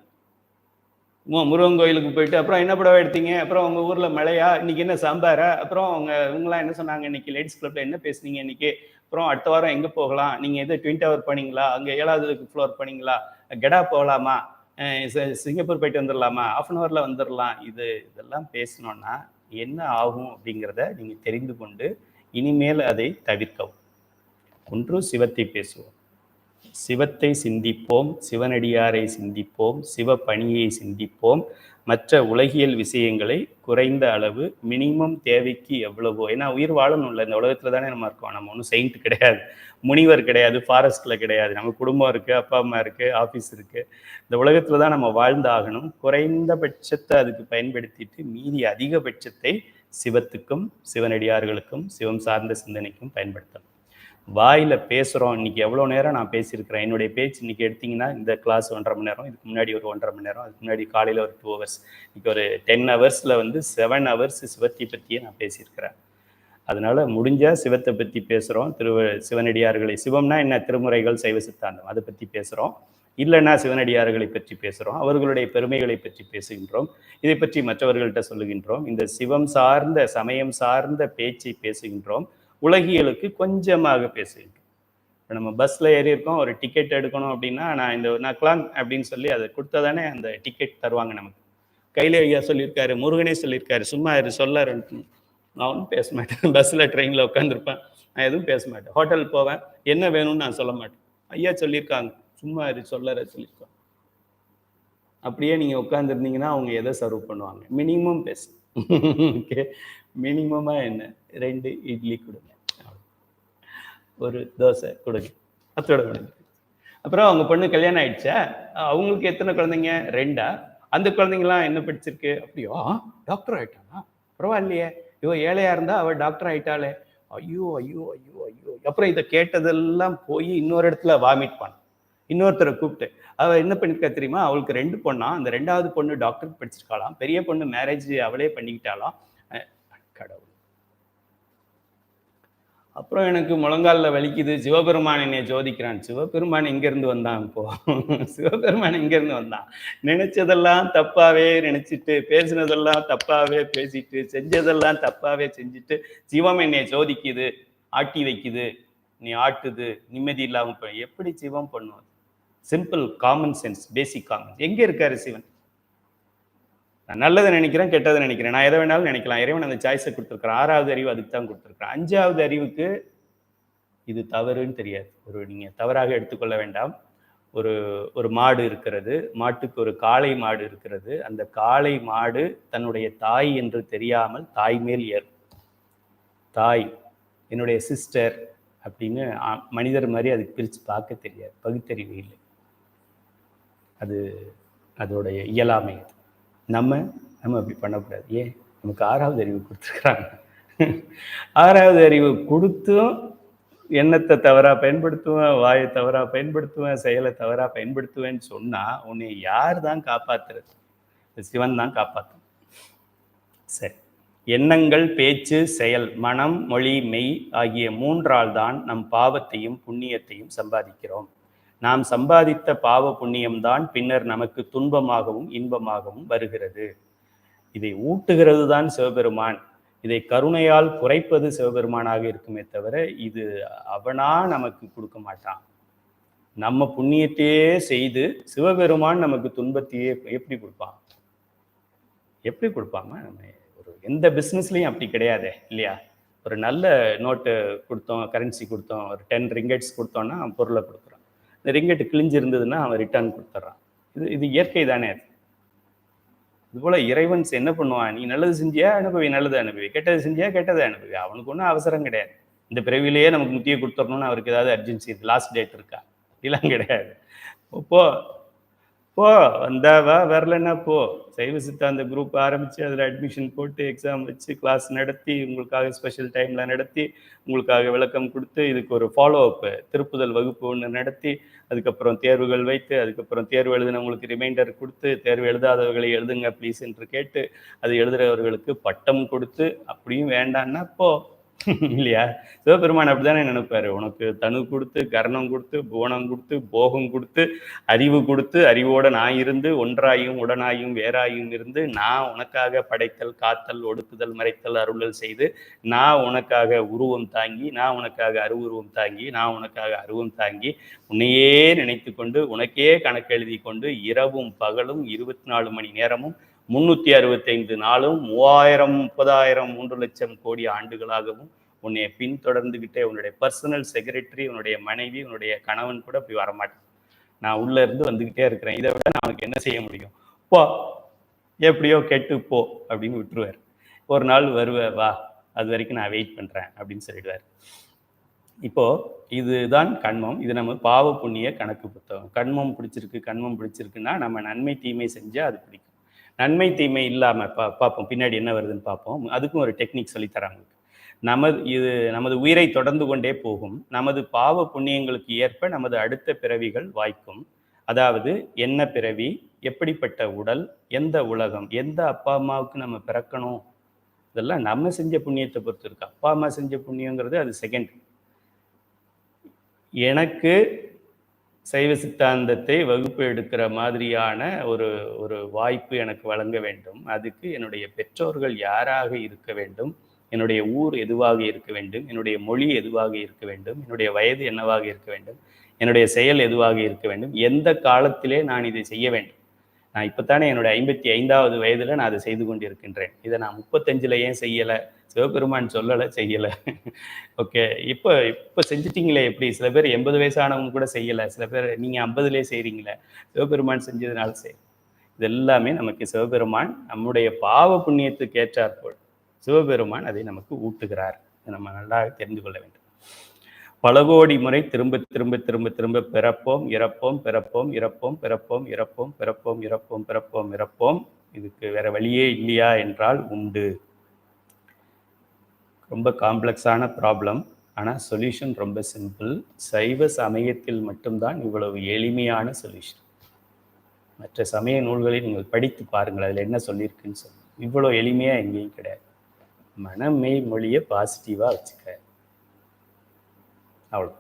முருகன் கோயிலுக்கு போயிட்டு அப்புறம் என்ன புடவை எடுத்தீங்க, அப்புறம் உங்க ஊர்ல மழையா, இன்னைக்கு என்ன சாம்பாரா, அப்புறம் இவங்கெல்லாம் என்ன சொன்னாங்க, இன்னைக்கு லேடிஸ் கிளப்ல என்ன பேசுனீங்க இன்னைக்கு, அப்புறம் அடுத்த வாரம் எங்க போகலாம், நீங்க எது ட்வின் டவர் போனீங்களா, அங்க 7வது ஃப்ளோர் போனீங்களா, கெடா போகலாமா, சிங்கப்பூர் போயிட்டு வந்துடலாமா, ஆஃப் அன் ஹவர்ல வந்துடலாம். இதெல்லாம் பேசணும்னா என்ன ஆகும் அப்படிங்கிறத நீங்க தெரிந்து கொண்டு இனிமேல் அதை தவிர்க்கவும். ஒன்று, சிவத்தை பேசுவோம், சிவத்தை சிந்திப்போம், சிவனடியாரை சிந்திப்போம், சிவ பணியை சிந்திப்போம். மற்ற உலகியல் விஷயங்களை குறைந்த அளவு, மினிமம் தேவைக்கு எவ்வளவோ, ஏன்னா உயிர் வாழணும்ல, இந்த உலகத்துல தானே நம்ம இருக்கோம். நம்ம ஒன்றும் செயின்ட் கிடையாது, முனிவர் கிடையாது, ஃபாரஸ்ட்ல கிடையாது. நம்ம குடும்பம் இருக்கு, அப்பா அம்மா இருக்கு, ஆஃபீஸ் இருக்கு. இந்த உலகத்துல தான் நம்ம வாழ்ந்தாகணும். குறைந்தபட்சத்தை அதுக்கு பயன்படுத்திட்டு மீதி அதிகபட்சத்தை சிவத்துக்கும் சிவனடியார்களுக்கும் சிவம் சார்ந்த சிந்தனைக்கும் பயன்படுத்தணும். வாயில பேசுறோம். இன்னைக்கு எவ்வளவு நேரம் நான் பேசியிருக்கிறேன். என்னுடைய பேச்சு இன்னைக்கு எடுத்தீங்கன்னா இந்த கிளாஸ் 1.5 மணி நேரம், இதுக்கு முன்னாடி ஒரு 1.5 மணி நேரம், அதுக்கு முன்னாடி காலையில ஒரு 2 ஹவர்ஸ், இன்னைக்கு ஒரு 10 ஹவர்ஸ்ல 7 ஹவர்ஸ் சிவத்தை பற்றியே நான் பேசியிருக்கிறேன். அதனால முடிஞ்சா சிவத்தை பத்தி பேசுறோம். சிவனடியார்களை, சிவம்னா என்ன, திருமுறைகள், சைவ சித்தாந்தம், அதை பத்தி பேசுறோம். இல்லைன்னா சிவனடியார்களை பற்றி பேசுறோம், அவர்களுடைய பெருமைகளை பற்றி பேசுகின்றோம், இதை பற்றி மற்றவர்கள்ட்ட சொல்லுகின்றோம். இந்த சிவம் சார்ந்த, சமயம் சார்ந்த பேச்சை பேசுகின்றோம். உலகியலுக்கு கொஞ்சமாக பேசுகின்றோம். இப்போ நம்ம பஸ்ஸில் ஏறி இருக்கோம், ஒரு டிக்கெட் எடுக்கணும் அப்படின்னா நான் கிளாங் அப்படின்னு சொல்லி அதை கொடுத்தா தானே அந்த டிக்கெட் தருவாங்க நமக்கு. கையில ஐயா சொல்லியிருக்காரு, முருகனே சொல்லியிருக்காரு, சும்மா இரு சொல்லறேன். நான் ஒன்றும் பேச மாட்டேன். பஸ்ஸில் ட்ரெயினில் உட்காந்துருப்பேன், நான் எதுவும் பேச மாட்டேன். ஹோட்டல் போவேன், என்ன வேணும்னு நான் சொல்ல மாட்டேன். ஐயா சொல்லியிருக்காங்க, சும்மா இரு சொல்லற சொல்லியிருக்காங்க. அப்படியே நீங்கள் உட்காந்துருந்தீங்கன்னா அவங்க எதை சர்வ் பண்ணுவாங்க? மினிமம் பேசு. ஓகே, மினிமமா என்ன, 2 இட்லி கொடுங்க, ஒரு தோசை கொடுங்க, அத்தோட முடிஞ்சு. அப்புறம் அவங்க பொண்ணு கல்யாணம் ஆயிடுச்சா, அவங்களுக்கு எத்தனை குழந்தைங்க? 2. அந்த குழந்தைங்களாம் என்ன படிச்சிருக்கு? அப்படியோ, டாக்டர் ஆயிட்டானா, பரவாயில்லையே, இவ ஏழையா இருந்தா அவ டாக்டர் ஆயிட்டாளே, ஐயோ ஐயோ ஐயோ ஐயோ. அப்புறம் இதை கேட்டதெல்லாம் போய் இன்னொரு இடத்துல வாமிட் பண்ண, இன்னொருத்தரை கூப்பிட்டு, அவ என்ன பண்ணிருக்கா தெரியுமா, அவளுக்கு 2 பொண்ணா, அந்த 2வது பொண்ணு டாக்டர் படிச்சிருக்காளாம், பெரிய பொண்ணு மேரேஜ் அவளே பண்ணிக்கிட்டாலாம். கடவுள். அப்புறம் எனக்கு முழங்காலில் வலிக்குது, சிவபெருமான் என்னை ஜோதிக்கிறான். சிவபெருமான் எங்கேருந்து வந்தான்? இப்போ சிவபெருமான் எங்கேருந்து வந்தான்? நினைச்சதெல்லாம் தப்பாவே நினைச்சிட்டு, பேசினதெல்லாம் தப்பாவே பேசிட்டு, செஞ்சதெல்லாம் தப்பாவே செஞ்சுட்டு, சிவம் என்னை ஜோதிக்குது, ஆட்டி வைக்குது, நீ ஆட்டுது, நிம்மதி இல்லாமல் போய் எப்படி சிவம் பண்ணுவது? Simple common sense, basic common. எங்கே இருக்காரு சிவன்? நான் நல்லதை நினைக்கிறேன், கெட்டதை நினைக்கிறேன், நான் எதை வேணாலும் நினைக்கலாம். இறைவன் அந்த சாய்ஸை கொடுத்துருக்கிறான். 6வது அறிவு அதுக்கு தான் கொடுத்துருக்கிறான். 5வது அறிவுக்கு இது தவறுன்னு தெரியாது. நீங்க தவறாக எடுத்துக்கொள்ள வேண்டாம். ஒரு மாடு இருக்கிறது, மாட்டுக்கு ஒரு காளை மாடு இருக்கிறது. அந்த காளை மாடு தன்னுடைய தாய் என்று தெரியாமல் தாய் மேல் ஏறும். தாய் என்னுடைய சிஸ்டர் அப்படின்னு மனிதர் மாதிரி அதுக்கு பிரித்து பார்க்க தெரியாது, பகுத்தறிவு இல்லை. அதோடைய இயலாமை. நம்ம அப்படி பண்ணக்கூடாது. ஏன்? நமக்கு 6வது அறிவு கொடுத்துருக்குறாங்க. 6வது அறிவு கொடுத்தும் எண்ணத்தை தவறா பயன்படுத்துவேன், வாயை தவறா பயன்படுத்துவேன், செயலை தவறா பயன்படுத்துவேன்னு சொன்னா உன்னை யார் தான் காப்பாத்துறது? சிவன் தான் காப்பாற்றும். சரி, எண்ணங்கள், பேச்சு, செயல், மனம், மொழி, மெய் ஆகிய 3ஆல் தான் நம் பாவத்தையும் புண்ணியத்தையும் சம்பாதிக்கிறோம். நாம் சம்பாதித்த பாவ புண்ணியம்தான் பின்னர் நமக்கு துன்பமாகவும் இன்பமாகவும் வருகிறது. இதை ஊட்டுகிறது தான் சிவபெருமான். இதை கருணையால் குறைப்பது சிவபெருமானாக இருக்குமே தவிர இது அவனா நமக்கு கொடுக்க மாட்டான். நம்ம புண்ணியத்தையே செய்து சிவபெருமான் நமக்கு துன்பத்தையே எப்படி கொடுப்பான்? எப்படி கொடுப்பாம? நம்ம எந்த பிஸ்னஸ்லையும் அப்படி கிடையாதே இல்லையா? ஒரு நல்ல நோட்டு கொடுத்தோம், கரன்சி கொடுத்தோம், ஒரு 10 ரிங்கெட்ஸ் கொடுத்தோம்னா பொருளை கொடுக்குறோம். இந்த ரிங்கெட்டு கிழிஞ்சு இருந்ததுன்னா அவன் ரிட்டர்ன் கொடுத்துட்றான். இது இயற்கை தானே. அது இதுபோல் இறைவன் என்ன பண்ணுவான்? நீ நல்லது செஞ்சியா அனுபவி, நல்லது அனுபவி, கெட்டது செஞ்சியா கெட்டதை அனுபவி. அவனுக்கு ஒன்றும் அவசரம் கிடையாது. இந்த பிறவிலேயே நமக்கு முத்தியை கொடுத்துடணும்னு அவருக்கு ஏதாவது அர்ஜென்சி இருக்கு, லாஸ்ட் டேட் இருக்கா? இதெல்லாம் கிடையாது. இப்போ போ, வந்தா வா, வரலன்னா போ. சைவ சித்தாந்த குரூப் ஆரம்பிச்சு அதில் அட்மிஷன் போட்டு எக்ஸாம் வச்சு கிளாஸ் நடத்தி உங்களுக்காக ஸ்பெஷல் டைமில் நடத்தி உங்களுக்காக விளக்கம் கொடுத்து இதுக்கு ஒரு ஃபாலோ அப்பு திருப்புதல் வகுப்பு ஒன்று நடத்தி அதுக்கப்புறம் தேர்வுகள் வைத்து அதுக்கப்புறம் தேர்வு எழுதினவங்களுக்கு ரிமைண்டர் கொடுத்து தேர்வு எழுதாதவர்களை எழுதுங்க ப்ளீஸ் என்று கேட்டு அது எழுதுகிறவர்களுக்கு பட்டம் கொடுத்து அப்படியும் வேண்டான்னா போ இல்லையா? சிவபெருமான் அப்படித்தானே நினைப்பாரு. உனக்கு தனு கொடுத்து கர்ணம் கொடுத்து புவனம் கொடுத்து போகம் கொடுத்து அறிவு கொடுத்து அறிவோட நான் இருந்து ஒன்றாயும் உடனாயும் வேறாயும் இருந்து நான் உனக்காக படைத்தல் காத்தல் ஒடுக்குதல் மறைத்தல் அருளல் செய்து நான் உனக்காக உருவம் தாங்கி நான் உனக்காக அருவுருவம் தாங்கி நான் உனக்காக அருவம் தாங்கி உன்னையே நினைத்து கொண்டு உனக்கே கணக்கு எழுதி கொண்டு இரவும் பகலும் 24 மணி நேரமும் 365 நாளும் 3000 30,000 3 லட்சம் கோடி ஆண்டுகளாகவும் உன்னை பின்தொடர்ந்துகிட்டே உன்னுடைய பர்சனல் செக்ரட்டரி உன்னுடைய மனைவி உன்னுடைய கணவன் கூட அப்படி வரமாட்டேன். நான் உள்ள இருந்து வந்துகிட்டே இருக்கிறேன். இதை விட நான் உனக்கு என்ன செய்ய முடியும்? போ, எப்படியோ கெட்டு போ அப்படின்னு விட்டுருவார். ஒரு நாள் வருவ வா, அது வரைக்கும் நான் வெயிட் பண்றேன் அப்படின்னு சொல்லிடுவார். இப்போ இதுதான் கண்மம். இது நம்ம பாவ புண்ணிய கணக்கு புத்தகம். கண்மம் பிடிச்சிருக்குன்னா நம்ம நன்மை தீமை செஞ்சா அது பிடிக்கும். நன்மை தீமை இல்லாம பார்ப்போம், பின்னாடி என்ன வருதுன்னு பார்ப்போம். அதுக்கும் ஒரு டெக்னிக் சொல்லித்தராங்க. நமது உயிரை தொடர்ந்து கொண்டே போகும். நமது பாவ புண்ணியங்களுக்கு ஏற்ப நமது அடுத்த பிறவிகள் வாய்க்கும். அதாவது என்ன பிறவி, எப்படிப்பட்ட உடல், எந்த உலகம், எந்த அப்பா அம்மாவுக்கு நம்ம பிறக்கணும், இதெல்லாம் நம்ம செஞ்ச புண்ணியத்தை பொறுத்து இருக்கு. அப்பா அம்மா செஞ்ச புண்ணியங்கிறது அது செகண்ட். எனக்கு சைவ சித்தாந்தத்தை வகுப்பு எடுக்கிற மாதிரியான ஒரு வாய்ப்பு எனக்கு வழங்க வேண்டும். அதுக்கு என்னுடைய பெற்றோர்கள் யாராக இருக்க வேண்டும், என்னுடைய ஊர் எதுவாக இருக்க வேண்டும், என்னுடைய மொழி எதுவாக இருக்க வேண்டும், என்னுடைய வயது என்னவாக இருக்க வேண்டும், என்னுடைய செயல் எதுவாக இருக்க வேண்டும், எந்த காலத்திலே நான் இதை செய்ய வேண்டும். நான் இப்போத்தானே என்னுடைய 55வது வயதில் நான் அதை செய்து கொண்டு இருக்கின்றேன். இதை நான் 35ல் ஏன் செய்யலை? சிவபெருமான் சொல்லலை, செய்யலை. ஓகே, இப்போ செஞ்சிட்டிங்களே எப்படி? சில பேர் 80 வயசானவங்க கூட செய்யலை, சில பேர் நீங்கள் 50லே செய்கிறீங்களே. சிவபெருமான் செஞ்சதுனால இது எல்லாமே நமக்கு சிவபெருமான் நம்முடைய பாவ புண்ணியத்துக்கு ஏற்றாற்போல் சிவபெருமான் அதை நமக்கு ஊட்டுகிறார். நம்ம நல்லா தெரிந்து கொள்ள வேண்டும். பல கோடி முறை திரும்ப திரும்ப திரும்ப திரும்ப பிறப்போம் இறப்போம் பிறப்போம் இறப்போம் பிறப்போம் இறப்போம் பிறப்போம் இறப்போம் பிறப்போம் இறப்போம். இதுக்கு வேற வழியே இல்லையா என்றால் உண்டு. ரொம்ப காம்ப்ளெக்ஸான ப்ராப்ளம், ஆனால் சொல்யூஷன் ரொம்ப சிம்பிள். சைவ சமயத்தில் மட்டும்தான் இவ்வளவு எளிமையான சொல்யூஷன். மற்ற சமய நூல்களை நீங்கள் படித்து பாருங்கள், அதில் என்ன சொல்லியிருக்குன்னு சொல்லி. இவ்வளோ எளிமையாக எங்கேயும் கிடையாது. மனமே மொழியை பாசிட்டிவாக வச்சுக்க, அவ்வளோ.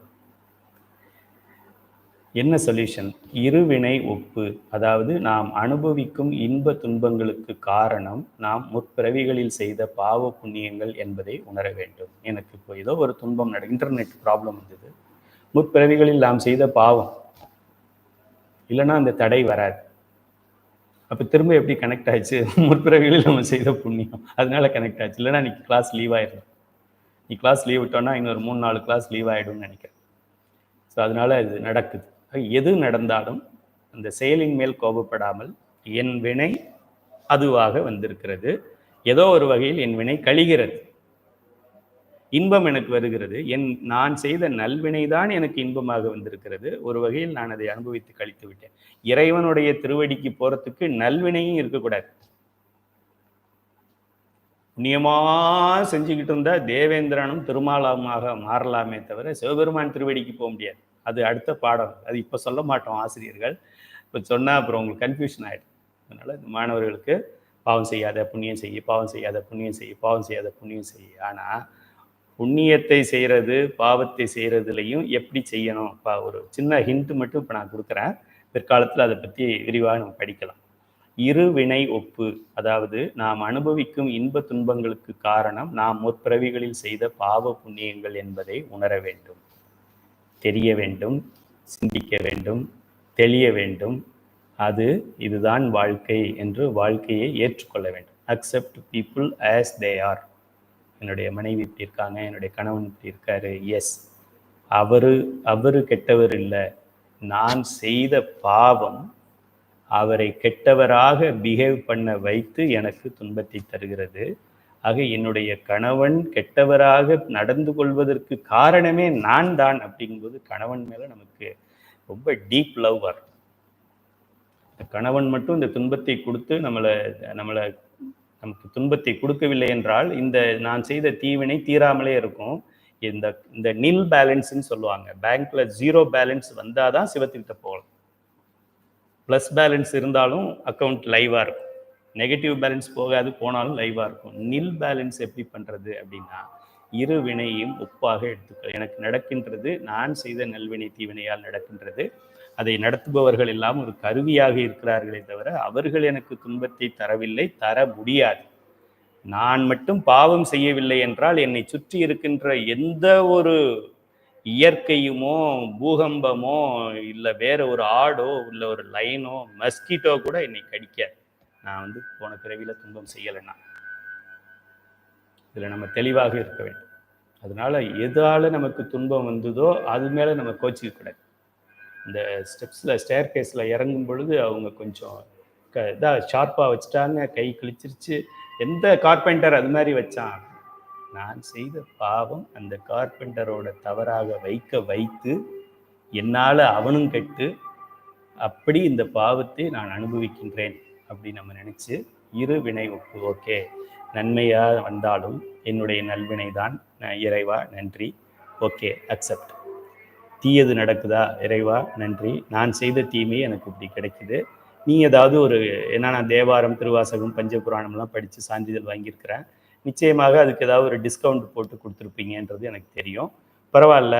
என்ன சொல்யூஷன்? இருவினை ஒப்பு. அதாவது நாம் அனுபவிக்கும் இன்ப துன்பங்களுக்கு காரணம் நாம் முற்பிறவிகளில் செய்த பாவ புண்ணியங்கள் என்பதை உணர வேண்டும். எனக்கு இப்போ ஏதோ ஒரு துன்பம் இன்டர்நெட் ப்ராப்ளம் வந்தது, முற்பிறவிகளில் நாம் செய்த பாவம், இல்லைன்னா அந்த தடை வராது. அப்போ திரும்ப எப்படி கனெக்ட் ஆயிடுச்சு? முற்பிறவிகளில் நம்ம செய்த புண்ணியம், அதனால கனெக்ட் ஆச்சு. இல்லைன்னா நீ கிளாஸ் லீவ் ஆயிடும். நீ கிளாஸ் லீவ் விட்டோன்னா இன்னொரு 3-4 கிளாஸ் லீவ் ஆகிடும்னு நினைக்கிறேன். ஸோ அதனால இது நடக்குது. எது நடந்தாலும் அந்த செயலின் மேல் கோபப்படாமல், என் வினை அதுவாக வந்திருக்கிறது, ஏதோ ஒரு வகையில் என் வினை கழிகிறது, இன்பம் எனக்கு வருகிறது, நான் செய்த நல்வினை தான் எனக்கு இன்பமாக வந்திருக்கிறது, ஒரு வகையில் நான் அதை அனுபவித்து கழித்து விட்டேன். இறைவனுடைய திருவடிக்கு போறதுக்கு நல்வினையும் இருக்கக்கூடாது. புண்ணியமா செஞ்சுக்கிட்டு இருந்தா தேவேந்திரனும் திருமாலமாக மாறலாமே தவிர சிவபெருமான் திருவடிக்கு போக முடியாது. அது அடுத்த பாடம், அது இப்போ சொல்ல மாட்டோம் ஆசிரியர்கள். இப்போ சொன்னால் அப்புறம் உங்களுக்கு கன்ஃபியூஷன் ஆகிடும். அதனால் இந்த மாணவர்களுக்கு பாவம் செய்யாத புண்ணியம் செய்ய, பாவம் செய்யாத புண்ணியம் செய்ய, பாவம் செய்யாத புண்ணியம் செய்ய. ஆனால் புண்ணியத்தை செய்கிறது பாவத்தை செய்கிறதுலையும் எப்படி செய்யணும், ஒரு சின்ன ஹிண்ட் மட்டும் இப்போ நான் கொடுக்குறேன். பிற்காலத்தில் அதை பற்றி விரிவாக நம்ம படிக்கலாம். இருவினை ஒப்பு. அதாவது நாம் அனுபவிக்கும் இன்ப துன்பங்களுக்கு காரணம் நாம் முற்பிறவிகளில் செய்த பாவ புண்ணியங்கள் என்பதை உணர வேண்டும், தெரிய வேண்டும், சிந்திக்க வேண்டும், தெளிய வேண்டும். இதுதான் வாழ்க்கை என்று வாழ்க்கையை ஏற்றுக்கொள்ள வேண்டும். Accept people as they are. என்னுடைய மனைவி இப்படி இருக்காங்க, என்னுடைய கணவன் இப்படி இருக்காரு, எஸ், அவரு கெட்டவர் இல்லை, நான் செய்த பாவம் அவரை கெட்டவராக பிஹேவ் பண்ண வைத்து எனக்கு துன்பத்தை தருகிறது. ஆக என்னுடைய கணவன் கெட்டவராக நடந்து கொள்வதற்கு காரணமே நான் தான். அப்படிங்கும்போது கணவன் மேலே நமக்கு ரொம்ப டீப் லவ் வரும். கணவன் மட்டும் இந்த துன்பத்தை கொடுத்து நம்மளை நமக்கு துன்பத்தை கொடுக்கவில்லை என்றால் இந்த நான் செய்த தீவினை தீராமலே இருக்கும். இந்த இந்த நில் பேலன்ஸ்ன்னு சொல்லுவாங்க. பேங்க்ல 0 பேலன்ஸ் வந்தாதான் சிவத்திட்ட போகலாம். ப்ளஸ் பேலன்ஸ் இருந்தாலும் அக்கௌண்ட் லைவா இருக்கும். நெகட்டிவ் பேலன்ஸ் போகாது, போனாலும் லைவா இருக்கும். நில் பேலன்ஸ் எப்படி பண்றது அப்படின்னா, இரு வினையும் ஒப்பாக எடுத்துக்க. எனக்கு நடக்கின்றது நான் செய்த நல்வினை தீவினையால் நடக்கின்றது. அதை நடத்துபவர்கள் எல்லாம் ஒரு கருவியாக இருக்கிறார்களே தவிர அவர்கள் எனக்கு துன்பத்தை தரவில்லை, தர முடியாது. நான் மட்டும் பாவம் செய்யவில்லை என்றால் என்னை சுற்றி இருக்கின்ற எந்த ஒரு இயற்கையுமோ பூகம்பமோ இல்லை வேற ஒரு ஆடோ இல்லை ஒரு லைனோ மஸ்கிட்டோ கூட என்னை கடிக்காது. நான் போன பிறவில துன்பம் செய்யலைன்னா. இதுல நம்ம தெளிவாக இருக்க வேண்டும். அதனால எதால நமக்கு துன்பம் வந்ததோ அது மேல நம்ம கோச்சிக்க கூடாது. இந்த ஸ்டேர் கேஸ்ல இறங்கும் பொழுது அவங்க கொஞ்சம் ஷார்ப்பா வச்சுட்டாங்க, கை கிழிச்சிருச்சு. எந்த கார்பெண்டர் அது மாதிரி வச்சான்? நான் செய்த பாவம் அந்த கார்பெண்டரோட தவறாக வைத்து என்னால அவனும் கெட்டு அப்படி இந்த பாவத்தை நான் அனுபவிக்கின்றேன் அப்படி நம்ம நினைச்சு இரு வினை ஒப்பு. ஓகே, நன்மையா வந்தாலும் என்னுடைய நல்வினை தான், இறைவா நன்றி, ஓகே அக்செப்ட். தீயது நடக்குதா, இறைவா நன்றி, நான் செய்த தீமை எனக்கு இப்படி கிடைக்குது. நீ ஏதாவது ஒரு நான் தேவாரம் திருவாசகம் பஞ்சபுராணம்லாம் படித்து சான்றிதழ் வாங்கியிருக்கிறேன், நிச்சயமாக அதுக்கு ஏதாவது ஒரு டிஸ்கவுண்ட் போட்டு கொடுத்துருப்பீங்கன்றது எனக்கு தெரியும். பரவாயில்ல,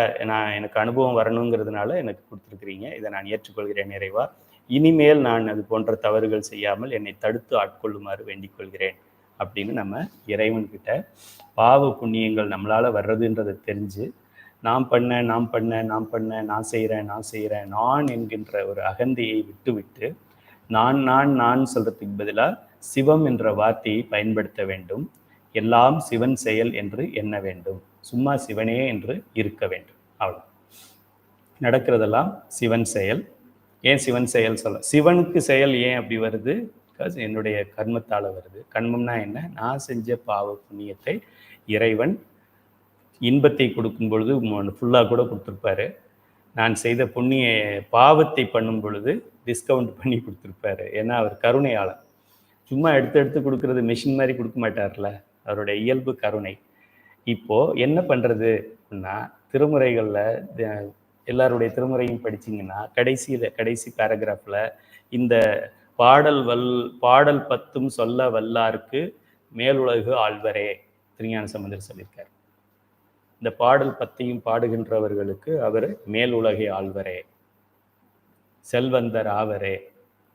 எனக்கு அனுபவம் வரணுங்கிறதுனால எனக்கு கொடுத்துருக்குறீங்க, இதை நான் ஏற்றுக்கொள்கிறேன் இறைவா. இனிமேல் நான் அது போன்ற தவறுகள் செய்யாமல் என்னை தடுத்து ஆட்கொள்ளுமாறு வேண்டிக் கொள்கிறேன் அப்படின்னு நம்ம இறைவன்கிட்ட பாவ புண்ணியங்கள் நம்மளால் வர்றதுன்றதை தெரிஞ்சு நான் செய்கிறேன் நான் என்கின்ற ஒரு அகந்தையை விட்டு நான் சொல்றதுக்கு பதிலாக சிவம் என்ற வார்த்தையை பயன்படுத்த வேண்டும். எல்லாம் சிவன் செயல் என்று எண்ண வேண்டும். சும்மா சிவனே என்று இருக்க வேண்டும். அவ்வளோ நடக்கிறதெல்லாம் சிவன் செயல். ஏன் சிவன் செயல் சொல்ல, சிவனுக்கு செயல் ஏன் அப்படி வருது? பிகாஸ் என்னுடைய கர்மத்தால் வருது. கர்மம்னா என்ன? நான் செஞ்ச பாவ புண்ணியத்தை இறைவன் இன்பத்தை கொடுக்கும் பொழுது ஃபுல்லாக கூட கொடுத்துருப்பாரு. நான் செய்த புண்ணிய பாவத்தை பண்ணும் பொழுது டிஸ்கவுண்ட் பண்ணி கொடுத்துருப்பாரு. ஏன்னா அவர் கருணையாளர். சும்மா எடுத்து கொடுக்கறது மெஷின் மாதிரி கொடுக்க மாட்டார்ல, அவருடைய இயல்பு கருணை. இப்போ என்ன பண்றது அப்படின்னா, திருமுறைகளில் எல்லாருடைய திருமுறையும் படிச்சிங்கன்னா கடைசி பேராகிராஃபில் இந்த பாடல் 10 சொல்ல வல்லாருக்கு மேலுலகு ஆழ்வரே திருஞான சம்பந்தர் சொல்லியிருக்கார். இந்த பாடல் 10 பாடுகின்றவர்களுக்கு அவர் மேலுலகை ஆழ்வரே, செல்வந்தர் ஆவரே,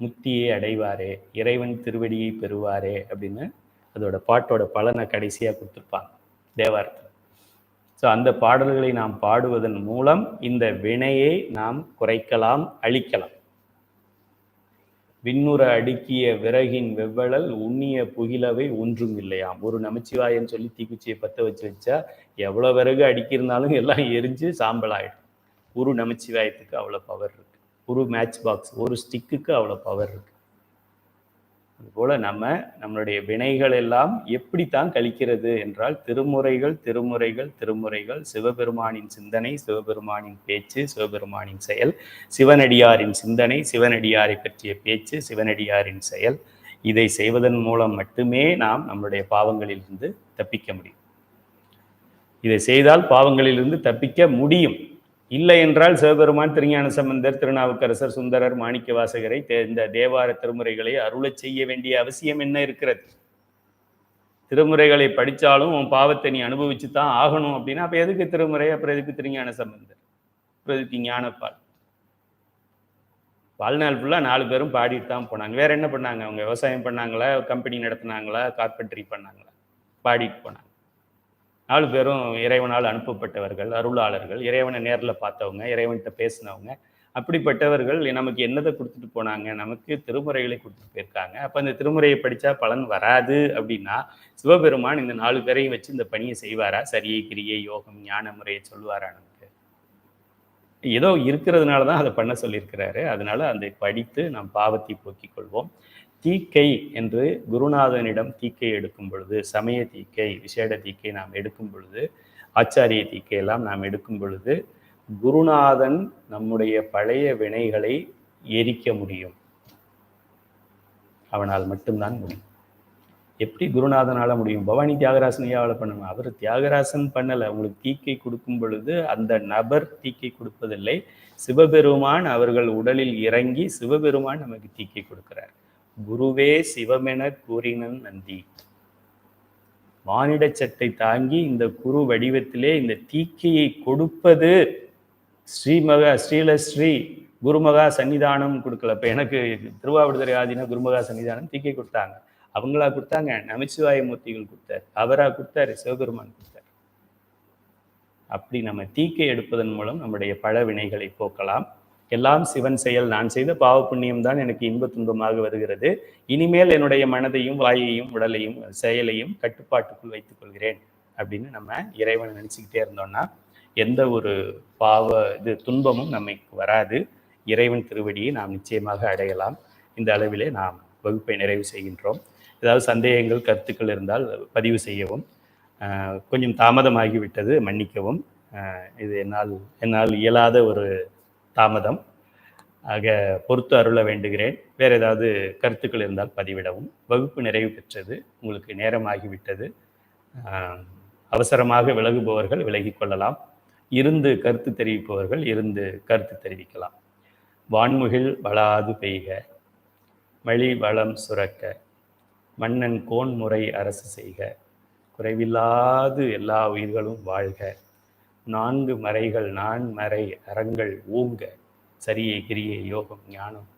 முக்தியை அடைவாரே, இறைவன் திருவடியை பெறுவாரே அப்படின்னு அதோட பாட்டோட பலனை கடைசியாக கொடுத்துருப்பாங்க தேவாரத்தில். ஸோ அந்த பாடல்களை நாம் பாடுவதன் மூலம் இந்த வினையை நாம் குறைக்கலாம், அழிக்கலாம். விண்ணுற அடுக்கிய விறகின் வெவ்வளல் உண்ணிய புகிலவை ஒன்றும் இல்லையாம். ஒரு நமச்சிவாயன்னு சொல்லி தீக்குச்சியை பற்ற வச்சா எவ்வளோ விறகு அடுக்கியிருந்தாலும் எல்லாம் எரிஞ்சு சாம்பல் ஆகிடும். ஒரு நமச்சிவாயத்துக்கு அவ்வளோ பவர் இருக்கு. ஒரு மேட்ச் பாக்ஸ், ஒரு ஸ்டிக்குக்கு அவ்வளோ பவர் இருக்கு. அதுபோல் நம்மளுடைய வினைகள் எல்லாம் எப்படித்தான் கழிக்கிறது என்றால் திருமுறைகள், சிவபெருமானின் சிந்தனை, சிவபெருமானின் பேச்சு, சிவபெருமானின் செயல், சிவனடியாரின் சிந்தனை, சிவனடியாரை பற்றிய பேச்சு, சிவனடியாரின் செயல். இதை செய்வதன் மூலம் மட்டுமே நாம் நம்மளுடைய பாவங்களிலிருந்து தப்பிக்க முடியும். இதை செய்தால் பாவங்களிலிருந்து தப்பிக்க முடியும். இல்லை என்றால் சிவபெருமான் திருஞான சம்பந்தர், திருநாவுக்கரசர், சுந்தரர், மாணிக்க வாசகரை இந்த தேவார திருமுறைகளை அருளச் செய்ய வேண்டிய அவசியம் என்ன இருக்கிறது? திருமுறைகளை படித்தாலும் உன் பாவத்தை நீ அனுபவிச்சு தான் ஆகணும் அப்படின்னா அப்போ எதுக்கு திருமுறை? அப்புறம் எதுக்கு திருஞான சம்பந்தர்? அப்புறம் எதுக்கு ஞானப்பால்? வாழ்நாள் ஃபுல்லாக 4 பேரும் பாடிட்டு தான் போனாங்க. வேற என்ன பண்ணாங்க? அவங்க விவசாயம் பண்ணாங்களா, கம்பெனி நடத்தினாங்களா, கார்பென்ட்ரி பண்ணாங்களா? பாடிட்டு போனாங்க. 4 பேரும் இறைவனால் அனுப்பப்பட்டவர்கள், அருளாளர்கள், இறைவனை நேரில் பார்த்தவங்க, இறைவன்கிட்ட பேசினவங்க. அப்படிப்பட்டவர்கள் நமக்கு என்னதை கொடுத்துட்டு போனாங்க? நமக்கு திருமுறைகளை கொடுத்துட்டு போயிருக்காங்க. அப்போ அந்த திருமுறையை படித்தா பலன் வராது அப்படின்னா சிவபெருமான் இந்த 4 பேரையும் வச்சு இந்த பணியை செய்வாரா? சரியை, கிரியை, யோகம், ஞான முறையை சொல்லுவாரா? நமக்கு ஏதோ இருக்கிறதுனால தான் அதை பண்ண சொல்லியிருக்கிறாரு. அதனால அதை படித்து நாம் பாவத்தை போக்கிக் கொள்வோம். தீக்கை என்று குருநாதனிடம் தீக்கை எடுக்கும் பொழுது, சமய தீக்கை, விசேட தீக்கை நாம் எடுக்கும் பொழுது, ஆச்சாரிய தீக்கை எல்லாம் நாம் எடுக்கும் பொழுது குருநாதன் நம்முடைய பழைய வினைகளை எரிக்க முடியும். அவனால் மட்டும்தான் முடியும். எப்படி குருநாதனால முடியும்? பவானி தியாகராசன் ஐயாவால் பண்ணணும். அவர் தியாகராசன் பண்ணலை. உங்களுக்கு தீக்கை கொடுக்கும் பொழுது அந்த நபர் தீக்கை கொடுப்பதில்லை. சிவபெருமான் அவர்கள் உடலில் இறங்கி சிவபெருமான் நமக்கு தீக்கை கொடுக்கிறார். குருவே சிவமென கூறினன் நந்தி. மானிட சட்டை தாங்கி இந்த குரு வடிவத்திலே இந்த தீக்கையை கொடுப்பது ஸ்ரீலஸ்ரீ குருமகா சன்னிதானம் கொடுக்கல. இப்போ எனக்கு திருவாவடுதுறை ஆதினா குருமகா சன்னிதானம் தீக்கை கொடுத்தாங்க. அவங்களா கொடுத்தாங்க? நமச்சிவாய மூர்த்திகள் கொடுத்தார். அவரா கொடுத்தாரு? சிவபெருமான் கொடுத்தார். அப்படி நம்ம தீக்கை எடுப்பதன் மூலம் நம்முடைய பல வினைகளை போக்கலாம். எல்லாம் சிவன் செயல். நான் செய்த பாவ புண்ணியம் தான் எனக்கு இன்ப துன்பமாக வருகிறது. இனிமேல் என்னுடைய மனதையும் வாயையும் உடலையும் செயலையும் கட்டுப்பாட்டுக்குள் வைத்துக் கொள்கிறேன் அப்படின்னு நம்ம இறைவனை நினைச்சுக்கிட்டே இருந்தோம்னா எந்த ஒரு துன்பமும் நமக்கு வராது. இறைவன் திருவடியை நாம் நிச்சயமாக அடையலாம். இந்த அளவிலே நாம் வகுப்பை நிறைவு செய்கின்றோம். ஏதாவது சந்தேகங்கள் கருத்துக்கள் இருந்தால் பதிவு செய்யவும். கொஞ்சம் தாமதமாகிவிட்டது, மன்னிக்கவும். இது என்னால் இயலாத ஒரு தாமதம். ஆக பொறுத்து அருள வேண்டுகிறேன். வேறு ஏதாவது கருத்துக்கள் இருந்தால் பதிவிடவும். வகுப்பு நிறைவு பெற்றது, உங்களுக்கு நேரமாகிவிட்டது. அவசரமாக விலகுபவர்கள் விலகிக் கொள்ளலாம். இருந்து கருத்து தெரிவிப்பவர்கள் இருந்து கருத்து தெரிவிக்கலாம். வான்முகில் வளாது பெய்க, மழி வளம் சுரக்க, மன்னன் கோன்முறை அரசு செய்க, குறைவில்லாது எல்லா உயிர்களும் வாழ்க, 4 மறைகள் நான்மறை அறங்கள் ஓங்க, சரியை கிரியை யோகம் ஞானம்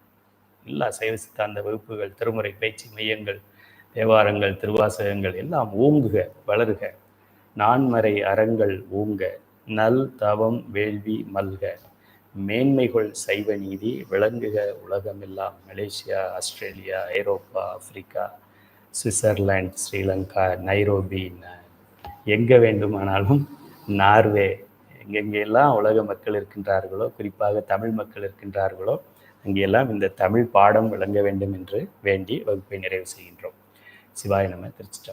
எல்லா சைவ சித்தாந்த வகுப்புகள், திருமுறை பயிற்சி மையங்கள், தேவாரங்கள், திருவாசகங்கள் எல்லாம் ஓங்குக, வளருக. 4 மறை அறங்கள் ஓங்க, நல் தவம் வேள்வி மல்க, மேன்மைகள் சைவ நீதி விளங்குக உலகமெல்லாம். மலேசியா, ஆஸ்திரேலியா, ஐரோப்பா, ஆப்பிரிக்கா, சுவிட்சர்லாந்து, ஸ்ரீலங்கா, நைரோபி, எங்கே வேண்டுமானாலும், நார்வே, எங்கெங்கெல்லாம் உலக மக்கள் இருக்கின்றார்களோ, குறிப்பாக தமிழ் மக்கள் இருக்கின்றார்களோ, அங்கெல்லாம் இந்த தமிழ் பாடம் விளங்க வேண்டும் என்று வேண்டி வகுப்பை நிறைவு செய்கின்றோம். சிவாய நம. திருச்சிற்றம்பலம்.